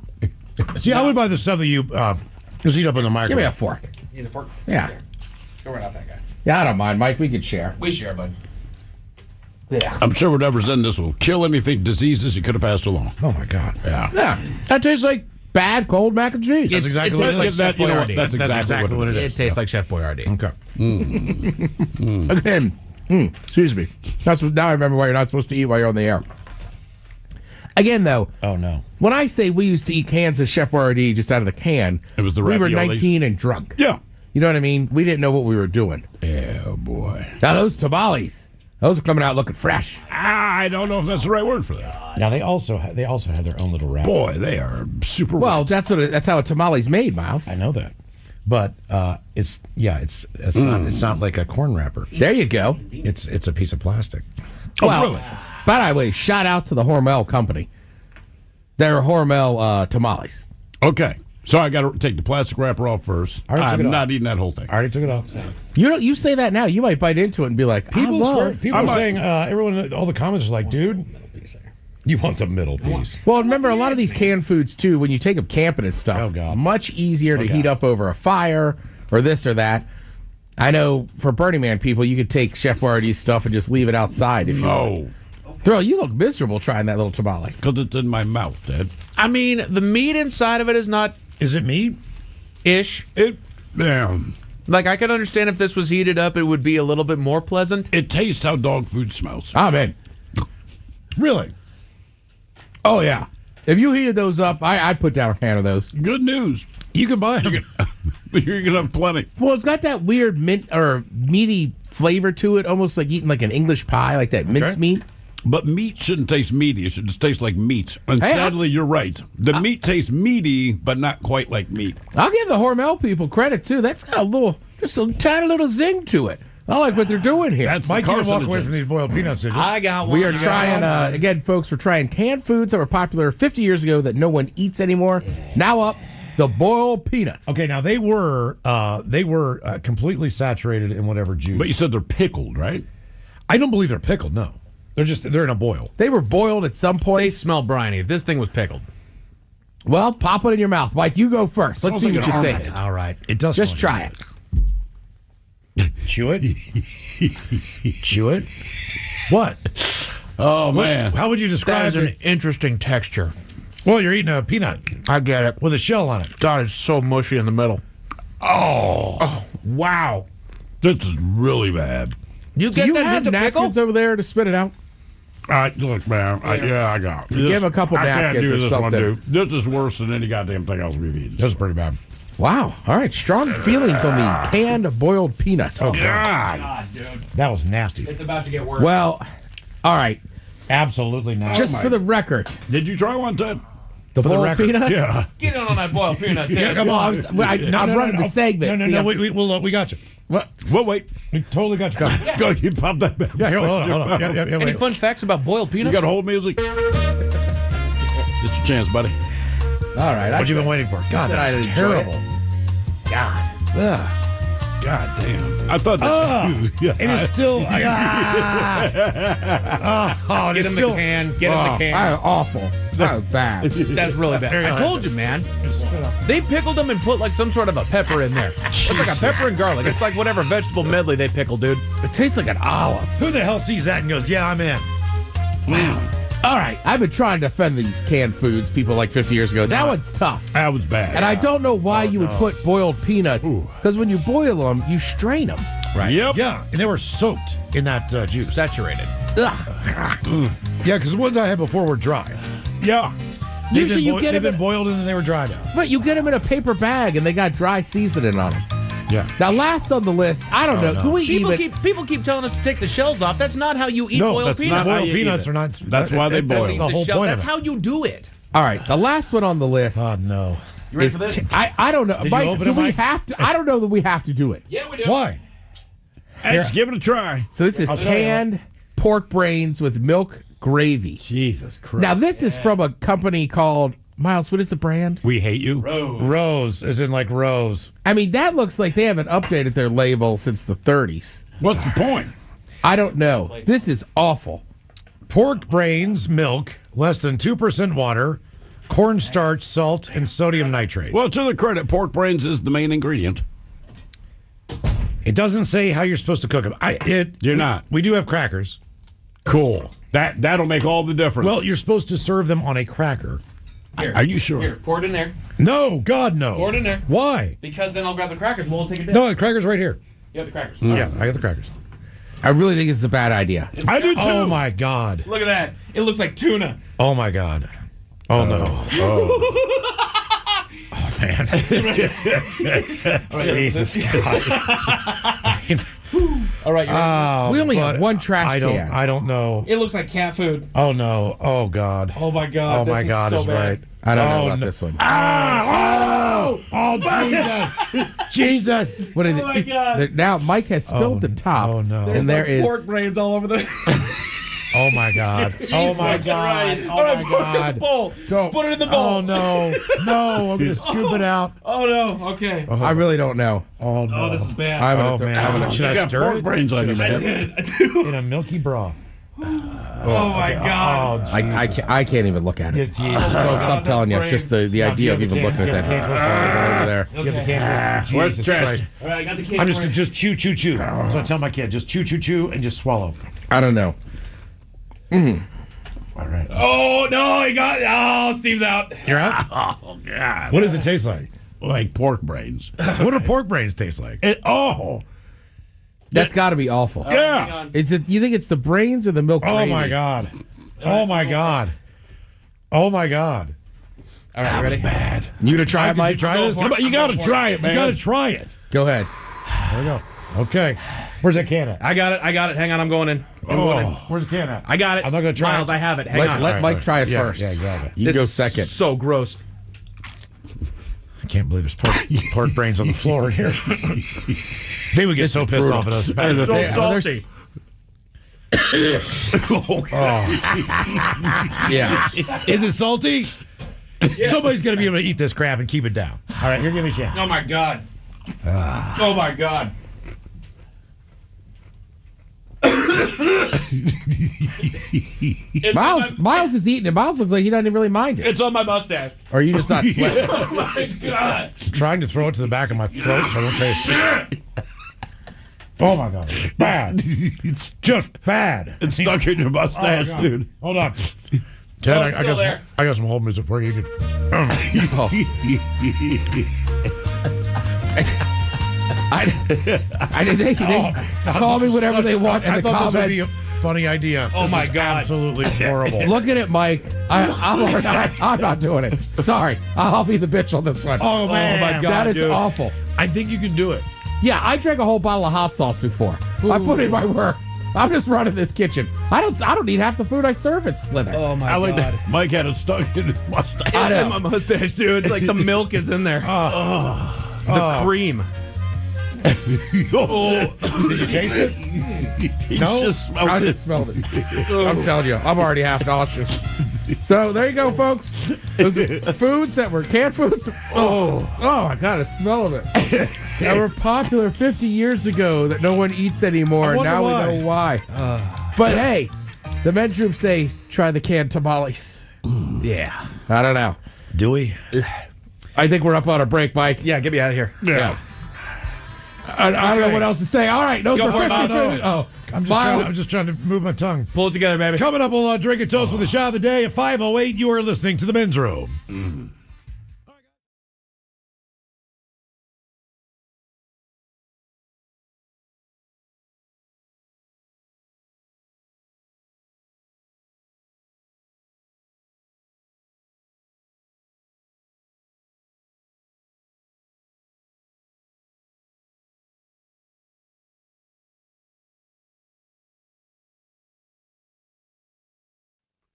See, I would buy the stuff that you just heat up in the microwave. Give me a fork. Need a fork? Yeah. Go right off that guy. Yeah, I don't mind, Mike. We could share. We share, bud. Yeah. I'm sure whatever's in this will kill anything, diseases you could have passed along. Oh, my God. Yeah. Yeah. That tastes like bad cold mac and cheese. That's exactly what it is. That's exactly what it is. It tastes like Chef Boyardee. Okay. Again, excuse me. Now I remember why you're not supposed to eat while you're on the air. Again, though. Oh, no. When I say we used to eat cans of Chef Boyardee just out of the can, It was the we were raviolis. 19 and drunk. Yeah. You know what I mean? We didn't know what we were doing. Oh, boy. Now, those tamales, those are coming out looking fresh. I don't know if that's the right word for that. Now, they also had their own little wrap. Boy, they are super Well, that's how a tamale's made, Miles. I know that. But it's not like a corn wrapper. There you go. It's a piece of plastic. Well, really? by the way, shout out to the Hormel company. They're Hormel tamales. Okay. So I got to take the plastic wrapper off first. I already took it I'm off. not eating that whole thing. I already took it off. You say that now, you might bite into it and be like, People are I might- saying, everyone, all the comments are like, dude, you want the middle piece. Well, remember, a lot of these canned foods, too, when you take them camping and stuff, Oh, God. much easier to Oh, heat God. up over a fire or this or that. I know for Burning Man people, you could take Chef Boyardee's stuff and just leave it outside if you want. No. Thrill, you look miserable trying that little tamale. Because it's in my mouth, Dad. I mean, the meat inside of it is not Is it meat? ish. Like, I can understand if this was heated up, it would be a little bit more pleasant. It tastes how dog food smells. Amen. Really? Oh, yeah. If you heated those up, I'd put down a can of those. Good news. You can buy them. You're going to have plenty. Well, it's got that weird mint or meaty flavor to it, almost like eating like an English pie, like that mince meat. But meat shouldn't taste meaty. It should just taste like meat. And Hey, sadly, you're right. The meat tastes meaty, but not quite like meat. I'll give the Hormel people credit, too. That's got just a tiny little zing to it. I like what they're doing here. That's Mike, you can walk carcinogens. away from these boiled peanuts, did you? I got one. We are trying, again, folks, we're trying canned foods that were popular 50 years ago that no one eats anymore. Now up, the boiled peanuts. Okay, now they were completely saturated in whatever juice. But you said they're pickled, right? I don't believe they're pickled. No, they're in a boil. They were boiled at some point. They smell briny. This thing was pickled. Well, pop it in your mouth. Mike, you go first. Let's see Smells what like you an think. All right, it does. Just smell try good. it. Chew it. Chew it. What? Oh, man. How would you That describe is an it? interesting texture. Well, you're eating a peanut I get it. with a shell on it. God, it's so mushy in the middle. Oh, Wow. this is really bad. You Do get you that have hit to pickle? napkins over there to spit it out? Look, man. I got. Give him a couple I can't napkins do or this something. One, dude. This is worse than any goddamn thing else we've eaten. This is pretty bad. Wow. All right. Strong feelings on the canned boiled peanut. God. That was nasty. It's about to get worse. Well, all right. Absolutely nasty. Just for the record, Did you try one, Ted? the boiled record. peanut? Yeah. Get in on that boiled peanut, Ted. Yeah, come Well, on. I'm running the segment. No, See, I'm- we got you. What? Well, wait. We totally got you covered. Go, you pop that back. Yeah, here, hold on. Yeah, Any wait. fun facts about boiled You peanuts? got hold music? It's your chance, buddy. All right. What you been waiting for? God, said that's I'd enjoy terrible. God. Ugh. God damn. I thought that. Yeah. It is still. Oh, it Get is in still. the can. Get in the can. That was awful. That was bad. That's really bad. I told you, man. They pickled them and put like some sort of a pepper in there. It's like a pepper and garlic. It's like whatever vegetable medley they pickle, dude. It tastes like an olive. Who the hell sees that and goes, "Yeah, I'm in"? All right. I've been trying to defend these canned foods people like 50 years ago. That one's tough. That was bad. And I don't know why you would put boiled peanuts. Because when you boil them, you strain them. Right. Yep. Yeah, and they were soaked in that juice. Saturated. Ugh. Yeah, because the ones I had before were dry. Yeah. Usually you get they've them been boiled and then they were dried out. But you get them in a paper bag and they got dry seasoning on them. Yeah. Now, last on the list, I don't know. no. Do we People even? people keep telling us to take the shells off. That's not how you eat No, boiled that's peanuts. not how Boiled you peanuts eat it. are not. That's why they boil. That's the whole shell. point That's of it. how you do it. All right, the last one on the list. Oh no. You ready Is, for this? I don't know. Did you Mike, open do it, we Mike? have to? I don't know that we have to do it. Yeah, we do. Why? Hey, just give it a try. So this is I'll tell you canned pork brains with milk gravy. Jesus Christ. Now this is from a company called Miles. What is the brand? We hate you. Rose, as in like Rose. I mean, that looks like they haven't updated their label since the 30s. What's the point? I don't know. This is awful. Pork brains, milk, less than 2% water, cornstarch, salt, and sodium nitrate. Well, to the credit, pork brains is the main ingredient. It doesn't say how you're supposed to cook them. You're not. We do have crackers. Cool. That'll make all the difference. Well, you're supposed to serve them on a cracker. Here. Are you sure? Here, pour it in there. No, God, no. Pour it in there. Why? Because then I'll grab the crackers. We'll take a dip. No, the cracker's right here. You have the crackers. Yeah, I got the crackers. I really think this is a bad idea. I do too. Oh, my God. Look at that. It looks like tuna. Oh, my God. Oh, no. Oh, man. Jesus God. All right. You ready? We only have but one trash can. I don't know. It looks like cat food. Oh, no. Oh, God. Oh my God. Oh, this my is God so is bad. right. I don't know Oh, about no. this one. Oh, Jesus. Jesus. What is Oh my it? God. Now Mike has spilled the top. Oh, no. And there is pork brains all over the. Oh, my God. Oh, my God. Oh, All right, my put it in the God. bowl. Don't. Put it in the bowl. Oh, no. No, I'm going to scoop it out. Oh no. Okay. I really don't know. Oh, no. Oh, this is bad. I'm gonna Should I got stir pork it? brains on Should I you, stir man. it? I do. In a milky broth. Oh my God. Oh, I can't even look at it. Jesus. Jesus. Folks, I'm telling you, just the idea of even looking at that is over there. Give the can. Where's Jesus the trash? Christ. All right, I got the can. I'm just chew. So I tell my kid, just chew, and just swallow. I don't know. All right. Oh no, he got. Oh, Steve's out. You're out? Oh, God. What does it taste like? Like pork brains. What do pork brains taste like? That's got to be awful. Hang Yeah. on. Is it? You think it's the brains or the milk? Oh, gravy? my God. Oh, my God. Oh, my God. All right, ready? Bad. You gonna try it, Did Mike? you try this? Yeah, but you got to try it, man. You got to try it. Go ahead. There we go. Okay. Where's that can at? I got it. Hang on, I'm going in. Where's the can at? I got it. I'm not going to try Miles, it. I have it. Hang on. Let Mike try it Yeah, first. Yeah, exactly. You This go is second. So gross. I can't believe there's pork brains on the floor here. They would get so pissed off at us. It's so Yeah, well, salty. Yeah. Is it salty? Somebody's going to be able to eat this crap and keep it down. All right, here, give me a chance. Oh my God. Oh my God. Miles is eating it. Miles looks like he doesn't even really mind it. It's on my mustache. Or are you just not sweating? Oh my God. I'm trying to throw it to the back of my throat so I don't taste it. Oh, my God. It's bad. It's just bad. It's stuck in your mustache, God. dude. Hold on. Ted, it's I got still there. I got some hold music for you. You can. I didn't think they call me whatever they want in I the thought this would be a comments. funny idea. Oh, This my is God. Absolutely horrible. Look at it, Mike. I'm not doing it. Sorry. I'll be the bitch on this one. Oh, man. my God. That is dude. awful. I think you can do it. Yeah, I drank a whole bottle of hot sauce before. I put it in my work. I'm just running this kitchen. I don't need half the food I serve at Slither. Oh my I like God. that. Mike had it stuck in his mustache. It's in my mustache, dude. It's like the milk is in there. The cream. Oh. Did you taste it? He No? just smelled I it. just smelled it. I'm telling you, I'm already half nauseous. So there you go, folks. Those are foods that were canned foods. Oh my God, the smell of it. That were popular 50 years ago that no one eats anymore. I Now wonder we know why. But hey, the men's group say try the canned tamales. Yeah. I don't know. Do we? I think we're up on a break, Mike. Yeah, get me out of here. Yeah. I don't know what else to say. All right, those Go are for it, 50. Miles. Oh, I'm Miles. just trying to move my tongue. Pull it together, baby. Coming up, we'll drink a toast with the shot of the day at 5:08. You are listening to the Men's Room.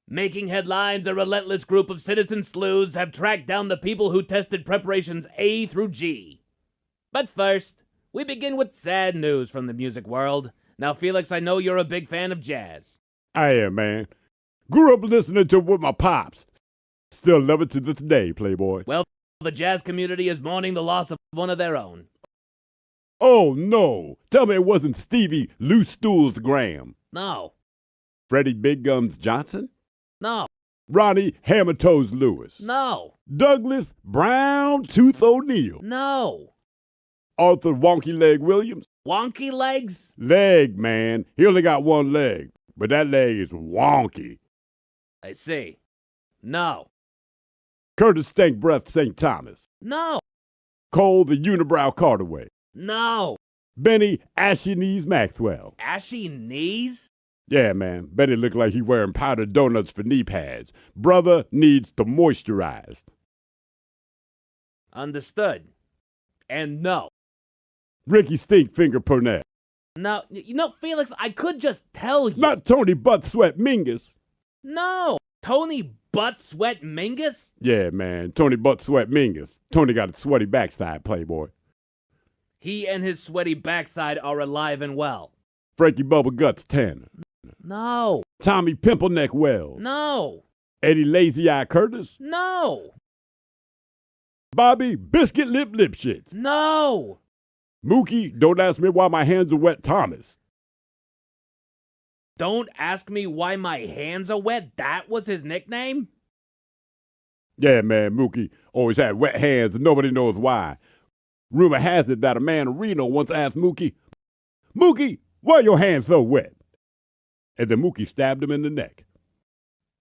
Making headlines, a relentless group of citizen sleuths have tracked down the people who tested preparations A through G. But first, we begin with sad news from the music world. Now, Felix, I know you're a big fan of jazz. I am, man. Grew up listening to it with my pops. Still love it to this day, Playboy. Well, the jazz community is mourning the loss of one of their own. Oh, no. Tell me it wasn't Stevie Loose Stools Graham. No. Freddie Big Gums Johnson? No. Ronnie Hammer Toes Lewis? No. Douglas Brown Tooth O'Neill? No. Arthur Wonky Leg Williams? Wonky legs? Leg, man. He only got one leg, but that leg is wonky. I see. No. Curtis Stank Breath St. Thomas? No. Cole the Unibrow Carterway? No. Benny Ashy Knees Maxwell? Ashy knees? Yeah, man. Benny looked like he wearing powdered donuts for knee pads. Brother needs to moisturize. Understood. And no. Ricky Stinkfinger Purnell? No. Felix, I could just tell you. Not Tony Butt Sweat Mingus? No. Tony Butt Sweat Mingus? Yeah, man. Tony Butt Sweat Mingus. Tony got a sweaty backside, Playboy. He and his sweaty backside are alive and well. Frankie Bubba Guts Tanner? No. Tommy Pimpleneck Wells? No. Eddie Lazy Eye Curtis? No. Bobby Biscuit Lip Lipshits? No. Mookie, don't ask me why my hands are wet, Thomas? Don't ask me why my hands are wet? That was his nickname? Yeah, man, Mookie always had wet hands and nobody knows why. Rumor has it that a man in Reno once asked Mookie, "Mookie, why are your hands so wet?" And then Mookie stabbed him in the neck.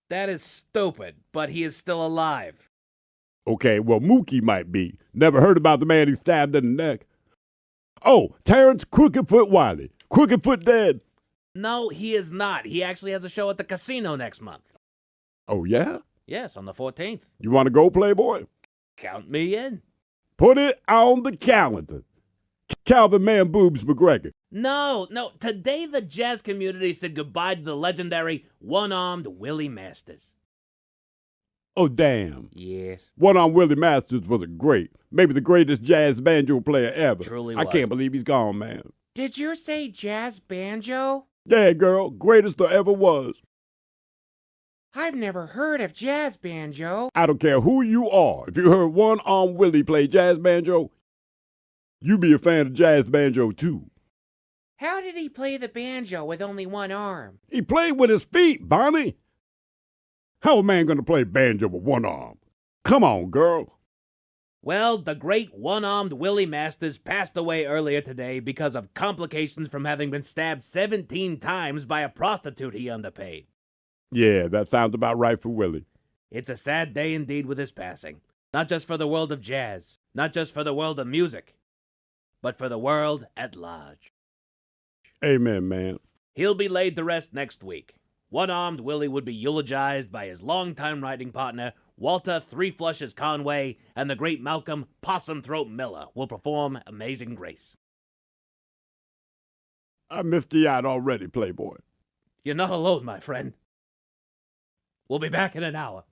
That is stupid, but he is still alive. Okay, well, Mookie might be. Never heard about the man he stabbed in the neck. Oh, Terrence Crookedfoot Wiley. Crookedfoot dead. No, he is not. He actually has a show at the casino next month. Oh, yeah? Yes, on the 14th. You want to go, Playboy? Count me in. Put it on the calendar. Calvin Man Boobs McGregor. No. Today the jazz community said goodbye to the legendary one-armed Willie Masters. Oh, damn. Yes. One-armed Willie Masters was maybe the greatest jazz banjo player ever. Truly I was. can't believe he's gone, man. Did you say jazz banjo? Yeah, girl. Greatest there ever was. I've never heard of jazz banjo. I don't care who you are. If you heard one-armed Willie play jazz banjo, you be a fan of jazz banjo, too. How did he play the banjo with only one arm? He played with his feet, Bonnie. How a man gonna play banjo with one arm? Come on, girl. Well, the great one-armed Willie Masters passed away earlier today because of complications from having been stabbed 17 times by a prostitute he underpaid. Yeah, that sounds about right for Willie. It's a sad day indeed with his passing. Not just for the world of jazz, not just for the world of music, but for the world at large. Amen, man. He'll be laid to rest next week. One-armed Willie would be eulogized by his longtime writing partner, Walter Three Flushes Conway, and the great Malcolm Possum Throat Miller will perform Amazing Grace. I missed you out already, Playboy. You're not alone, my friend. We'll be back in an hour.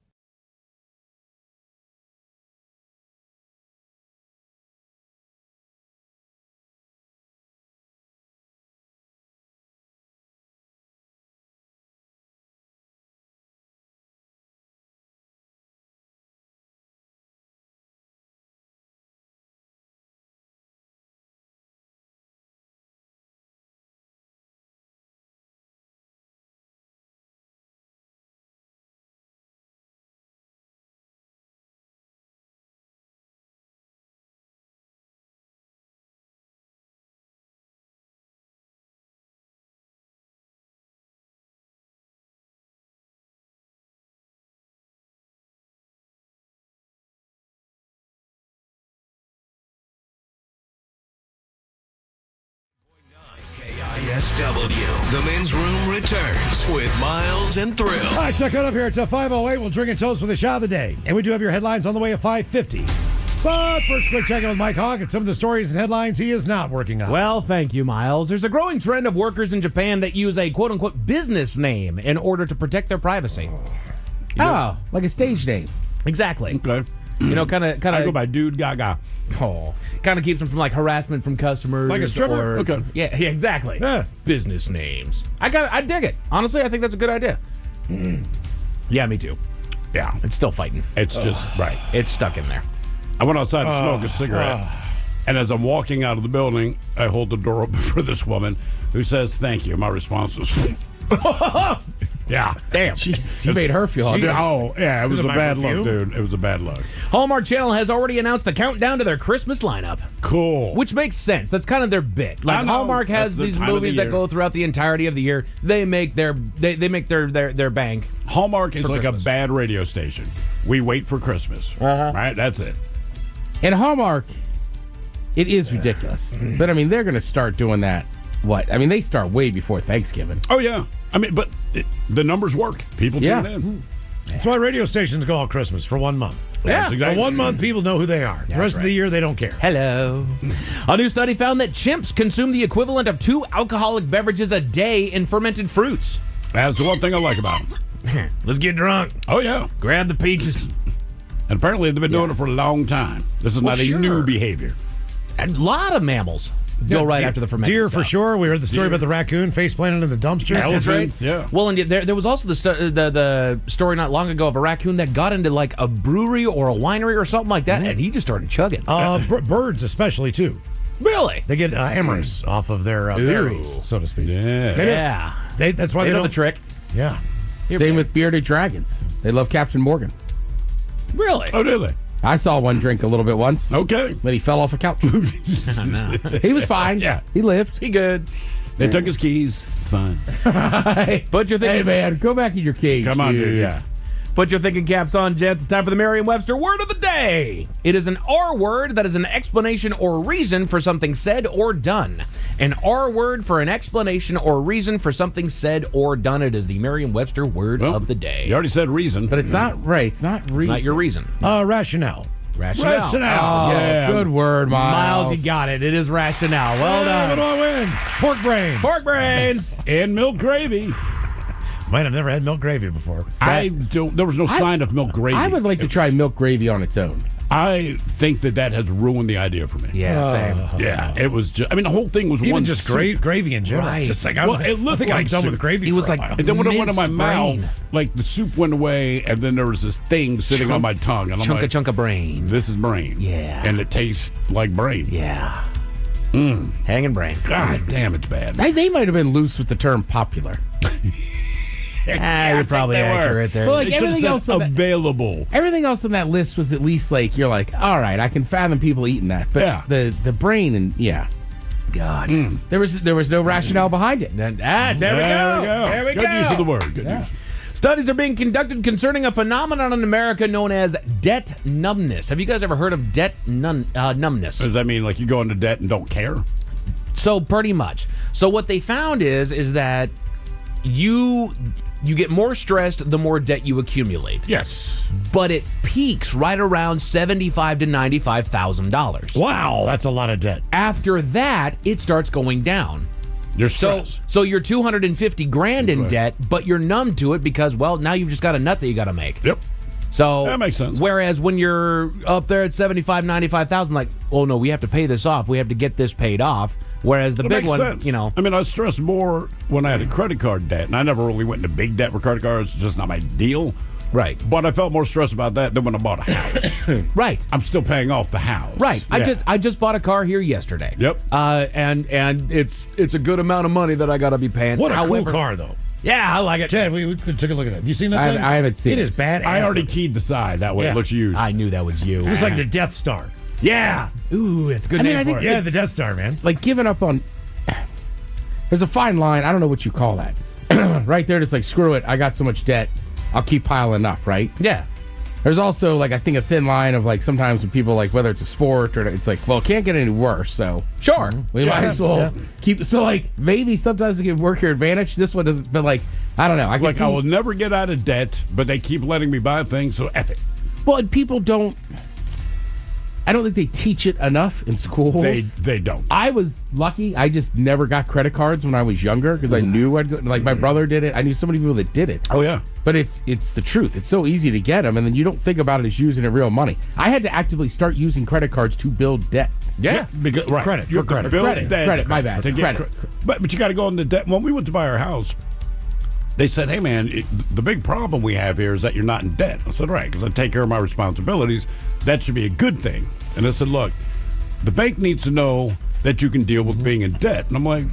KISW. The men's room returns with Miles and Thrill. All right, check it up here at 5:08. We'll drink and toast with the shot of the day. And we do have your headlines on the way at 5:50. But first, quick check in with Mike Hawk and some of the stories and headlines he is not working on. Well, thank you, Miles. There's a growing trend of workers in Japan that use a quote-unquote business name in order to protect their privacy. Oh, like a stage name. Exactly. Okay. You know, kind of. I go by Dude Gaga. Oh, kind of keeps them from like harassment from customers. Like a stripper? Okay. Yeah, exactly. Yeah. Business names. I dig it. Honestly, I think that's a good idea. Yeah, me too. Yeah. It's still fighting. It's just, right. It's stuck in there. I went outside to smoke a cigarette. And as I'm walking out of the building, I hold the door open for this woman who says, "Thank you." My response was, yeah. Damn. Jeez, you made her feel Oh, uncomfortable. yeah. It was a bad review? look, dude. It was a bad look. Hallmark Channel has already announced the countdown to their Christmas lineup. Cool. Which makes sense. That's kind of their bit. I Like know. Hallmark has That's the these time of the movies that year. go throughout the entirety of the year. They make their bank. Hallmark is For like Christmas. a bad radio station. We wait for Christmas. Right? That's it. And Hallmark, it is ridiculous. But, I mean, they're going to start doing that. What? I mean, they start way before Thanksgiving. Oh, yeah. I mean, but the numbers work. People tune in. That's why radio stations go all Christmas for 1 month. That's exactly. For 1 month, people know who they are. The rest of the year, they don't care. Hello. A new study found that chimps consume the equivalent of 2 alcoholic beverages a day in fermented fruits. That's the one thing I like about them. Let's get drunk. Oh, yeah. Grab the peaches. And apparently they've been doing it for a long time. This is not a new behavior. A lot of mammals go right after the fermented Deer stuff. for sure. We heard the story about the raccoon face planted in the dumpster. Elephants, yeah. Well, and there was also the story not long ago of a raccoon that got into like a brewery or a winery or something like that, and he just started chugging. Birds especially, too. Really? They get amorous off of their berries, so to speak. Yeah. That's why they they know don't. the trick. Yeah. Same with bearded dragons. They love Captain Morgan. Really? Oh, really? I saw one drink a little bit once. Okay. Then he fell off a couch. No. He was fine. Yeah. He lived. He good. They took his keys. It's fine. But you're thinking, Hey, man, go back in your cage. Come on, dude. Yeah. Put your thinking caps on, gents. It's time for the Merriam-Webster word of the day. It is an R word that is an explanation or reason for something said or done. An R word for an explanation or reason for something said or done. It is the Merriam-Webster word of the day. You already said reason. But it's not right. It's not reason. It's not your reason. Rationale. Rationale. Oh, Yeah. good word, Miles. Miles, you got it. It is rationale. Well What do done. I win? Pork brains. Pork brains. And milk gravy. Man, I've never had milk gravy before. There was no sign of milk gravy. I would like to try milk gravy on its own. I think that has ruined the idea for me. Yeah, same. Yeah, it was just, I mean, the whole thing was Even one just soup. gravy in general. Right. Just like, Well, I it looked think I'm like done soup. with gravy It was for a like- while. And then when it went in my Minced brain. mouth, like the soup went away, and then there was this thing sitting on my tongue, and I'm like, Chunk of brain. "This is brain." Yeah. and it tastes like brain. Yeah. Hanging brain. God damn, it's bad. They might have been loose with the term popular. You're probably accurate there. Well, like It should've everything said else on that- available. Everything else on that list was at least like you're like, all right, I can fathom people eating that. But Yeah. the brain and God. there was no rationale behind it. There we go. There we Good go. use of the word. Good use. Studies are being conducted concerning a phenomenon in America known as debt numbness. Have you guys ever heard of debt numbness? Does that mean like you go into debt and don't care? So pretty much. So what they found is that you get more stressed the more debt you accumulate. Yes. But it peaks right around $75,000 to $95,000. Wow, that's a lot of debt. After that, it starts going down. You're stressed. So you're 250 grand in debt, but you're numb to it because, well, now you've just got a nut that you got to make. Yep. So That makes sense. Whereas when you're up there at 75, 95,000, like, oh no, we have to pay this off. We have to get this paid off. Whereas the It big makes one, sense. you know, I mean, I was stressed more when I had a credit card debt, and I never really went into big debt with credit cards. It's just not my deal. right, But I felt more stressed about that than when I bought a house. right. I'm still paying off the house. Right. Yeah. I just bought a car here yesterday. Yep. And it's a good amount of money that I got to be paying. What a However, cool car, though. Yeah, I like it. Ted, we took a look at that. Have you seen that thing? I haven't seen It it. is bad. I already keyed the side. That way Yeah. it looks used. I knew that was you. It's like the Death Star. Yeah. Ooh, it's a good I mean, name I think- for it. Yeah, the Death Star, man. Like giving up on. There's a fine line. I don't know what you call that. Right there, just like screw it. I got so much debt. I'll keep piling up. Right. Yeah. There's also like I think a thin line of like sometimes when people like whether it's a sport or it's like well it can't get any worse so Sure. we might as well keep so like maybe sometimes it can work your advantage. This one doesn't. But like I don't know. I can like, see, I will never get out of debt, but they keep letting me buy things, so F it. well and people don't. I don't think they teach it enough in schools. They don't. I was lucky. I just never got credit cards when I was younger because I knew I'd go. Like my brother did it. I knew so many people that did it. Oh yeah. But it's the truth. It's so easy to get them, and then you don't think about it as using it real money. I had to actively start using credit cards to build debt. Yeah, because, right. Credit. You For credit. build Credit. debt Credit, my bad. to get Credit. But you got to go into debt. When we went to buy our house, they said, "Hey man, the big problem we have here is that you're not in debt." I said, "Right, because I take care of my responsibilities. That should be a good thing." And I said, "Look, the bank needs to know that you can deal with being in debt." And I'm like,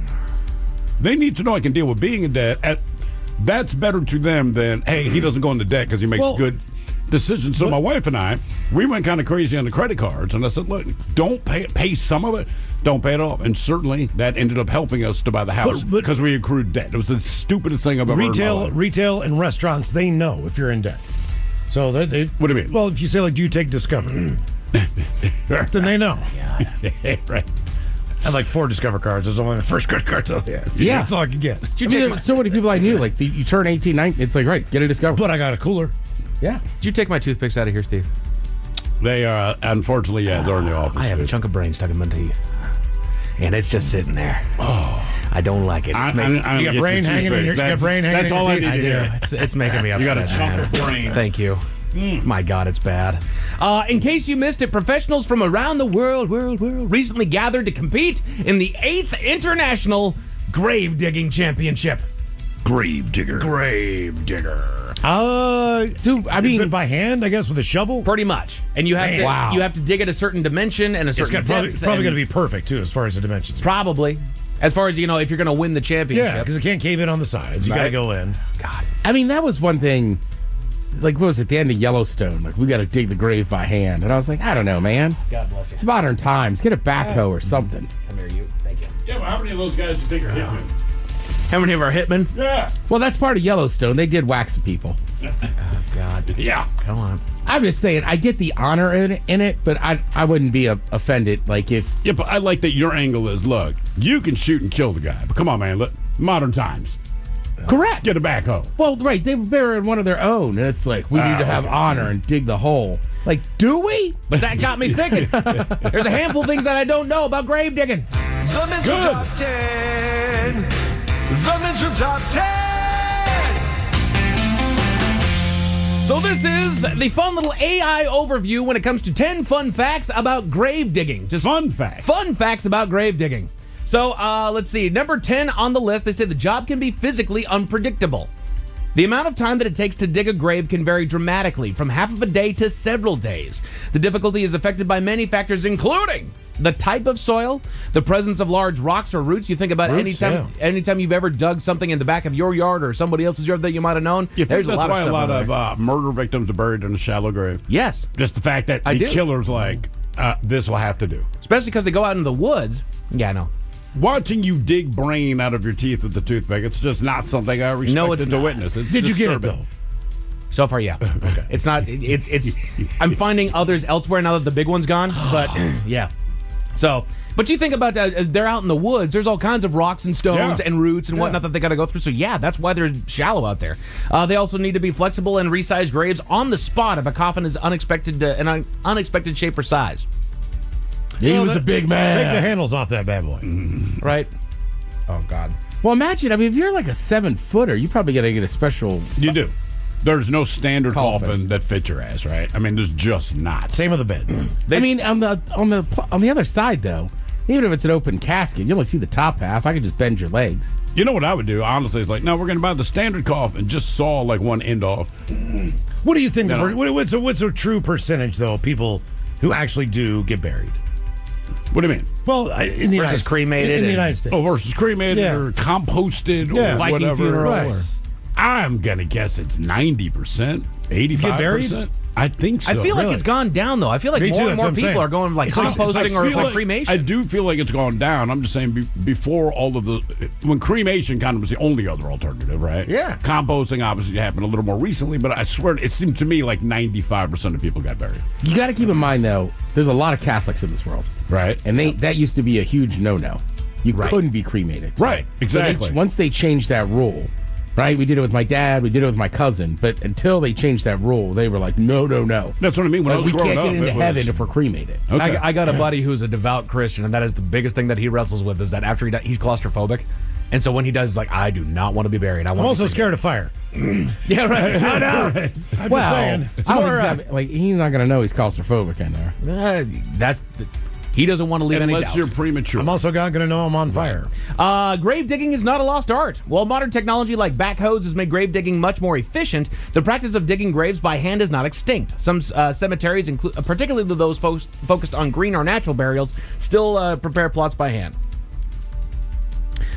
"They need to know I can deal with being in debt." That's better to them than, "Hey, he doesn't go into debt because he makes good decisions." So my wife and I, we went kind of crazy on the credit cards, and I said, "Look, don't pay some of it, don't pay it all." And certainly that ended up helping us to buy the house because we accrued debt. It was the stupidest thing I've ever heard in my life. Retail and restaurants, they know if you're in debt. So they what do you mean? Well, if you say like, "Do you take Discover?" then they know. Right. I had like 4 Discover cards. It was only the first credit card. So Yeah. That's all I could get. There's so many people I knew. Like you turn 18, 19, it's like, right, get a Discover. But I got a cooler. Yeah. Did you take my toothpicks out of here, Steve? They are, unfortunately, they're in the office. I have a chunk of brain stuck in my teeth. And it's just sitting there. Oh, I don't like it. You got brain hanging in your teeth. That's all I need to hear. It's making me upset. You got a chunk man. of brain. Thank you. My God, it's bad. In case you missed it, professionals from around the world recently gathered to compete in the 8th International Grave Digging Championship. Grave digger. Dude, I mean, by hand, I guess, with a shovel. Pretty much, and you have to dig at a certain dimension and a certain It's depth. probably going to be perfect too, as far as the dimensions. Probably, as far as if you're going to win the championship. Yeah, because it can't cave in on the sides. You got to go in. God, I mean, that was one thing. Like, what was it, the end of Yellowstone? Like, we got to dig the grave by hand. And I was like, I don't know, man. God bless you. It's modern times. Get a backhoe or something. Come here, you. Thank you. Yeah, but how many of those guys do you think are hitmen? How many of our hitmen? Yeah. Well, that's part of Yellowstone. They did wax some people. Oh, God. Yeah. Come on. I'm just saying, I get the honor in it, but I wouldn't be offended. Like, if... Yeah, but I like that your angle is, look, you can shoot and kill the guy. But come on, man. Look, modern times. Correct. Get a backhoe. Well, right. They were buried one of their own. And it's like, we need to have honor and dig the hole. Like, do we? But that got me thinking. There's a handful of things that I don't know about grave digging. The Men's Room Top 10. The Men's Room Top 10. So this is the fun little AI overview when it comes to 10 fun facts about grave digging. Just fun facts. Fun facts about grave digging. So let's see. Number 10 on the list, they say the job can be physically unpredictable. The amount of time that it takes to dig a grave can vary dramatically, from half of a day to several days. The difficulty is affected by many factors, including the type of soil, the presence of large rocks or roots. You think about anytime you've ever dug something in the back of your yard or somebody else's yard that you might have known. There's a lot of murder victims are buried in a shallow grave. Yes. Just the fact that the killer's like, this will have to do. Especially because they go out in the woods. Yeah, I know. Watching you dig brain out of your teeth with the toothpick, it's just not something I respected to witness. It's Did you get it, disturbing. though? So far, yeah. Okay. It's not. It's. I'm finding others elsewhere now that the big one's gone. But yeah. So, but you think about they're out in the woods. There's all kinds of rocks and stones and roots and whatnot that they got to go through. So yeah, that's why they're shallow out there. They also need to be flexible and resize graves on the spot if a coffin is an unexpected shape or size. He was a big man. Take the handles off that bad boy. Right? Oh, God. Well, imagine, if you're like a 7-footer, you probably got to get a special... You do. There's no standard coffin that fits your ass, right? I mean, there's just not. Same with the bed. I mean, on the other side, though, even if it's an open casket, you only see the top half. I could just bend your legs. You know what I would do, honestly, is like, no, we're going to buy the standard coffin, just saw like one end off. What do you think? What's a true percentage, though, of people who actually do get buried? What do you mean? Well, in the versus cremated in the United States. Oh, versus cremated or composted or Viking whatever. funeral. Right. I'm gonna guess it's 90%, 85%. I think so. I feel like it's gone down, though. I feel like more and more people are going like composting or like cremation. I do feel like it's gone down. I'm just saying before all of when cremation kind of was the only other alternative, right? Yeah. Composting obviously happened a little more recently, but I swear it seemed to me like 95% of people got buried. You got to keep in mind, though, there's a lot of Catholics in this world. Right. And that used to be a huge no-no. You couldn't be cremated. Right, exactly. So once they changed that rule, Right? We did it with my dad. We did it with my cousin. But until they changed that rule, they were like, no. That's what I mean. When I was we growing can't up, get into it was- heaven if we're cremated. Okay. I got a buddy who's a devout Christian, and that is the biggest thing that he wrestles with is that after he's claustrophobic. And so when he does, he's like, I do not want to be buried. I'm also scared of fire. Yeah, right. I know. I'm just saying. He's not going to know he's claustrophobic in there. He doesn't want to leave any Unless doubt. you're premature. I'm also not going to know I'm on fire. Grave digging is not a lost art. While modern technology like backhoes has made grave digging much more efficient, the practice of digging graves by hand is not extinct. Some cemeteries, particularly those focused on green or natural burials, still prepare plots by hand.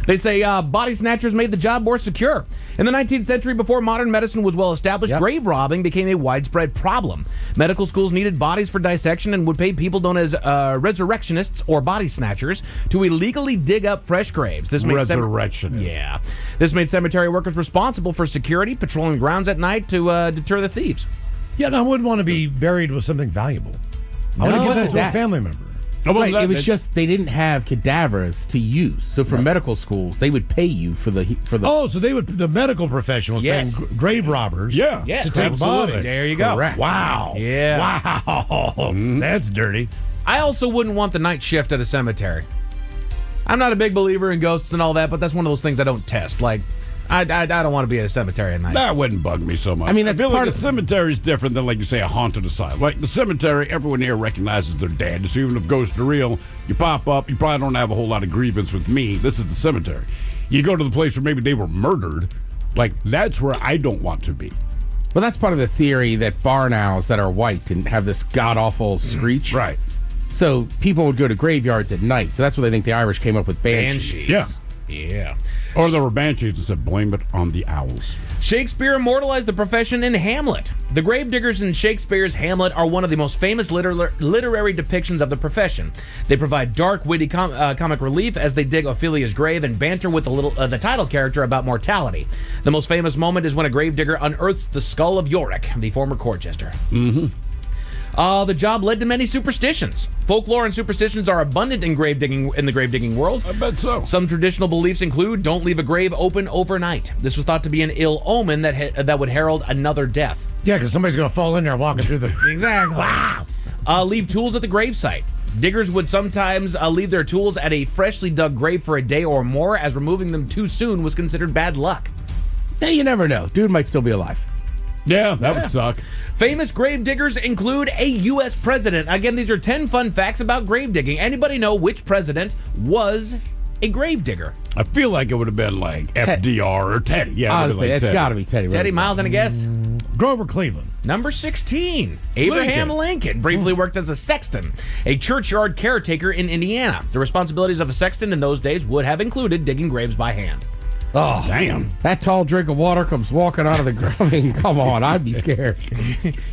They say body snatchers made the job more secure. In the 19th century, before modern medicine was well established, grave robbing became a widespread problem. Medical schools needed bodies for dissection and would pay people known as resurrectionists or body snatchers to illegally dig up fresh graves. This made Resurrectionists. This made cemetery workers responsible for security, patrolling grounds at night to deter the thieves. Yeah, and I wouldn't want to be buried with something valuable. I want to give that to a family member. Right, it was just they didn't have cadavers to use. So for medical schools, they would pay you for the. Oh, so the medical profession was paying grave robbers to take bodies. There you go. Correct. Wow. Yeah. Wow. That's dirty. I also wouldn't want the night shift at a cemetery. I'm not a big believer in ghosts and all that, but that's one of those things I don't test. Like, I don't want to be at a cemetery at night. That wouldn't bug me so much. I mean, that's feel part like of the cemetery is different than, like you say, a haunted asylum. Like the cemetery, everyone here recognizes they're dead. So even if ghosts are real, you pop up, you probably don't have a whole lot of grievance with me. This is the cemetery. You go to the place where maybe they were murdered. Like, that's where I don't want to be. Well, that's part of the theory that barn owls that are white and have this god-awful screech. Right. So people would go to graveyards at night. So that's where they think the Irish came up with banshees. Yeah. Or there were banshees that said, blame it on the owls. Shakespeare immortalized the profession in Hamlet. The gravediggers in Shakespeare's Hamlet are one of the most famous literary depictions of the profession. They provide dark, witty comic relief as they dig Ophelia's grave and banter with the title character about mortality. The most famous moment is when a gravedigger unearths the skull of Yorick, the former court jester. Mm-hmm. The job led to many superstitions. Folklore and superstitions are abundant in the grave digging world. I bet so. Some traditional beliefs include don't leave a grave open overnight. This was thought to be an ill omen that would herald another death. Yeah, because somebody's going to fall in there walking through the... Exactly. Wow. Leave tools at the gravesite. Diggers would sometimes leave their tools at a freshly dug grave for a day or more, as removing them too soon was considered bad luck. Yeah, you never know. Dude might still be alive. Yeah, that would suck. Famous grave diggers include a U.S. president. Again, these are 10 fun facts about grave digging. Anybody know which president was a grave digger? I feel like it would have been like FDR or Teddy. Yeah, honestly, it's got to be Teddy. Teddy Miles, and a guess? Grover Cleveland. Number 16, Abraham Lincoln briefly worked as a sexton, a churchyard caretaker in Indiana. The responsibilities of a sexton in those days would have included digging graves by hand. Oh, damn. That tall drink of water comes walking out of the ground. I mean, come on, I'd be scared.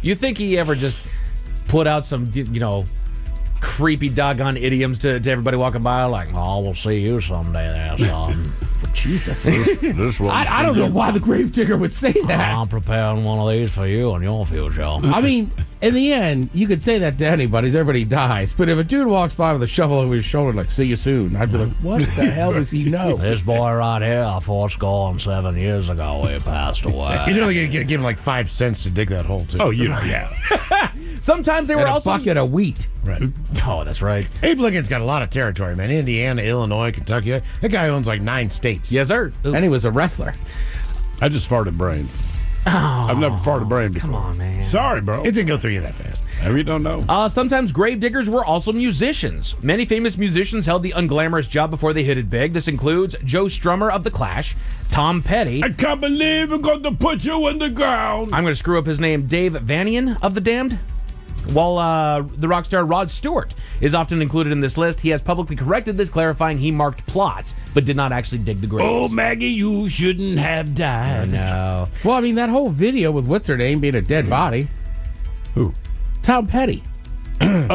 You think he ever just put out some, creepy doggone idioms to everybody walking by, like, oh, we'll see you someday there, son. Jesus. I don't know why the gravedigger would say that. I'm preparing one of these for you and your future. I mean, in the end, you could say that to anybody. Everybody dies. But if a dude walks by with a shovel over his shoulder, like, see you soon, I'd be like, what the hell does he know? This boy right here, I fourscore and 7 years ago, he passed away. You know, you give him like 5 cents to dig that hole, too. Oh, yeah. Sometimes they were also... a bucket of wheat. Right. Oh, that's right. Abe Lincoln's got a lot of territory, man. Indiana, Illinois, Kentucky. That guy owns like 9 states. Yes, sir. And he was a wrestler. I just farted brain. I've never farted brain before. Come on, man. Sorry, bro. It didn't go through you that fast. I really don't know. Sometimes grave diggers were also musicians. Many famous musicians held the unglamorous job before they hit it big. This includes Joe Strummer of The Clash, Tom Petty. I can't believe we're going to put you in the ground. I'm going to screw up his name. Dave Vanian of The Damned. While the rock star Rod Stewart is often included in this list, he has publicly corrected this, clarifying he marked plots, but did not actually dig the graves. Oh, Maggie, you shouldn't have died. No. Well, I mean, that whole video with what's her name being a dead body. Who? Tom Petty. Yeah.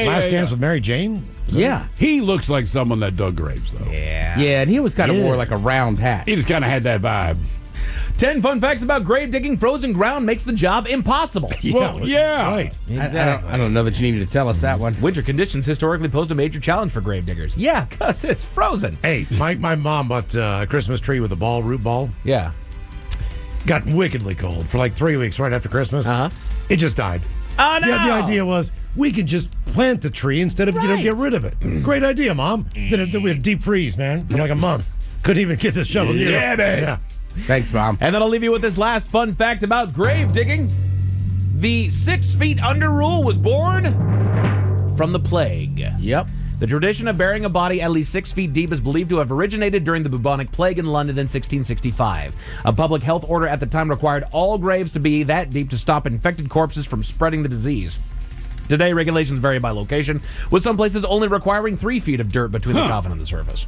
Last Dance with Mary Jane? Yeah. He looks like someone that dug graves, though. Yeah. Yeah, and he was kind of wore like a round hat. He just kind of had that vibe. 10 fun facts about grave digging. Frozen ground makes the job impossible. Yeah. Right. Exactly. I don't know that you needed to tell us that one. Winter conditions historically posed a major challenge for grave diggers. Yeah, because it's frozen. Hey, my mom bought a Christmas tree with a root ball. Yeah. got wickedly cold for like 3 weeks right after Christmas. It just died. Oh, no! Yeah, the idea was we could just plant the tree instead of, get rid of it. Great idea, Mom. Then we had deep freeze, man, for like a month. Couldn't even get this shovel near it. Yeah. Thanks, Mom. And then I'll leave you with this last fun fact about grave digging. The 6 feet under rule was born from the plague. Yep. The tradition of burying a body at least 6 feet deep is believed to have originated during the bubonic plague in London in 1665. A public health order at the time required all graves to be that deep to stop infected corpses from spreading the disease. Today, regulations vary by location, with some places only requiring 3 feet of dirt between the coffin and the surface.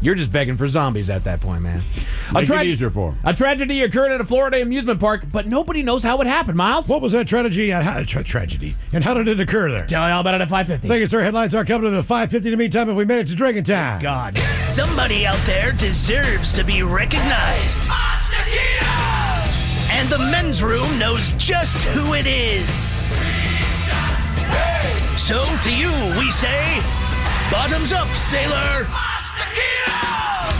You're just begging for zombies at that point, man. Make it easier for them. A tragedy occurred at a Florida amusement park, but nobody knows how it happened, Miles. What was that tragedy? Tragedy. And how did it occur there? Tell you all about it at 5:50. Thank you, sir. Headlines are coming to the 5:50 in the meantime if we made it to drinking time. God. Somebody out there deserves to be recognized. And the men's room knows just who it is. So to you, we say, bottoms up, sailor.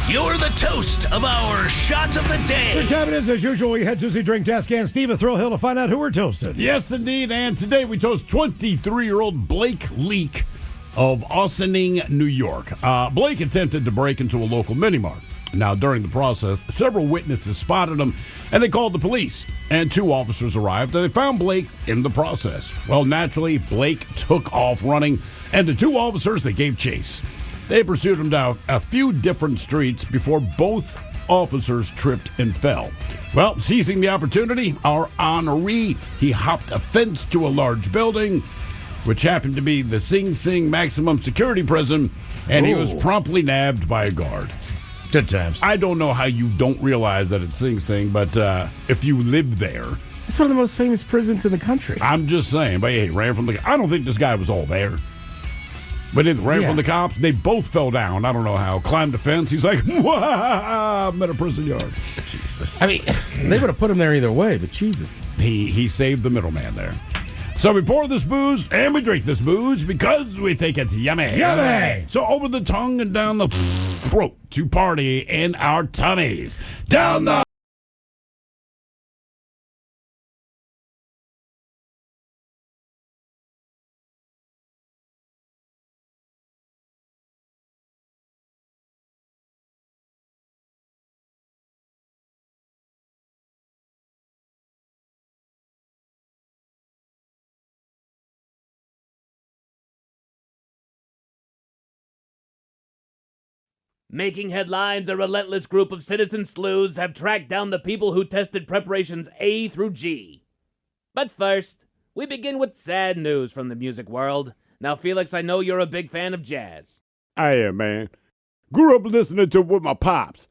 You're the toast of our shot of the day. Good time it is. As usual, we head to the drink desk and Steve at Thrill Hill to find out who we're toasting. Yes, indeed. And today we toast 23-year-old Blake Leak of Ossining, New York. Blake attempted to break into a local mini-mart. Now, during the process, several witnesses spotted him, and they called the police. And 2 officers arrived, and they found Blake in the process. Well, naturally, Blake took off running, and the 2 officers, they gave chase. They pursued him down a few different streets before both officers tripped and fell. Well, seizing the opportunity, our honoree, he hopped a fence to a large building, which happened to be the Sing Sing maximum security prison, and he was promptly nabbed by a guard. Good times. I don't know how you don't realize that it's Sing Sing, but if you live there... It's one of the most famous prisons in the country. I'm just saying, but he ran from the... I don't think this guy was all there. But it ran from the cops. They both fell down. I don't know how. Climbed the fence. He's like, I'm at a prison yard. Jesus. I mean, they would have put him there either way, but Jesus. He saved the middleman there. So we pour this booze and we drink this booze because we think it's yummy. Yummy! So over the tongue and down the throat to party in our tummies. Down the... Making headlines, a relentless group of citizen sleuths have tracked down the people who tested preparations A through G. But first, we begin with sad news from the music world. Now, Felix, I know you're a big fan of jazz. I am, man. Grew up listening to it with my pops.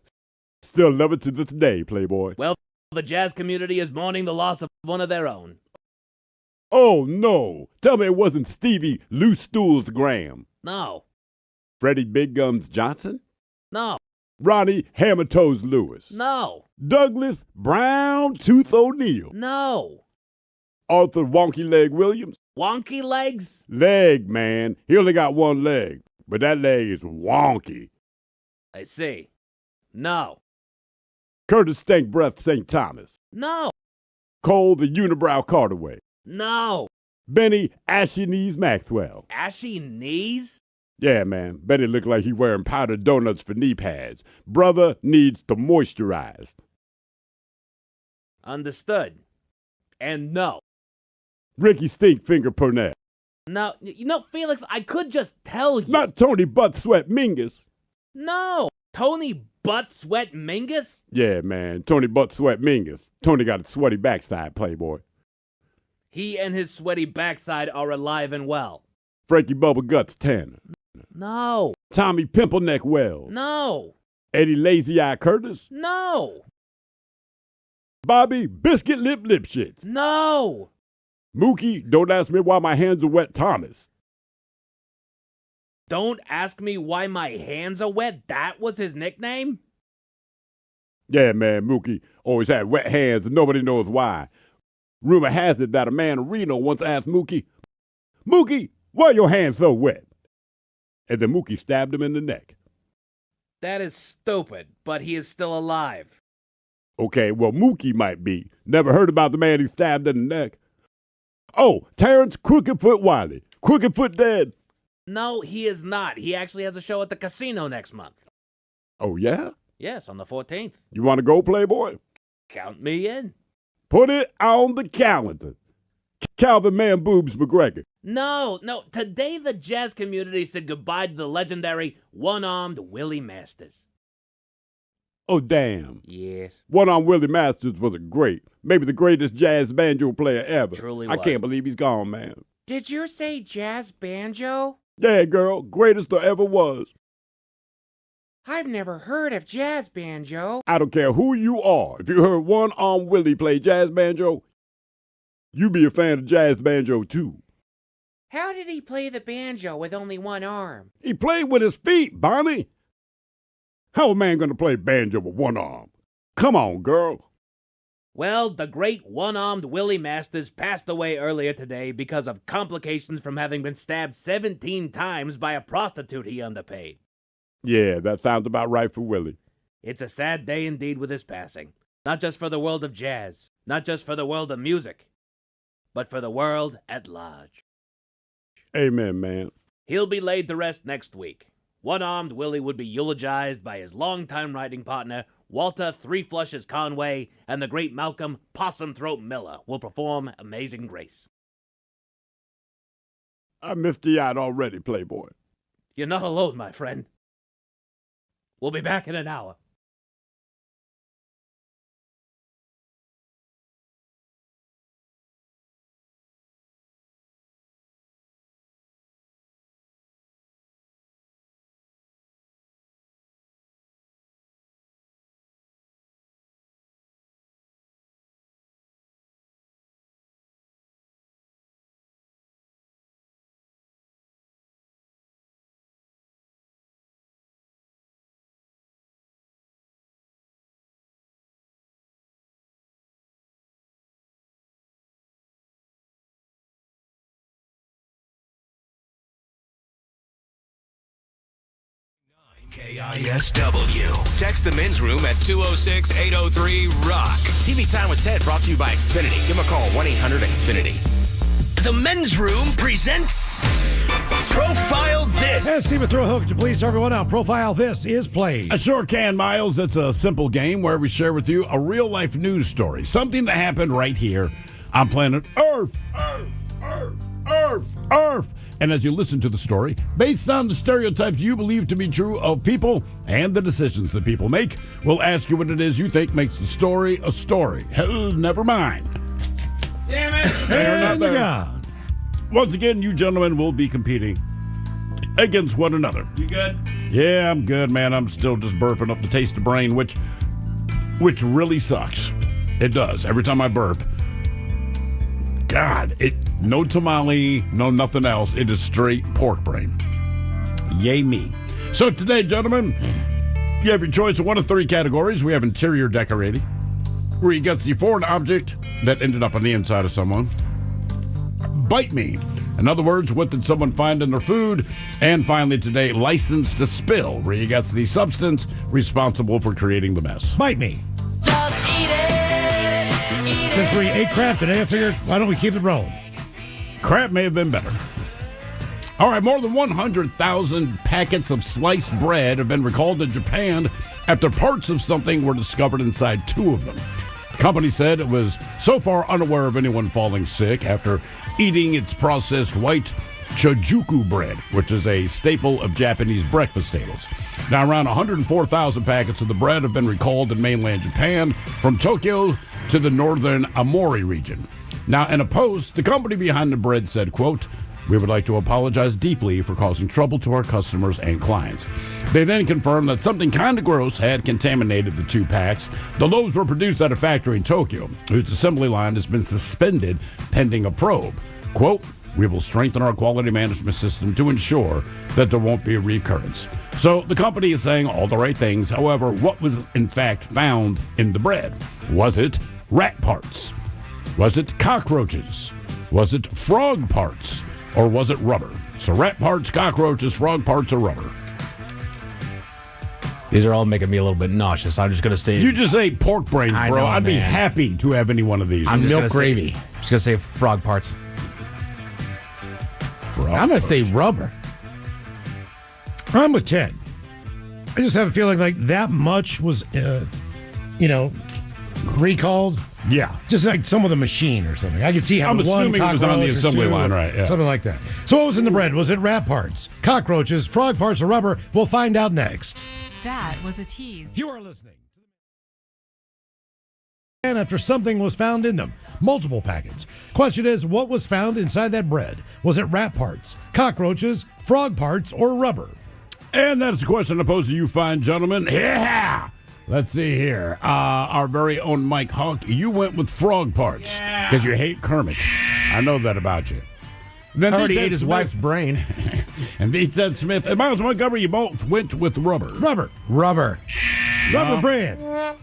Still love it to this day, Playboy. Well, the jazz community is mourning the loss of one of their own. Oh, no. Tell me it wasn't Stevie Loose Stools Graham. No. Freddie Big Gums Johnson? No. Ronnie Hammer Toes Lewis? No. Douglas Brown Tooth O'Neill? No. Arthur Wonky Leg Williams? Wonky legs? Leg, man. He only got one leg, but that leg is wonky. I see. No. Curtis Stank Breath St. Thomas? No. Cole the Unibrow Carterway? No. Benny Ashy Knees Maxwell? Ashy knees? Yeah, man. Benny looked like he wearing powdered donuts for knee pads. Brother needs to moisturize. Understood. And no. Ricky Stinkfinger Purnell? No. You know, Felix, I could just tell you. Not Tony Butt Sweat Mingus? No. Tony Butt Sweat Mingus? Yeah, man. Tony Butt Sweat Mingus. Tony got a sweaty backside, Playboy. He and his sweaty backside are alive and well. Frankie Bubble Guts Tanner? No. Tommy Pimpleneck Wells? No. Eddie Lazy Eye Curtis? No. Bobby Biscuit Lip Lipshits? No. Mookie, don't ask me why my hands are wet, Thomas? Don't ask me why my hands are wet? That was his nickname? Yeah, man, Mookie always had wet hands and nobody knows why. Rumor has it that a man in Reno once asked Mookie, Mookie, why are your hands so wet? And then Mookie stabbed him in the neck. That is stupid, but he is still alive. Okay, well, Mookie might be. Never heard about the man he stabbed in the neck. Oh, Terrence Crooked Foot Wiley. Crooked Foot dead. No, he is not. He actually has a show at the casino next month. Oh, yeah? Yes, on the 14th. You want to go, Playboy? Count me in. Put it on the calendar. Calvin Man Boobs McGregor. No. Today the jazz community said goodbye to the legendary one-armed Willie Masters. Oh, damn. Yes. One-armed Willie Masters was maybe the greatest jazz banjo player ever. Truly I was. can't believe he's gone, man. Did you say jazz banjo? Yeah, girl, greatest there ever was. I've never heard of jazz banjo. I don't care who you are. If you heard one-armed Willie play jazz banjo, you be a fan of jazz banjo, too. How did he play the banjo with only one arm? He played with his feet, Bonnie. How a man gonna play banjo with one arm? Come on, girl. Well, the great one-armed Willie Masters passed away earlier today because of complications from having been stabbed 17 times by a prostitute he underpaid. Yeah, that sounds about right for Willie. It's a sad day indeed with his passing. Not just for the world of jazz, not just for the world of music, but for the world at large. Amen, man. He'll be laid to rest next week. One-armed Willie would be eulogized by his longtime writing partner, Walter Three Flushes Conway, and the great Malcolm Possum Throat Miller will perform Amazing Grace. I missed the yacht already, Playboy. You're not alone, my friend. We'll be back in an hour. KISW. Text the men's room at 206-803-ROCK. TV Time with Ted brought to you by Xfinity. Give them a call, 1-800-XFINITY. The men's room presents Profile This. Yes, Steve, throw a hook. Could you please, everyone, out? Profile This is played. I sure can, Miles. It's a simple game where we share with you a real-life news story. Something that happened right here on planet Earth. Earth. And as you listen to the story, based on the stereotypes you believe to be true of people and the decisions that people make, we'll ask you what it is you think makes the story a story. Hell, never mind. Damn it! They're not there. God. Once again, you gentlemen will be competing against one another. You good? Yeah, I'm good, man. I'm still just burping up the taste of brain, which really sucks. It does. Every time I burp. God, no tamale, no nothing else. It is straight pork brain. Yay me. So today, gentlemen, you have your choice of one of three categories. We have interior decorating, where you get the foreign object that ended up on the inside of someone. Bite me. In other words, what did someone find in their food? And finally today, license to spill, where you get the substance responsible for creating the mess. Bite me. Since we ate crap today, I figured, why don't we keep it rolling? Crap may have been better. All right, more than 100,000 packets of sliced bread have been recalled in Japan after parts of something were discovered inside two of them. The company said it was so far unaware of anyone falling sick after eating its processed white chojuku bread, which is a staple of Japanese breakfast tables. Now, around 104,000 packets of the bread have been recalled in mainland Japan from Tokyo to the northern Amori region. Now, in a post, the company behind the bread said, quote, "We would like to apologize deeply for causing trouble to our customers and clients." They then confirmed that something kind of gross had contaminated the two packs. The loaves were produced at a factory in Tokyo, whose assembly line has been suspended pending a probe. Quote, "We will strengthen our quality management system to ensure that there won't be a recurrence." So the company is saying all the right things. However, what was in fact found in the bread? Was it rat parts? Was it cockroaches? Was it frog parts? Or was it rubber? So rat parts, cockroaches, frog parts, or rubber? These are all making me a little bit nauseous. I'm just going to say... You just ate pork brains, I bro. know, I'd be man. happy to have any one of these. I'm milk gravy. I'm just going to say frog parts. I'm going to say rubber. I'm with Ted. I just have a feeling like that much was, recalled. Yeah. Just like some of the machine or something. I could see how I'm one assuming it was on the cockroach or assembly two, line, right? Yeah. Something like that. So what was in the bread? Was it rat parts, cockroaches, frog parts, or rubber? We'll find out next. That was a tease. You are listening. And after something was found in them, multiple packets. Question is, what was found inside that bread? Was it rat parts, cockroaches, frog parts, or rubber? And that's the question I pose to you fine gentlemen. Yeah! Let's see here. Our very own Mike Hawk, you went with frog parts because you hate Kermit. I know that about you. Then I already Ted ate his Smith- wife's brain. And V. Ted Smith and Miles Montgomery, you both went with rubber. Rubber. Rubber bread.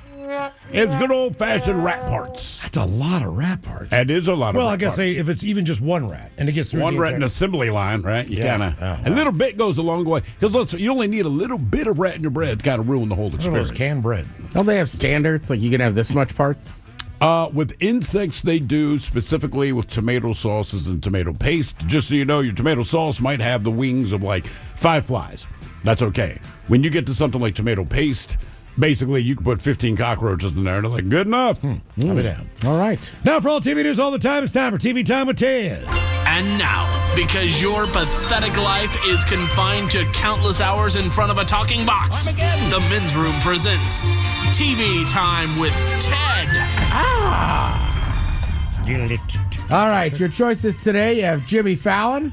It's good old-fashioned rat parts. That's a lot of rat parts. That is a lot of Well, rat I guess parts. if it's even just one rat and it gets through One the rat in entire- assembly line, right? You Yeah. kind of Oh, a wow. little bit goes a long way because listen, you only need a little bit of rat in your bread to kind of ruin the whole One of experience. those canned bread. Don't they have standards? Like you can have this much parts? With insects, they do, specifically with tomato sauces and tomato paste. Just so you know, your tomato sauce might have the wings of like 5 flies. That's okay. When you get to something like tomato paste, basically you can put 15 cockroaches in there and they're like, good enough. I'll be down. All right. Now for all TV news all the time, it's time for TV Time with Ted. And now, because your pathetic life is confined to countless hours in front of a talking box, the Men's Room presents TV Time with Ted. All right, your choices today, you have Jimmy Fallon,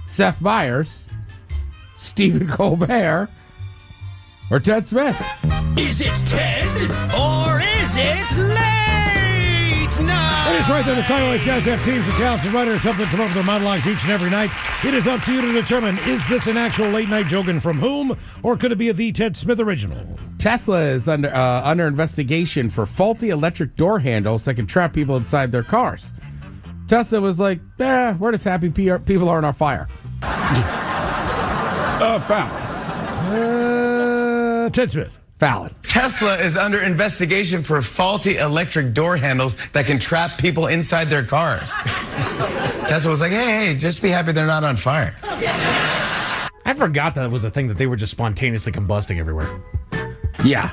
Seth Meyers, Stephen Colbert, or Ted Smith. Is it Ted or is it late night? And it's right there. The title is guys have teams of talented writers help them come up with their monologues each and every night. It is up to you to determine, is this an actual late night joke and from whom, or could it be a The Ted Smith original? Tesla is under investigation for faulty electric door handles that can trap people inside their cars. Tesla was like, we're just happy people aren't on fire. Ted Smith. Fallon. Tesla is under investigation for faulty electric door handles that can trap people inside their cars. Tesla was like, hey, just be happy they're not on fire. I forgot that was a thing that they were just spontaneously combusting everywhere. Yeah.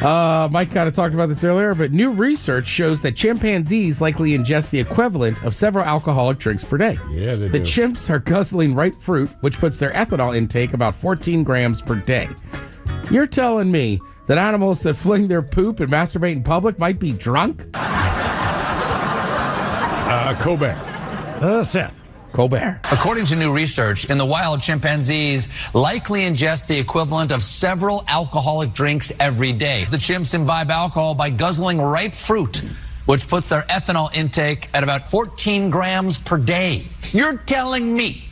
Mike kind of talked about this earlier, but new research shows that chimpanzees likely ingest the equivalent of several alcoholic drinks per day. Yeah, they The do. chimps are guzzling ripe fruit, which puts their ethanol intake about 14 grams per day. You're telling me that animals that fling their poop and masturbate in public might be drunk? Colbert. Seth. Colbert. According to new research, in the wild, chimpanzees likely ingest the equivalent of several alcoholic drinks every day. The chimps imbibe alcohol by guzzling ripe fruit, which puts their ethanol intake at about 14 grams per day. You're telling me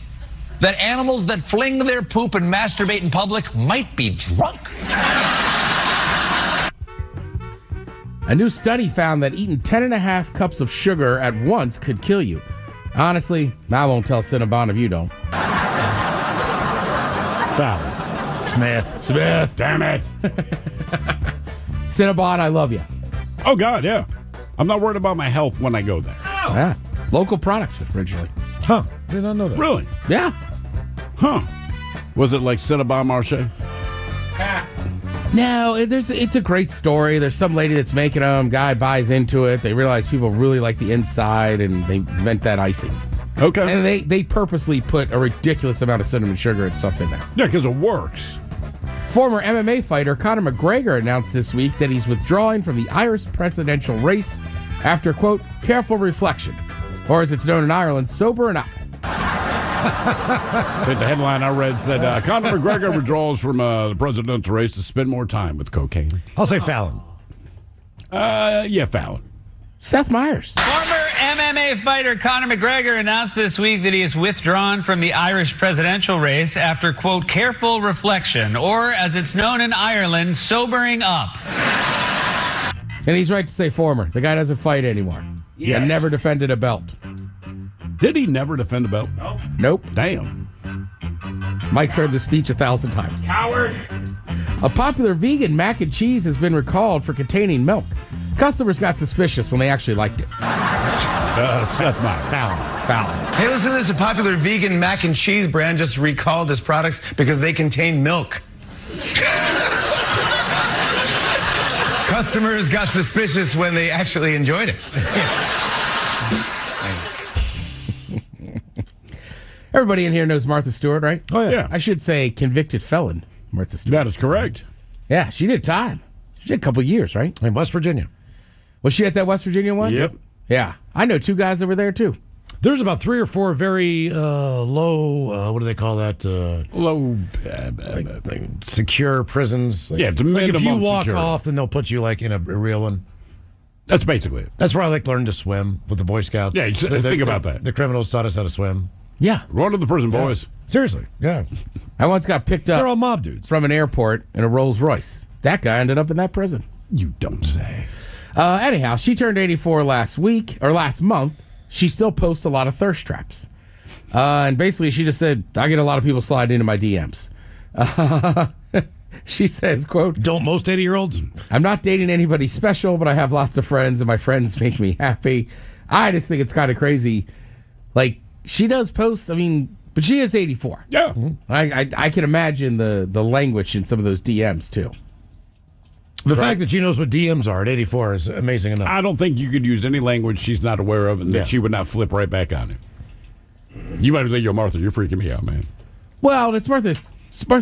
that animals that fling their poop and masturbate in public might be drunk? A new study found that eating 10.5 cups of sugar at once could kill you. Honestly, I won't tell Cinnabon if you don't. Fallon. Smith. Damn it. Cinnabon, I love you. Oh, God, yeah. I'm not worried about my health when I go there. Yeah. Local product originally. Huh. Did not know that. Really? Yeah. Huh. Was it like Cinnabon Marché? No, it's a great story. There's some lady that's making them. Guy buys into it. They realize people really like the inside, and they invent that icing. Okay. And they purposely put a ridiculous amount of cinnamon sugar and stuff in there. Yeah, because it works. Former MMA fighter Conor McGregor announced this week that he's withdrawing from the Irish presidential race after, quote, careful reflection, or as it's known in Ireland, sobering up. I think the headline I read said, Conor McGregor withdraws from the presidential race to spend more time with cocaine. I'll say Fallon. Yeah, Fallon. Seth Meyers. Former MMA fighter Conor McGregor announced this week that he is withdrawn from the Irish presidential race after, quote, careful reflection, or as it's known in Ireland, sobering up. And he's right to say former. The guy doesn't fight anymore. Yeah. He never defended a belt. Did he never defend a belt? Nope. Damn. Mike's heard the speech 1,000 times. Coward! A popular vegan mac and cheese has been recalled for containing milk. Customers got suspicious when they actually liked it. Seth Meyers. Fallon. Hey, listen to this. A popular vegan mac and cheese brand just recalled its products because they contain milk. Customers got suspicious when they actually enjoyed it. Everybody in here knows Martha Stewart, right? Oh, yeah. I should say convicted felon Martha Stewart. That is correct. Yeah, she did time. She did a couple of years, right? In West Virginia. Was she at that West Virginia one? Yep. Yeah. I know 2 guys that were there, too. There's about 3 or 4 very low, what do they call that? Low, like secure prisons. Yeah, it's a like if you minimum walk security. off, then they'll put you like in a real one. That's basically it. That's where I like learned to swim with the Boy Scouts. Yeah, think about that. The criminals taught us how to swim. Yeah. Run to the prison, boys. Seriously, yeah. I once got picked up They're all mob dudes. from an airport in a Rolls Royce. That guy ended up in that prison. You don't say. Anyhow, she turned 84 last month. She still posts a lot of thirst traps. And basically, she just said, I get a lot of people sliding into my DMs. She says, quote, Don't most 80-year-olds? I'm not dating anybody special, but I have lots of friends, and my friends make me happy. I just think it's kind of crazy. Like, she does post, but she is 84. Yeah. I can imagine the language in some of those DMs, too. The fact that she knows what DMs are at 84 is amazing enough. I don't think you could use any language she's not aware of and that she would not flip right back on it. You might say, yo, Martha, you're freaking me out, man. Well, it's Martha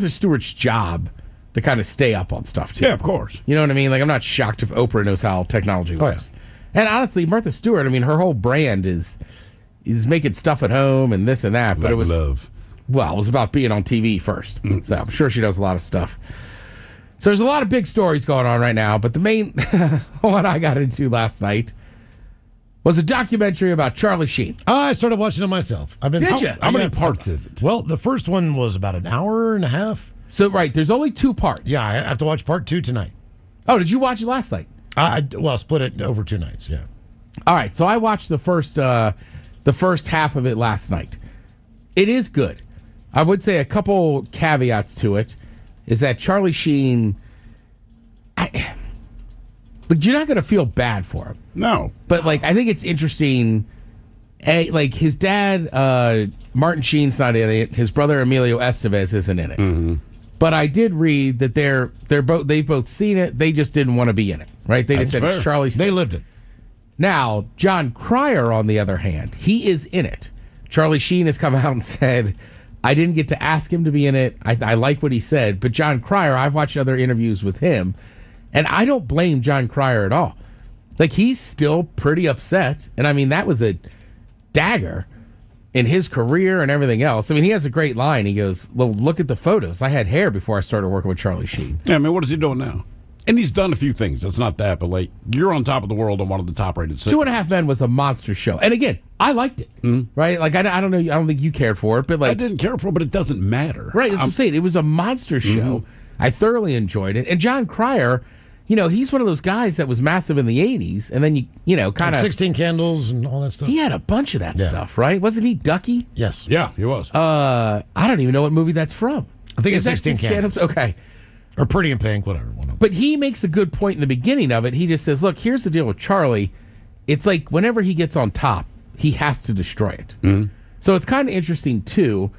Stewart's job to kind of stay up on stuff, too. Yeah, of course. You know what I mean? Like, I'm not shocked if Oprah knows how technology works. And honestly, Martha Stewart, her whole brand is making stuff at home and this and that. But it was about being on TV first. So I'm sure she does a lot of stuff. So there's a lot of big stories going on right now, but the main one I got into last night was a documentary about Charlie Sheen. I started watching it myself. Did you? How many parts is it? Well, the first one was about an hour and a half. So, right, there's only 2 parts. Yeah, I have to watch part 2 tonight. Oh, did you watch it last night? I split it over 2 nights, yeah. All right, so I watched the first half of it last night. It is good. I would say a couple caveats to it is that Charlie Sheen, you're not going to feel bad for him. No. But, I think it's interesting. His dad, Martin Sheen's not in it. His brother, Emilio Estevez, isn't in it. Mm-hmm. But I did read that they've both seen it. They just didn't want to be in it, right? They just said it's Charlie's. They lived it. Now, John Cryer, on the other hand, he is in it. Charlie Sheen has come out and said, I didn't get to ask him to be in it. I like what he said. But John Cryer, I've watched other interviews with him, and I don't blame John Cryer at all. He's still pretty upset. And, that was a dagger in his career and everything else. He has a great line. He goes, well, look at the photos. I had hair before I started working with Charlie Sheen. Yeah, what is he doing now? And he's done a few things. It's not that, but you're on top of the world on one of the top-rated sitcoms. 2.5 Men was a monster show, and again, I liked it. Right? I don't know. I don't think you cared for it, but I didn't care for it, but it doesn't matter. Right? That's what I'm saying. It was a monster show. I thoroughly enjoyed it, and John Cryer, he's one of those guys that was massive in the '80s, and then kind of 16 Candles and all that stuff. He had a bunch of that stuff, right? Wasn't he Ducky? Yes. Yeah, he was. I don't even know what movie that's from. I think it's 16 Candles. Okay. Or Pretty in Pink, whatever. But he makes a good point in the beginning of it. He just says, look, here's the deal with Charlie. It's like whenever he gets on top, he has to destroy it. So it's kind of interesting, too.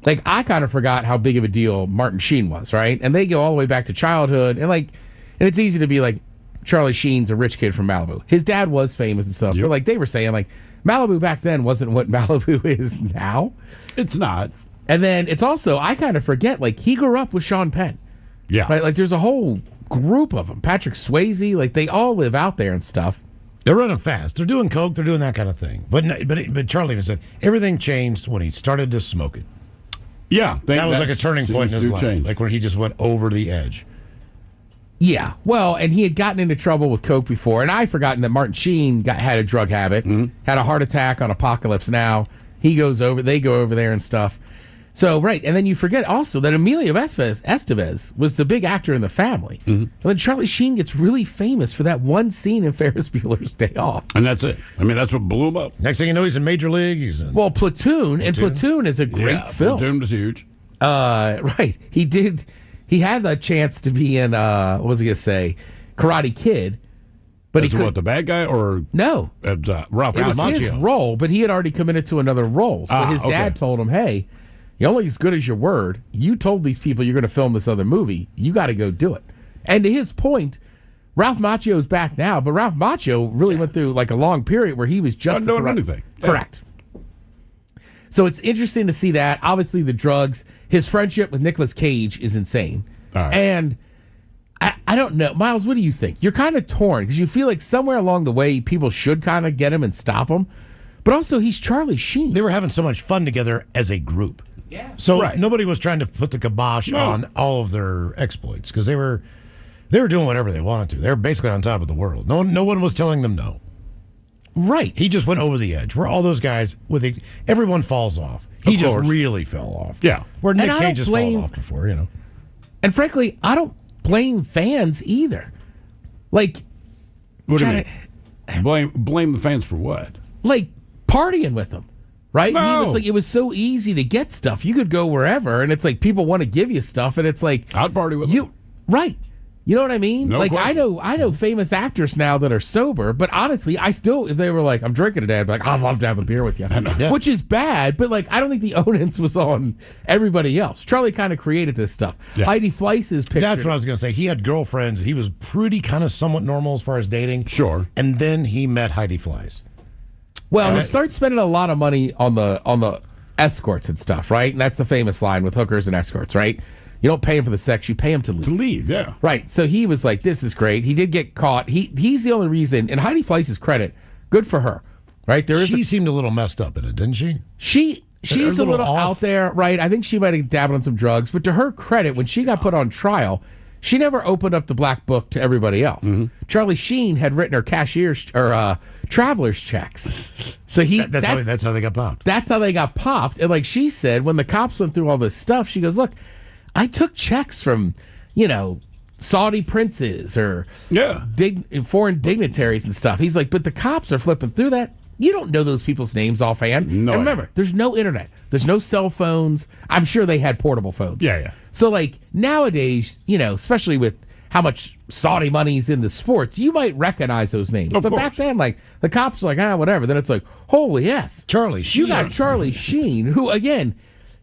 I kind of forgot how big of a deal Martin Sheen was, right? And they go all the way back to childhood. And it's easy to be like, Charlie Sheen's a rich kid from Malibu. His dad was famous and stuff. Yep. But they were saying, Malibu back then wasn't what Malibu is now. It's not. And then it's also, I kind of forget, he grew up with Sean Penn. Yeah. Right? There's a whole group of them. Patrick Swayze, they all live out there and stuff. They're running fast. They're doing coke. They're doing that kind of thing. But Charlie even said everything changed when he started to smoke it. Yeah. That was a turning point in his life. Change. Where he just went over the edge. Yeah. Well, and he had gotten into trouble with coke before. And I forgotten that Martin Sheen had a drug habit, had a heart attack on Apocalypse Now. They go over there and stuff. So, right, and then you forget also that Emilio Estevez was the big actor in the family. And then Charlie Sheen gets really famous for that one scene in Ferris Bueller's Day Off. And that's it. That's what blew him up. Next thing you know, he's in Major League. Well, Platoon is a great film. Platoon was huge. Right. He did. He had the chance to be in, what was he going to say? Karate Kid. But That's what, the bad guy or no? Ralph It was Macchio. his role, but he had already committed to another role. So his dad told him, "Hey, you're only as good as your word. You told these people you're going to film this other movie. You got to go do it." And to his point, Ralph Macchio's back now, but Ralph Macchio really went through like a long period where he was just Not doing anything. Yeah. Correct. So it's interesting to see that. Obviously, the drugs. His friendship with Nicolas Cage is insane, and. I don't know. Miles, what do you think? You're kind of torn because you feel like somewhere along the way people should kind of get him and stop him. But also, he's Charlie Sheen. They were having so much fun together as a group. Yeah. So nobody was trying to put the kibosh on all of their exploits because they were doing whatever they wanted to. They were basically on top of the world. No one was telling them no. Right. He just went over the edge. Where all those guys, everyone falls off. He just really fell off. Yeah. Where Nick Cage has fallen off before, And frankly, I don't blame fans either. Like, what do you mean? Blame the fans for what? Like partying with them, right? No. He was like, it was so easy to get stuff. You could go wherever, and it's like people want to give you stuff, and it's like I'd party with you, them. right? You know what I mean? No like question. I know famous actors now that are sober, but honestly, I still, if they were like, I'm drinking today, I'd be like, I'd love to have a beer with you. Yeah. Which is bad, but like, I don't think the onus was on everybody else. Charlie kind of created this stuff. Yeah. Heidi Fleiss's picture. That's what I was going to say. He had girlfriends. He was pretty kind of somewhat normal as far as dating. Sure. And then he met Heidi Fleiss. Well, he starts spending a lot of money on the escorts and stuff, right? And that's the famous line with hookers and escorts, right? You don't pay him for the sex, you pay him to leave. To leave, yeah. Right. So he was like, this is great. He did get caught. He's the only reason, and Heidi Fleiss's credit, good for her. Right? She seemed a little messed up in it, didn't she? She's a little out there, right? I think she might have dabbled in some drugs, but to her credit, when she got put on trial, she never opened up the black book to everybody else. Mm-hmm. Charlie Sheen had written her cashier's or traveler's checks. So that's how they got popped. That's how they got popped. And like she said, when the cops went through all this stuff, she goes, look, I took checks from, Saudi princes or foreign dignitaries and stuff. He's like, but the cops are flipping through that. You don't know those people's names offhand. No. And remember, there's no internet. There's no cell phones. I'm sure they had portable phones. Yeah. So like nowadays, especially with how much Saudi money's in the sports, you might recognize those names. But back then, like the cops are like, whatever. Then it's like, holy yes. Charlie Sheen. You got Charlie Sheen, who again,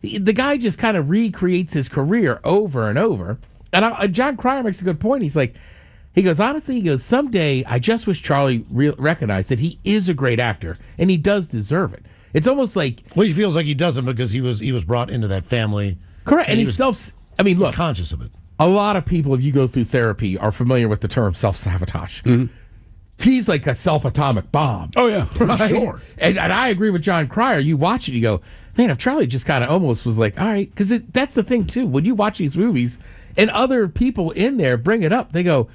the guy just kind of recreates his career over and over. And John Cryer makes a good point. He goes, honestly, someday I just wish Charlie recognized that he is a great actor and he does deserve it. It's almost like, well, he feels like he doesn't because he was brought into that family. Correct. And he's look, conscious of it. A lot of people, if you go through therapy, are familiar with the term self-sabotage. Mm-hmm. He's like a self-atomic bomb. Oh, yeah, right? Sure. And I agree with John Cryer. You watch it, you go, man, if Charlie just kind of almost was like, all right, because that's the thing, too. When you watch these movies and other people in there bring it up, they go,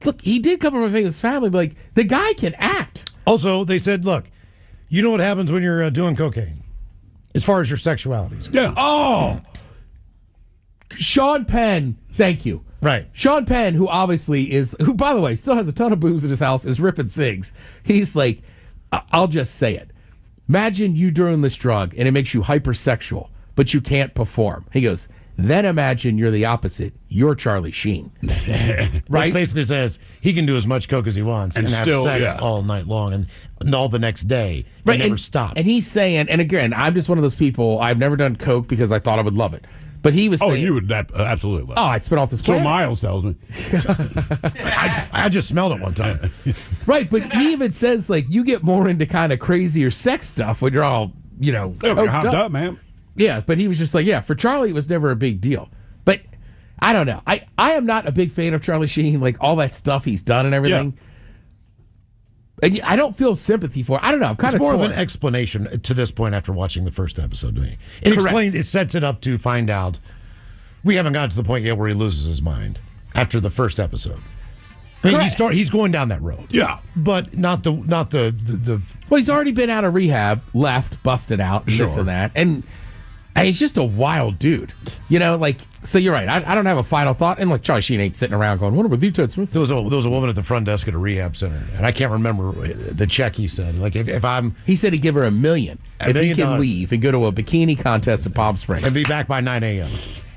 look, he did come from a famous family, but like, the guy can act. Also, they said, look, you know what happens when you're doing cocaine as far as your sexuality is concerned. Yeah. Oh, Sean Penn, thank you. Right. Sean Penn, who obviously who by the way, still has a ton of booze in his house, is ripping cigs. He's like, I'll just say it. Imagine you doing this drug and it makes you hypersexual, but you can't perform. He goes, then imagine you're the opposite. You're Charlie Sheen. Right? Which basically says he can do as much coke as he wants and have sex all night long and all the next day and never stop. And he's saying, and again, I'm just one of those people, I've never done coke because I thought I would love it. But he was saying... Oh, you would absolutely love it. Oh, I'd spit off this planet. So Miles tells me. I just smelled it one time. Right, but he even says, like, you get more into kind of crazier sex stuff when you're all, hopped up, man. Yeah, but he was just like, for Charlie, it was never a big deal. But I don't know. I am not a big fan of Charlie Sheen, like all that stuff he's done and everything. Yeah. And I don't feel sympathy for it. I don't know. I'm kind of more of an explanation to this point after watching the first episode to me. It explains, it sets it up to find out. We haven't gotten to the point yet where he loses his mind after the first episode. I mean, he's going down that road. Yeah. But not the Well, he's already been out of rehab, left, busted out, and this and that. And Hey, he's just a wild dude. So you're right. I don't have a final thought. And like Charlie Sheen ain't sitting around going, what about Ted Smith? There was a woman at the front desk at a rehab center, and I can't remember the check he said. Like if I'm, he said he'd give her $1 million if he can leave and go to a bikini contest in Palm Springs and be back by 9 a.m.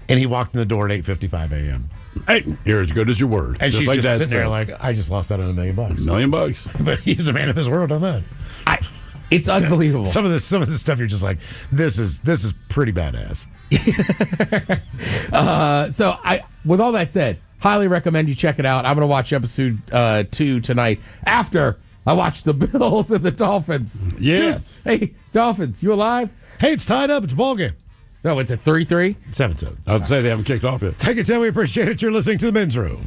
And he walked in the door at 8:55 a.m. Hey, you're as good as your word. And she's like just sitting there said. like, I just lost out on $1 million. $1 million. But he's a man of his word on that. It's unbelievable. Some of this stuff you're just like, this is pretty badass. So with all that said, highly recommend you check it out. I'm going to watch episode 2 tonight after I watch the Bills and the Dolphins. Yeah. Hey, Dolphins, you alive? Hey, it's tied up. It's a ball game. No, it's a 3-3? 7-7. I'd say they haven't kicked off yet. Take it, Tim. We appreciate it. You're listening to The Men's Room.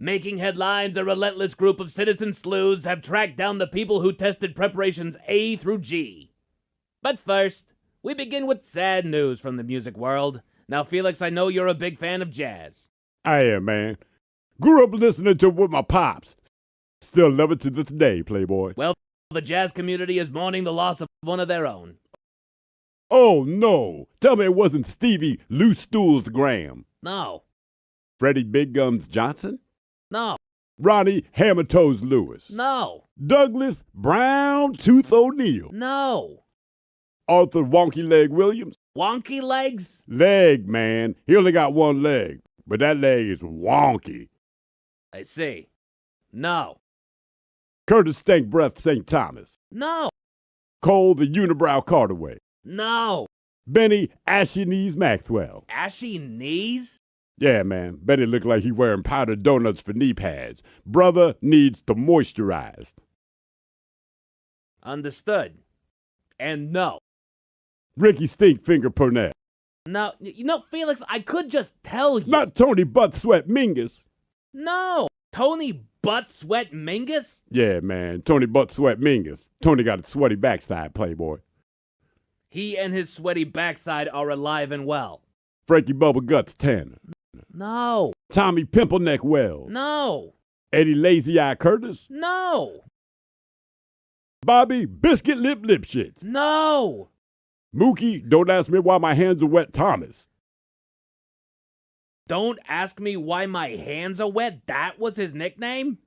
Making headlines, a relentless group of citizen sleuths have tracked down the people who tested preparations A through G. But first, we begin with sad news from the music world. Now, Felix, I know you're a big fan of jazz. I am, man. Grew up listening to it with my pops. Still love it to this day, Playboy. Well, the jazz community is mourning the loss of one of their own. Oh, no. Tell me it wasn't Stevie Loose Stools Graham. No. Freddie Big Gums Johnson? No. Ronnie Hammer Toes Lewis? No. Douglas Brown Tooth O'Neill? No. Arthur Wonky Leg Williams? Wonky legs? Leg, man. He only got one leg, but that leg is wonky. I see. No. Curtis Stank Breath St. Thomas? No. Cole the Unibrow Carterway? No. Benny Ashy Knees Maxwell? Ashy knees? Yeah, man. Benny looked like he wearing powdered donuts for knee pads. Brother needs to moisturize. Understood. And no. Ricky Stinkfinger Purnell? No. Felix, I could just tell you. Not Tony Butt Sweat Mingus? No. Tony Butt Sweat Mingus? Yeah, man. Tony Butt Sweat Mingus. Tony got a sweaty backside, Playboy. He and his sweaty backside are alive and well. Frankie Bubba Guts Tanner? No. Tommy Pimpleneck Wells? No. Eddie Lazy Eye Curtis? No. Bobby Biscuit Lip Lipshits? No. Mookie, don't ask me why my hands are wet, Thomas. Don't ask me why my hands are wet? That was his nickname?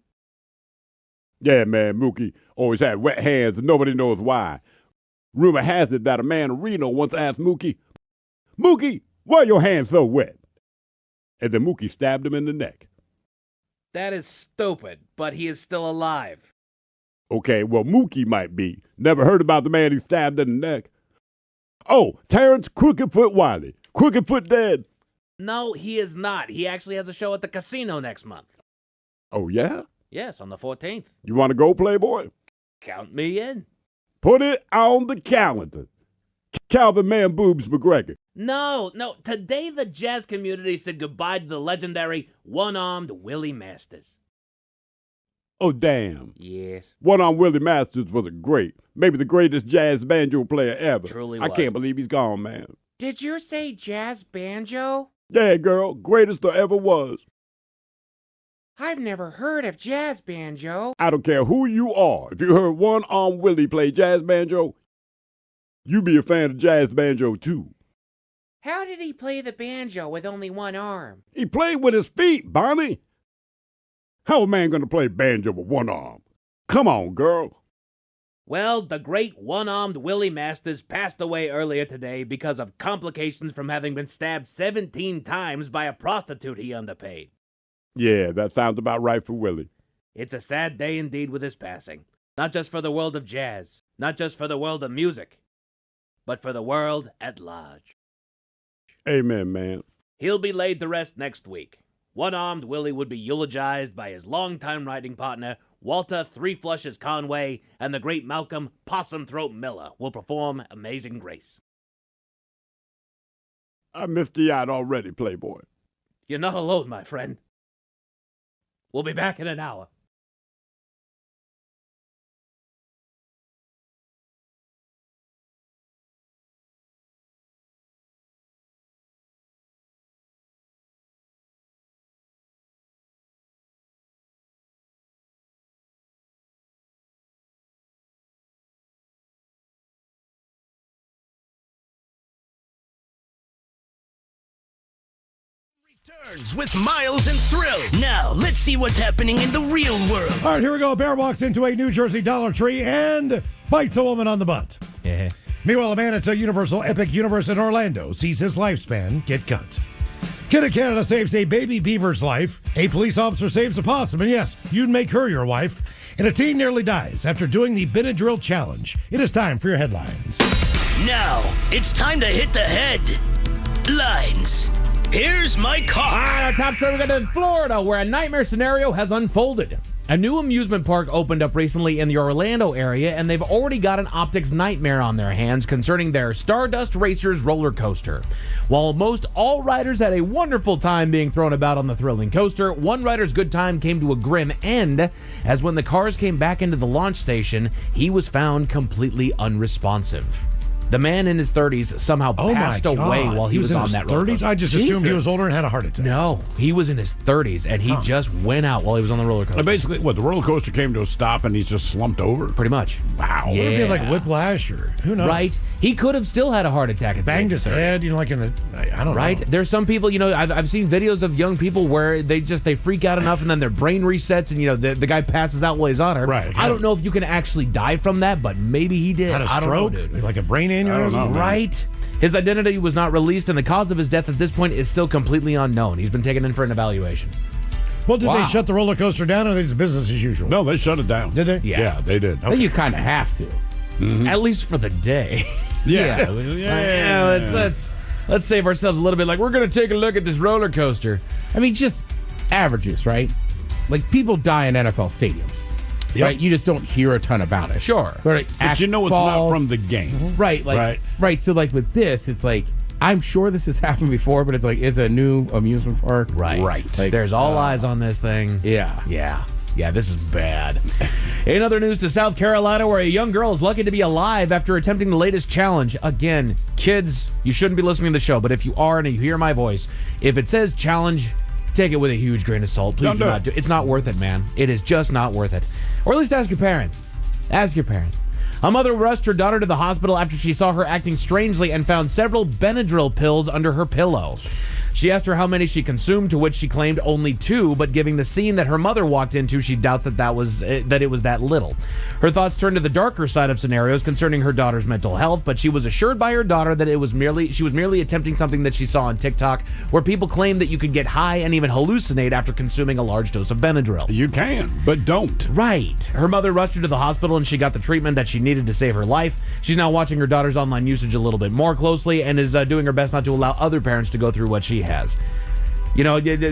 Yeah, man, Mookie always had wet hands and nobody knows why. Rumor has it that a man in Reno once asked Mookie, Mookie, why are your hands so wet? And then Mookie stabbed him in the neck. That is stupid, but he is still alive. Okay, well, Mookie might be. Never heard about the man he stabbed in the neck. Oh, Terrence Crookedfoot Wiley. Crookedfoot dead. No, he is not. He actually has a show at the casino next month. Oh, yeah? Yes, on the 14th. You want to go, Playboy? Count me in. Put it on the calendar. Calvin Man Boobs McGregor. No. Today the jazz community said goodbye to the legendary one-armed Willie Masters. Oh, damn. Yes. One-armed Willie Masters was maybe the greatest jazz banjo player ever. Truly I was. can't believe he's gone, man. Did you say jazz banjo? Yeah, girl. Greatest there ever was. I've never heard of jazz banjo. I don't care who you are. If you heard one-armed Willie play jazz banjo, you be a fan of jazz banjo, too. How did he play the banjo with only one arm? He played with his feet, Bonnie. How a man gonna play banjo with one arm? Come on, girl. Well, the great one-armed Willie Masters passed away earlier today because of complications from having been stabbed 17 times by a prostitute he underpaid. Yeah, that sounds about right for Willie. It's a sad day indeed with his passing. Not just for the world of jazz, not just for the world of music, but for the world at large. Amen, man. He'll be laid to rest next week. One-armed Willie would be eulogized by his longtime writing partner, Walter Three Flushes Conway, and the great Malcolm Possum Throat Miller will perform Amazing Grace. I missed you out already, Playboy. You're not alone, my friend. We'll be back in an hour. Turns with Miles and Thrill. Now, let's see what's happening in the real world. All right, here we go. A bear walks into a New Jersey Dollar Tree and bites a woman on the butt. Yeah. Meanwhile, a man at a Universal Epic Universe in Orlando sees his lifespan get cut. Kid in Canada saves a baby beaver's life. A police officer saves a possum, and yes, you'd make her your wife. And a teen nearly dies after doing the Benadryl challenge. It is time for your headlines. Now, it's time to hit the headlines. Here's my cock. Our top story, we got to Florida, where a nightmare scenario has unfolded. A new amusement park opened up recently in the Orlando area, and they've already got an optics nightmare on their hands concerning their Stardust Racers roller coaster. While most all riders had a wonderful time being thrown about on the thrilling coaster, one rider's good time came to a grim end, as when the cars came back into the launch station, he was found completely unresponsive. The man in his 30s somehow passed away while he was on that roller coaster. I just assumed he was older and had a heart attack. No, he was in his 30s, and he just went out while he was on the roller coaster. Basically, the roller coaster came to a stop, and he's just slumped over? Pretty much. Wow. What if he had like whiplash or who knows? Right. He could have still had a heart attack. At Banged his head, like in the, I don't know. Right. There's some people, I've seen videos of young people where they freak out enough and then their brain resets and, the guy passes out while he's on her. Right. I don't know if you can actually die from that, but maybe he did. Had a stroke? I don't know, dude. Like a brain aneurysm? I don't know, right. His identity was not released, and the cause of his death at this point is still completely unknown. He's been taken in for an evaluation. Well, did they shut the roller coaster down, or is it business as usual? No, they shut it down. Did they? Yeah, they did. I think you kind of have to. Mm-hmm. At least for the day. Yeah. Let's save ourselves a little bit. Like, we're going to take a look at this roller coaster. I mean, just averages, right? Like, people die in NFL stadiums. Yep. Right? You just don't hear a ton about it. Sure. Right? But it's not from the game. Right. Right. So, like, with this, it's like, I'm sure this has happened before, but it's like, it's a new amusement park. Right. Like, there's all eyes on this thing. Yeah. Yeah, this is bad. In other news, to South Carolina, where a young girl is lucky to be alive after attempting the latest challenge. Again, kids, you shouldn't be listening to the show, but if you are and you hear my voice, if it says challenge, take it with a huge grain of salt. Please do not do it. It's not worth it, man. It is just not worth it. Or at least ask your parents. Ask your parents. A mother rushed her daughter to the hospital after she saw her acting strangely and found several Benadryl pills under her pillow. She asked her how many she consumed, to which she claimed only 2, but giving the scene that her mother walked into, she doubts that it was that little. Her thoughts turned to the darker side of scenarios concerning her daughter's mental health, but she was assured by her daughter that she was merely attempting something that she saw on TikTok, where people claim that you could get high and even hallucinate after consuming a large dose of Benadryl. You can, but don't. Right. Her mother rushed her to the hospital and she got the treatment that she needed to save her life. She's now watching her daughter's online usage a little bit more closely and is doing her best not to allow other parents to go through what she has.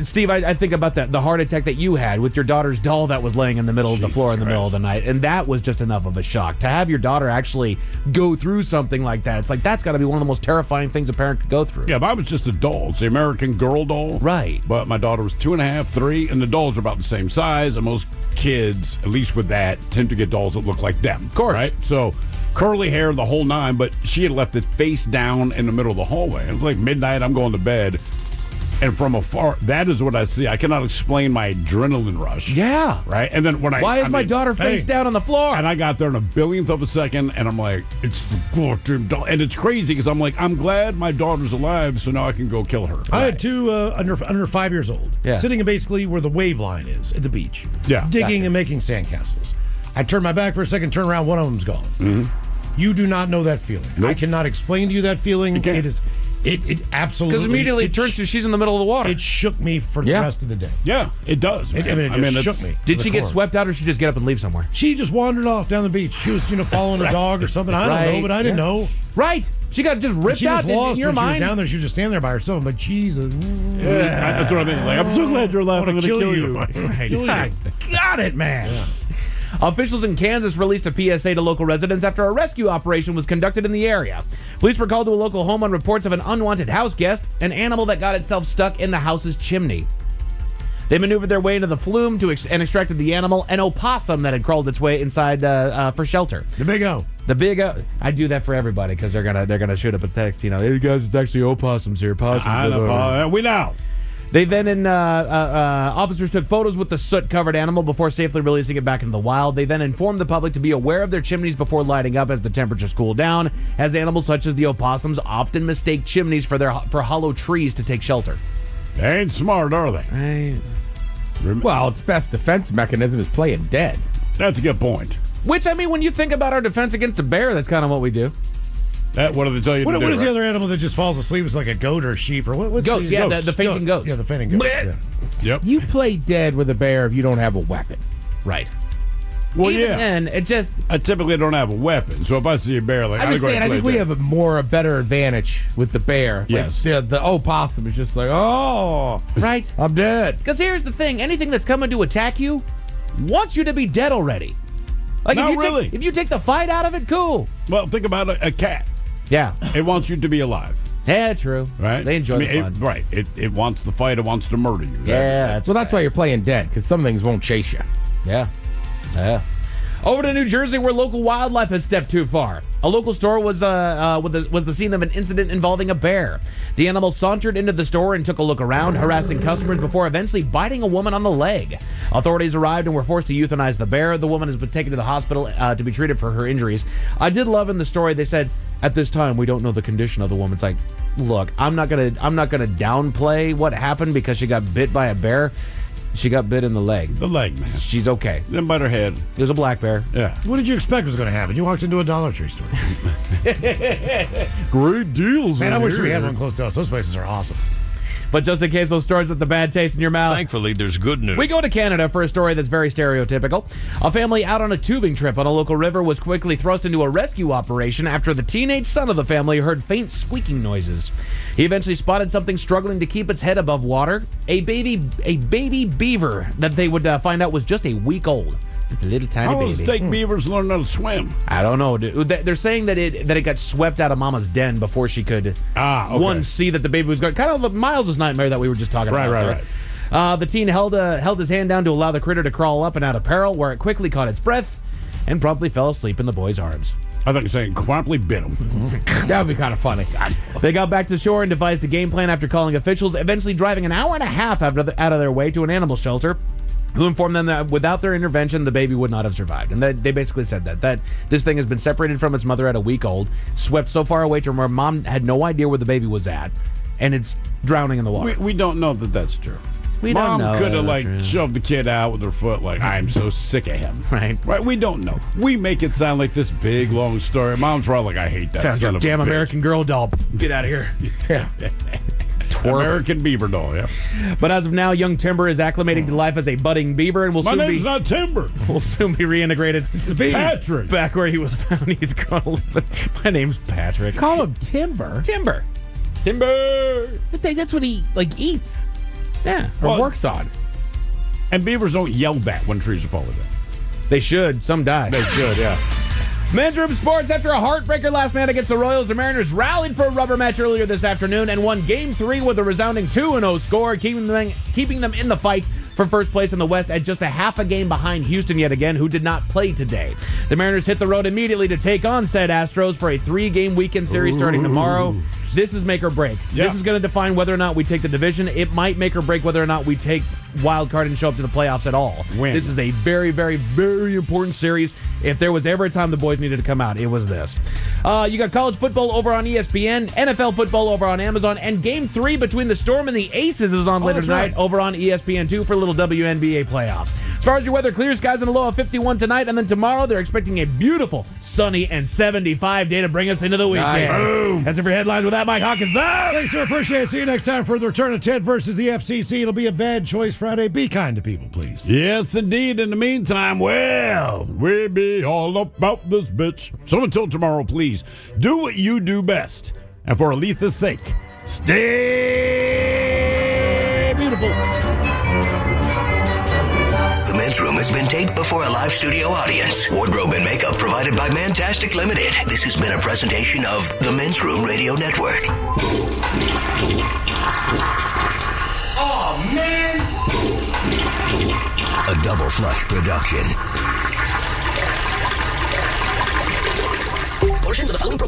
Steve, I think about the heart attack that you had with your daughter's doll that was laying in the middle of the floor in the middle of the night, and that was just enough of a shock. To have your daughter actually go through something like that, it's like that's got to be one of the most terrifying things a parent could go through. Yeah, mine was just a doll. It's the American Girl doll. Right. But my daughter was 2.5, 3, and the dolls are about the same size, and most kids, at least with that, tend to get dolls that look like them. Of course. Right? So curly hair, the whole nine, but she had left it face down in the middle of the hallway. It was like midnight, I'm going to bed. And from afar, that is what I see. I cannot explain my adrenaline rush. Yeah. Right? And then when Why is my daughter face down on the floor? And I got there in a billionth of a second, and I'm like, it's the goddamn doll. And it's crazy because I'm like, I'm glad my daughter's alive, so now I can go kill her. I had 2 under 5 years old, sitting basically where the wave line is at the beach, digging and making sandcastles. I turned my back for a second, turn around, one of them's gone. Mm-hmm. You do not know that feeling. Nope. I cannot explain to you that feeling. It is... It absolutely... Because immediately it turns to she's in the middle of the water. It shook me for the rest of the day. Yeah, it does. It shook me. Did she get swept out, or she just get up and leave somewhere? She just wandered off down the beach. She was, following a dog or something. I don't know, but I didn't know. Right. She got just ripped out in your mind. She was down there. She was just standing there by herself. I'm like, Jesus. That's what I mean. Like, I'm so glad you're alive. I'm going to kill you. Right. Got it, man. Yeah. Officials in Kansas released a PSA to local residents after a rescue operation was conducted in the area. Police were called to a local home on reports of an unwanted house guest, an animal that got itself stuck in the house's chimney. They maneuvered their way into the flume and extracted the animal, an opossum that had crawled its way inside for shelter. The Big O. The Big O. I do that for everybody because they're gonna shoot up a text. Hey guys, it's actually opossums here. Possums. We know. They then officers took photos with the soot-covered animal before safely releasing it back into the wild. They then informed the public to be aware of their chimneys before lighting up as the temperatures cool down, as animals such as the opossums often mistake chimneys for hollow trees to take shelter. They ain't smart, are they? Well, its best defense mechanism is playing dead. That's a good point. Which, I mean, when you think about our defense against a bear, that's kind of what we do. What do they tell you to do? What is the other animal that just falls asleep? It's like a goat or a sheep or what? Goats, yeah, the fainting goats. Yeah, the fainting goats. Yeah. Yep. You play dead with a bear if you don't have a weapon. Right. Well, Even yeah. then, it just... I typically don't have a weapon, so if I see a bear, I'm just saying, I think we have a better advantage with the bear. Yes. Like, the opossum is just like, oh, right. I'm dead. Because here's the thing. Anything that's coming to attack you wants you to be dead already. Like, Not really. If you take the fight out of it, cool. Well, think about a cat. Yeah. It wants you to be alive. Yeah, true. Right? They enjoy the fun. Right. It wants the fight. It wants to murder you. Yeah. That's why you're playing dead, because some things won't chase you. Yeah. Yeah. Over to New Jersey, where local wildlife has stepped too far. A local store was the scene of an incident involving a bear. The animal sauntered into the store and took a look around, harassing customers before eventually biting a woman on the leg. Authorities arrived and were forced to euthanize the bear. The woman has been taken to the hospital to be treated for her injuries. I did love in the story they said, at this time we don't know the condition of the woman. It's like, look, I'm not gonna downplay what happened because she got bit by a bear. She got bit in the leg. The leg, man. She's okay. Then bite her head. It was a black bear. Yeah. What did you expect was going to happen? You walked into a Dollar Tree store. Great deals. Man, I wish we had one close to us. Those places are awesome. But just in case those stories with the bad taste in your mouth. Thankfully, there's good news. We go to Canada for a story that's very stereotypical. A family out on a tubing trip on a local river was quickly thrust into a rescue operation after the teenage son of the family heard faint squeaking noises. He eventually spotted something struggling to keep its head above water, a baby beaver that they would find out was just a week old. Just a little tiny How baby. does fake beavers learn how to swim? I don't know, dude. They're saying that it got swept out of Mama's den before she could okay. see that the baby was going. Kind of Miles' nightmare that we were just talking about. Right. The teen held his hand down to allow the critter to crawl up and out of peril, where it quickly caught its breath and promptly fell asleep in the boy's arms. I thought you were saying promptly bit him. That would be kind of funny. They got back to shore and devised a game plan after calling officials, eventually driving an hour and a half out of their way to an animal shelter, who informed them that without their intervention, the baby would not have survived. And they basically said that this thing has been separated from its mother at a week old, swept so far away to where mom had no idea where the baby was at, and it's drowning in the water. We don't know that that's true. Mom could have shoved the kid out with her foot like, I'm so sick of him. Right. We don't know. We make it sound like this big, long story. Mom's probably like, I hate that Sounds son like of a damn bitch. American Girl doll. Get out of here. Yeah. American beaver doll, yeah. But as of now, young Timber is acclimating to life as a budding beaver and will My soon name's not Timber. will soon be reintegrated. It's the beaver. Patrick. Back where he was found. He's going to live. My name's Patrick. Call him Timber. Timber. That's what he eats. Yeah. Or works on. And beavers don't yell back when trees are falling down. They should. Some die. They should, yeah. Men's Room Sports, after a heartbreaker last night against the Royals, the Mariners rallied for a rubber match earlier this afternoon and won Game 3 with a resounding 2-0 score, keeping them in the fight for first place in the West at just a half a game behind Houston yet again, who did not play today. The Mariners hit the road immediately to take on said Astros for a 3-game weekend series starting tomorrow. This is make or break. Yeah. This is going to define whether or not we take the division. It might make or break whether or not we take wild card and show up to the playoffs at all. This is a very, very, very important series. If there was ever a time the boys needed to come out, it was this. You got college football over on ESPN, NFL football over on Amazon, and Game 3 between the Storm and the Aces is on later tonight over on ESPN2 for a little WNBA playoffs. As far as your weather, clear skies and a low of 51 tonight, and then tomorrow they're expecting a beautiful, sunny, and 75 day to bring us into the weekend. Boom. That's it for headlines with that. Mike Hawkins up. Thanks, sir. Appreciate it. See you next time for the return of Ted versus the FCC. It'll be a Bad Choice Friday. Be kind to people, please. Yes, indeed. In the meantime, well, we be all about this bitch. So until tomorrow, please, do what you do best. And for Aletha's sake, stay beautiful. The Men's Room has been taped before a live studio audience. Wardrobe and makeup provided by Mantastic Limited. This has been a presentation of the Men's Room Radio Network. Oh, man! A Double Flush production. Portions of the following program